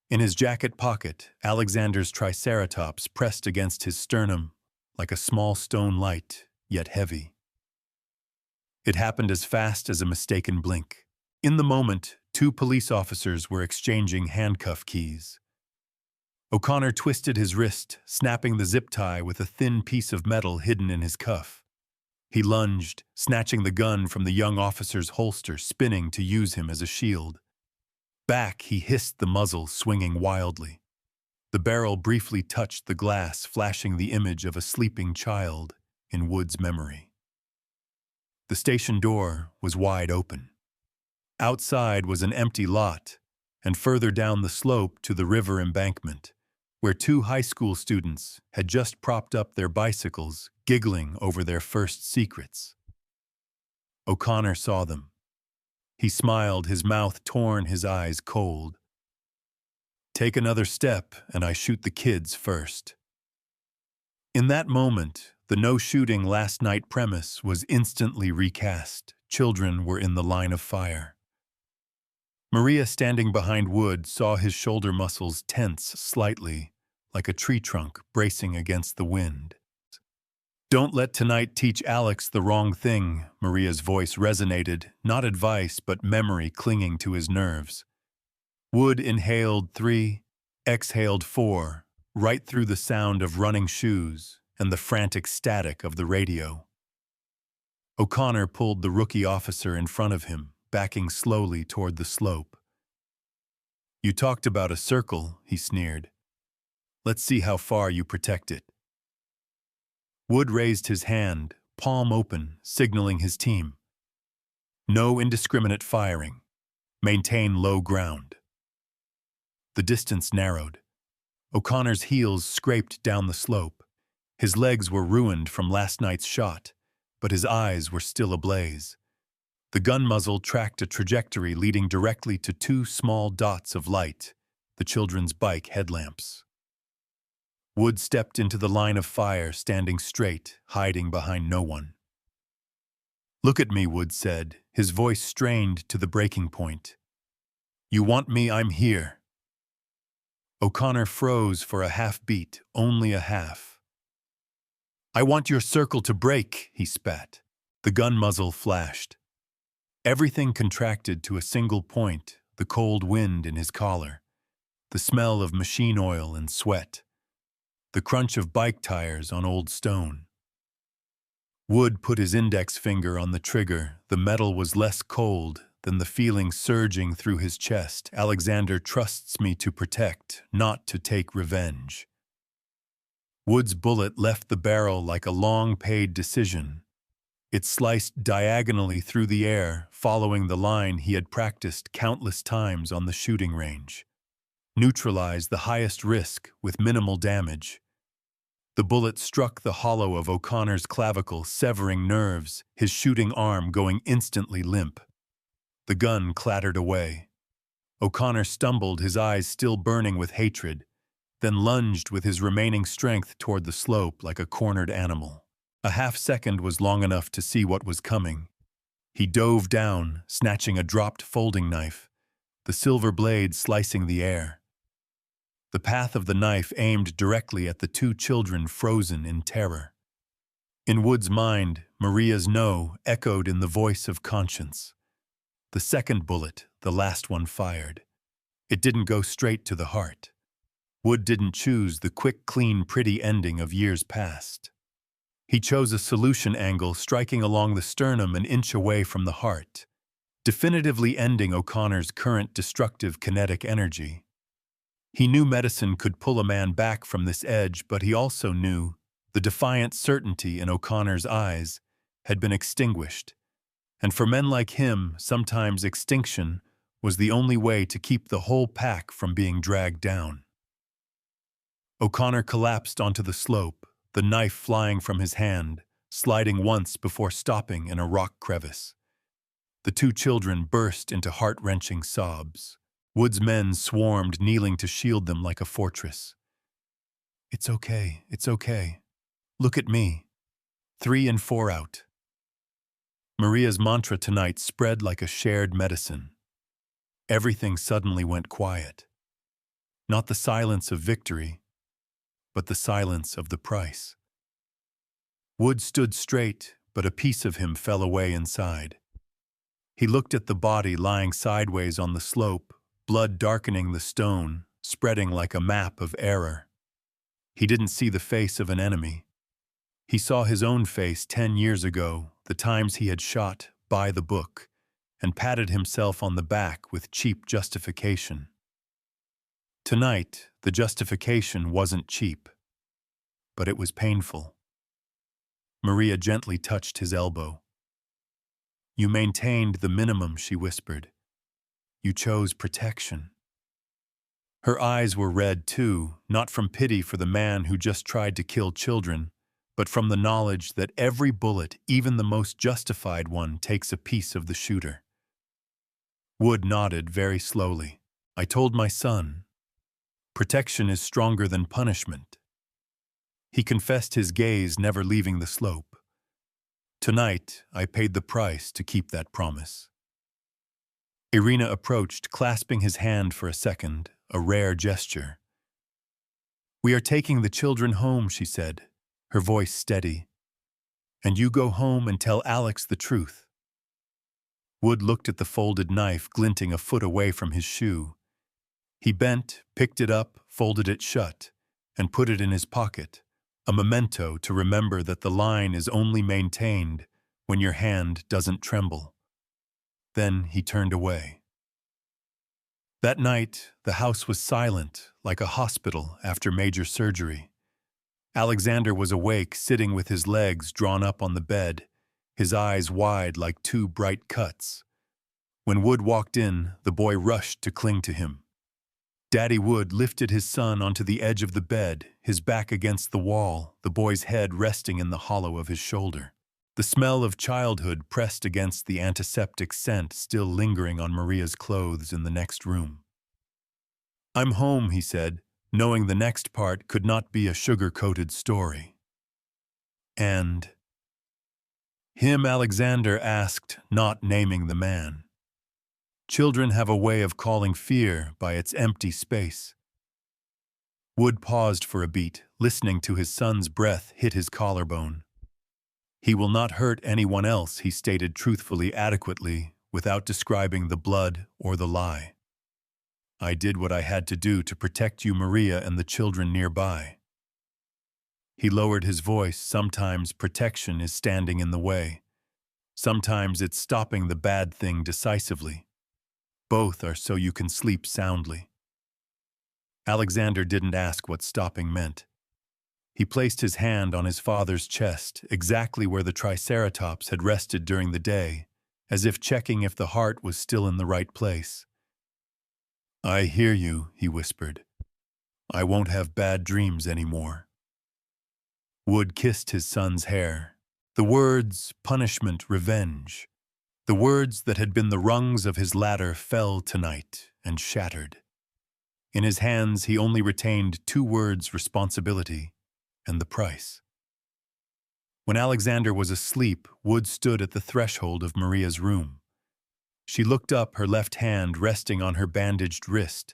In his jacket pocket, Alexander's Triceratops pressed against his sternum like a small stone light, yet heavy. It happened as fast as a mistaken blink. In the moment, 2 police officers were exchanging handcuff keys. O'Connor twisted his wrist, snapping the zip tie with a thin piece of metal hidden in his cuff. He lunged, snatching the gun from the young officer's holster, spinning to use him as a shield. Back, he hissed the muzzle, swinging wildly. The barrel briefly touched the glass, flashing the image of a sleeping child in Wood's memory. The station door was wide open. Outside was an empty lot, and further down the slope to the river embankment, where two high school students had just propped up their bicycles, giggling over their first secrets. O'Connor saw them. He smiled, his mouth torn, his eyes cold. "Take another step, and I shoot the kids first." In that moment, the no-shooting last night premise was instantly recast. Children were in the line of fire. Maria, standing behind Wood, saw his shoulder muscles tense slightly, like a tree trunk bracing against the wind. "Don't let tonight teach Alex the wrong thing," Maria's voice resonated, not advice but memory clinging to his nerves. Wood inhaled 3, exhaled 4, right through the sound of running shoes and the frantic static of the radio. O'Connor pulled the rookie officer in front of him, backing slowly toward the slope. "You talked about a circle," he sneered. "Let's see how far you protect it." Wood raised his hand, palm open, signaling his team. "No indiscriminate firing. Maintain low ground." The distance narrowed. O'Connor's heels scraped down the slope. His legs were ruined from last night's shot, but his eyes were still ablaze. The gun muzzle tracked a trajectory leading directly to two small dots of light, the children's bike headlamps. Wood stepped into the line of fire, standing straight, hiding behind no one. "Look at me," Wood said, his voice strained to the breaking point. "You want me, I'm here." O'Connor froze for a half beat, only a half. "I want your circle to break," he spat. The gun muzzle flashed. Everything contracted to a single point, the cold wind in his collar, the smell of machine oil and sweat, the crunch of bike tires on old stone. Wood put his index finger on the trigger. The metal was less cold than the feeling surging through his chest. "Alexander trusts me to protect, not to take revenge." Wood's bullet left the barrel like a long-paid decision. It sliced diagonally through the air, following the line he had practiced countless times on the shooting range. Neutralize the highest risk with minimal damage. The bullet struck the hollow of O'Connor's clavicle, severing nerves, his shooting arm going instantly limp. The gun clattered away. O'Connor stumbled, his eyes still burning with hatred, then lunged with his remaining strength toward the slope like a cornered animal. A half second was long enough to see what was coming. He dove down, snatching a dropped folding knife, the silver blade slicing the air. The path of the knife aimed directly at the two children frozen in terror. In Wood's mind, Maria's no echoed in the voice of conscience. The second bullet, the last one fired. It didn't go straight to the heart. Wood didn't choose the quick, clean, pretty ending of years past. He chose a solution angle, striking along the sternum an inch away from the heart, definitively ending O'Connor's current destructive kinetic energy. He knew medicine could pull a man back from this edge, but he also knew the defiant certainty in O'Connor's eyes had been extinguished, and for men like him, sometimes extinction was the only way to keep the whole pack from being dragged down. O'Connor collapsed onto the slope, the knife flying from his hand, sliding once before stopping in a rock crevice. The two children burst into heart-wrenching sobs. Wood's men swarmed, kneeling to shield them like a fortress. It's okay. Look at me. 3 and 4 out." Maria's mantra tonight spread like a shared medicine. Everything suddenly went quiet. Not the silence of victory, but the silence of the price. Wood stood straight, but a piece of him fell away inside. He looked at the body lying sideways on the slope, blood darkening the stone, spreading like a map of error. He didn't see the face of an enemy. He saw his own face 10 years ago, the times he had shot by the book, and patted himself on the back with cheap justification. Tonight, the justification wasn't cheap, but it was painful. Maria gently touched his elbow. "You maintained the minimum," she whispered. "You chose protection." Her eyes were red too, not from pity for the man who just tried to kill children, but from the knowledge that every bullet, even the most justified one, takes a piece of the shooter. Wood nodded very slowly. "I told my son, protection is stronger than punishment." He confessed, his gaze never leaving the slope. "Tonight, I paid the price to keep that promise." Irina approached, clasping his hand for a second, a rare gesture. "We are taking the children home," she said, her voice steady. "And you go home and tell Alex the truth." Wood looked at the folded knife glinting a foot away from his shoe. He bent, picked it up, folded it shut, and put it in his pocket, a memento to remember that the line is only maintained when your hand doesn't tremble. Then he turned away. That night, the house was silent, like a hospital after major surgery. Alexander was awake, sitting with his legs drawn up on the bed, his eyes wide like two bright cuts. When Wood walked in, the boy rushed to cling to him. Daddy Wood lifted his son onto the edge of the bed, his back against the wall, the boy's head resting in the hollow of his shoulder. The smell of childhood pressed against the antiseptic scent still lingering on Maria's clothes in the next room. "I'm home," he said, knowing the next part could not be a sugar-coated story. "And?" "Him," Alexander asked, not naming the man. Children have a way of calling fear by its empty space. Wood paused for a beat, listening to his son's breath hit his collarbone. "He will not hurt anyone else," he stated truthfully, adequately, without describing the blood or the lie. "I did what I had to do to protect you, Maria, and the children nearby." He lowered his voice. "Sometimes protection is standing in the way. Sometimes it's stopping the bad thing decisively. Both are so you can sleep soundly." Alexander didn't ask what stopping meant. He placed his hand on his father's chest, exactly where the triceratops had rested during the day, as if checking if the heart was still in the right place. "I hear you," he whispered. "I won't have bad dreams anymore." Wood kissed his son's hair. The words, punishment, revenge, the words that had been the rungs of his ladder fell tonight and shattered. In his hands he only retained two words: responsibility and the price. When Alexander was asleep, Wood stood at the threshold of Maria's room. She looked up, her left hand resting on her bandaged wrist,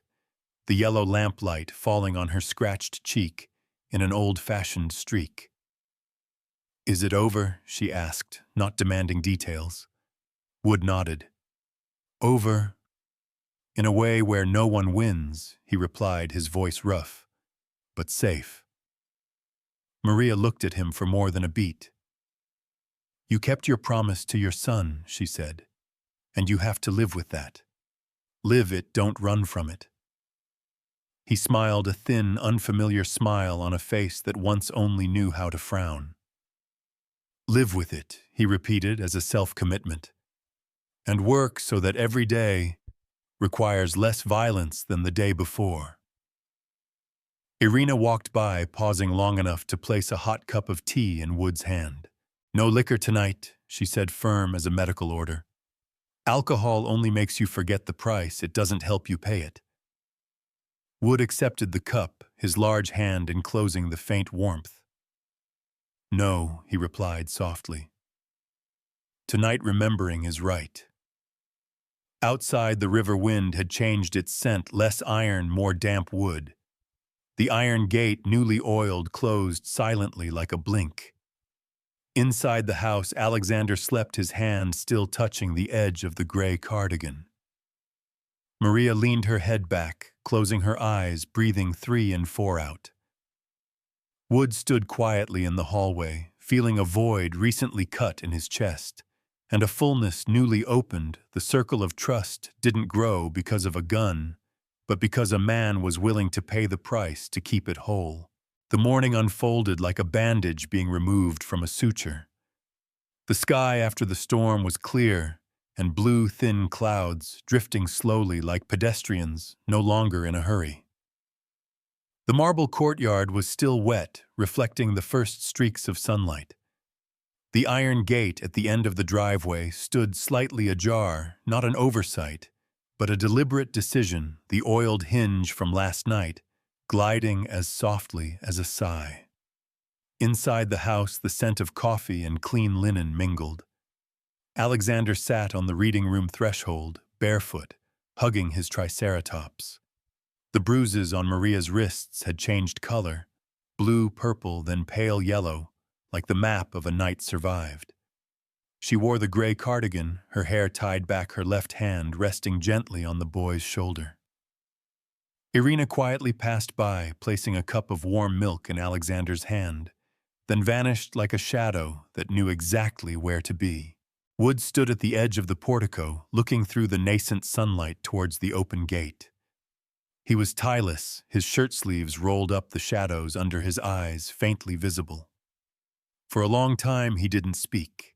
the yellow lamplight falling on her scratched cheek in an old-fashioned streak. "Is it over?" she asked, not demanding details. Wood nodded. "Over. In a way where no one wins," he replied, his voice rough, "but safe." Maria looked at him for more than a beat. "You kept your promise to your son," she said, "and you have to live with that. Live it, don't run from it." He smiled, a thin, unfamiliar smile on a face that once only knew how to frown. "Live with it," he repeated as a self-commitment, "and work so that every day requires less violence than the day before." Irina walked by, pausing long enough to place a hot cup of tea in Wood's hand. "No liquor tonight," she said, firm as a medical order. "Alcohol only makes you forget the price, it doesn't help you pay it." Wood accepted the cup, his large hand enclosing the faint warmth. "No," he replied softly. "Tonight remembering is right." Outside, the river wind had changed its scent, less iron, more damp wood. The iron gate, newly oiled, closed silently like a blink. Inside the house, Alexander slept, his hand still touching the edge of the gray cardigan. Maria leaned her head back, closing her eyes, breathing 3 and 4 out. Wood stood quietly in the hallway, feeling a void recently cut in his chest, and a fullness newly opened. The circle of trust didn't grow because of a gun, but because a man was willing to pay the price to keep it whole. The morning unfolded like a bandage being removed from a suture. The sky after the storm was clear, and blue thin clouds drifting slowly like pedestrians no longer in a hurry. The marble courtyard was still wet, reflecting the first streaks of sunlight. The iron gate at the end of the driveway stood slightly ajar, not an oversight, but a deliberate decision, the oiled hinge from last night, gliding as softly as a sigh. Inside the house, the scent of coffee and clean linen mingled. Alexander sat on the reading room threshold, barefoot, hugging his triceratops. The bruises on Maria's wrists had changed color, blue, purple, then pale yellow, like the map of a night survived. She wore the gray cardigan, her hair tied back, her left hand resting gently on the boy's shoulder. Irina quietly passed by, placing a cup of warm milk in Alexander's hand, then vanished like a shadow that knew exactly where to be. Wood stood at the edge of the portico, looking through the nascent sunlight towards the open gate. He was tieless, his shirt sleeves rolled up, the shadows under his eyes faintly visible. For a long time he didn't speak.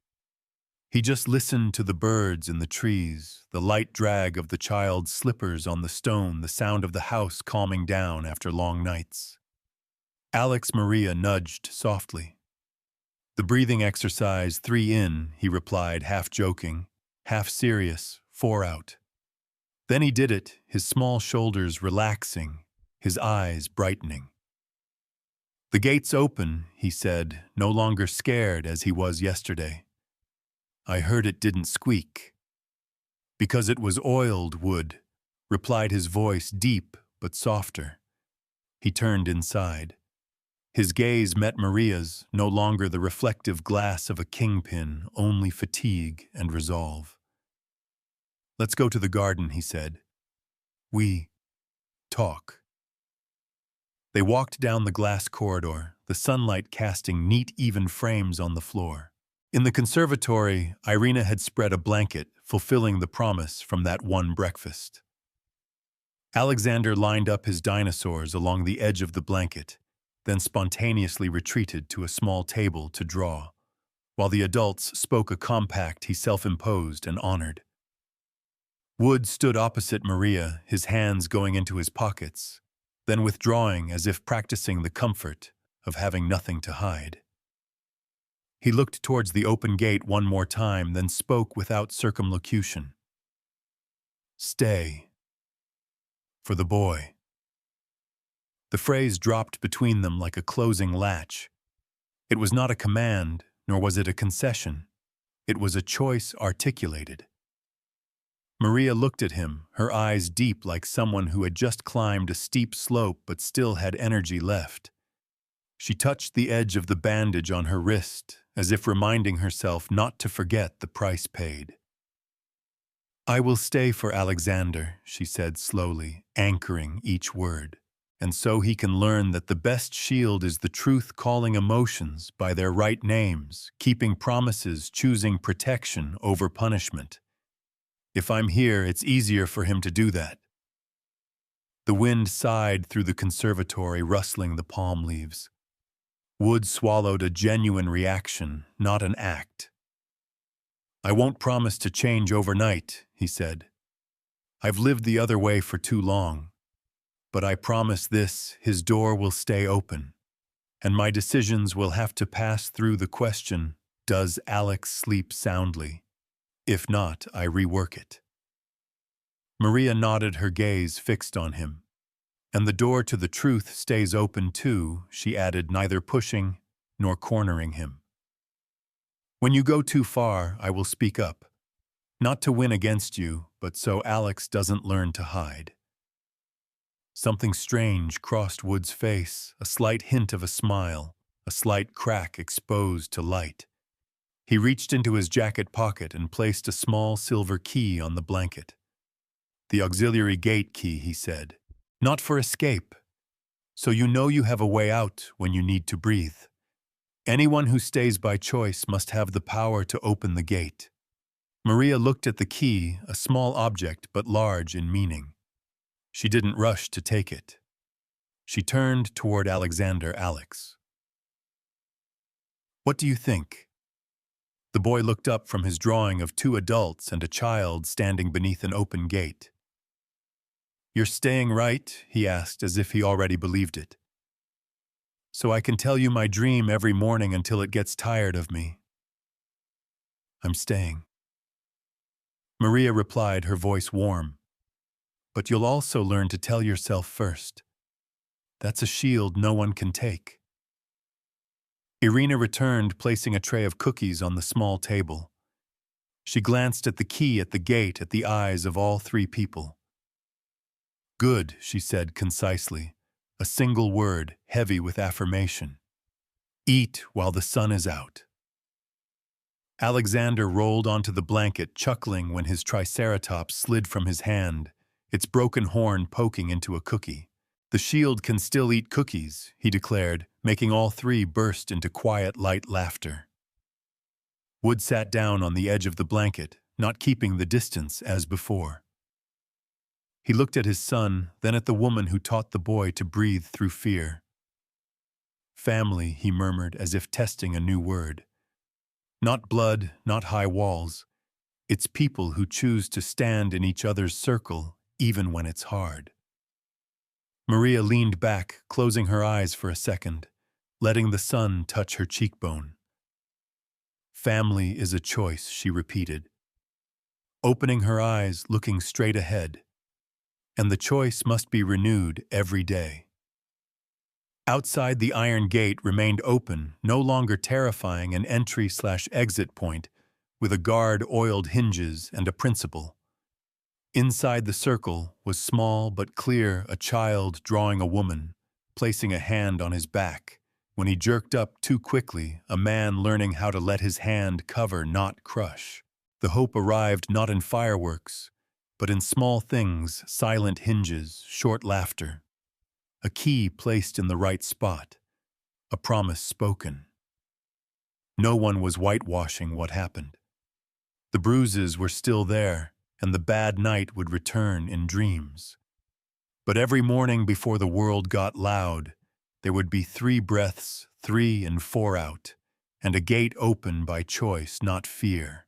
He just listened to the birds in the trees, the light drag of the child's slippers on the stone, the sound of the house calming down after long nights. Alex Maria nudged softly. "The breathing exercise, 3 in," he replied, half joking, half serious, 4 out. Then he did it, his small shoulders relaxing, his eyes brightening. "The gate's open," he said, no longer scared as he was yesterday. "I heard it didn't squeak." "Because it was oiled wood," replied his voice, deep but softer. He turned inside. His gaze met Maria's, no longer the reflective glass of a kingpin, only fatigue and resolve. "Let's go to the garden," he said. "We talk." They walked down the glass corridor, the sunlight casting neat, even frames on the floor. In the conservatory, Irina had spread a blanket, fulfilling the promise from that one breakfast. Alexander lined up his dinosaurs along the edge of the blanket, then spontaneously retreated to a small table to draw, while the adults spoke a compact he self-imposed and honored. Wood stood opposite Maria, his hands going into his pockets, then withdrawing as if practicing the comfort of having nothing to hide. He looked towards the open gate one more time, then spoke without circumlocution. "Stay. For the boy." The phrase dropped between them like a closing latch. It was not a command, nor was it a concession. It was a choice articulated. Maria looked at him, her eyes deep like someone who had just climbed a steep slope but still had energy left. She touched the edge of the bandage on her wrist, as if reminding herself not to forget the price paid. "I will stay for Alexander," she said slowly, anchoring each word. "And so he can learn that the best shield is the truth, calling emotions by their right names, keeping promises, choosing protection over punishment. If I'm here, it's easier for him to do that." The wind sighed through the conservatory, rustling the palm leaves. Wood swallowed a genuine reaction, not an act. "I won't promise to change overnight," he said. "I've lived the other way for too long. But I promise this, his door will stay open, and my decisions will have to pass through the question, does Alex sleep soundly? If not, I rework it." Maria nodded, her gaze fixed on him. "And the door to the truth stays open too," she added, neither pushing nor cornering him. "When you go too far, I will speak up. Not to win against you, but so Alex doesn't learn to hide." Something strange crossed Wood's face, a slight hint of a smile, a slight crack exposed to light. He reached into his jacket pocket and placed a small silver key on the blanket. "The auxiliary gate key," he said. "Not for escape. So you know you have a way out when you need to breathe." Anyone who stays by choice must have the power to open the gate. Maria looked at the key, a small object but large in meaning. She didn't rush to take it. She turned toward Alexander Alex. "What do you think?" The boy looked up from his drawing of two adults and a child standing beneath an open gate. "You're staying, right?" he asked, as if he already believed it. "So I can tell you my dream every morning until it gets tired of me." "I'm staying." Maria replied, her voice warm. "But you'll also learn to tell yourself first. That's a shield no one can take." Irina returned, placing a tray of cookies on the small table. She glanced at the key at the gate at the eyes of all three people. "Good," she said concisely, a single word heavy with affirmation. "Eat while the sun is out." Alexander rolled onto the blanket, chuckling when his triceratops slid from his hand, its broken horn poking into a cookie. "The shield can still eat cookies," he declared, making all three burst into quiet, light laughter. Wood sat down on the edge of the blanket, not keeping the distance as before. He looked at his son, then at the woman who taught the boy to breathe through fear. "Family," he murmured, as if testing a new word. "Not blood, not high walls. It's people who choose to stand in each other's circle, even when it's hard." Maria leaned back, closing her eyes for a second, letting the sun touch her cheekbone. "Family is a choice," she repeated, opening her eyes, looking straight ahead. "And the choice must be renewed every day." Outside, the iron gate remained open, no longer terrifying, an entry/exit point with a guard, oiled hinges, and a principal. Inside the circle was small but clear, a child drawing a woman, placing a hand on his back. When he jerked up too quickly, a man learning how to let his hand cover, not crush. The hope arrived not in fireworks, but in small things, silent hinges, short laughter. A key placed in the right spot, a promise spoken. No one was whitewashing what happened. The bruises were still there, and the bad night would return in dreams. But every morning before the world got loud, there would be 3 breaths, 3 and 4 out, and a gate open by choice, not fear.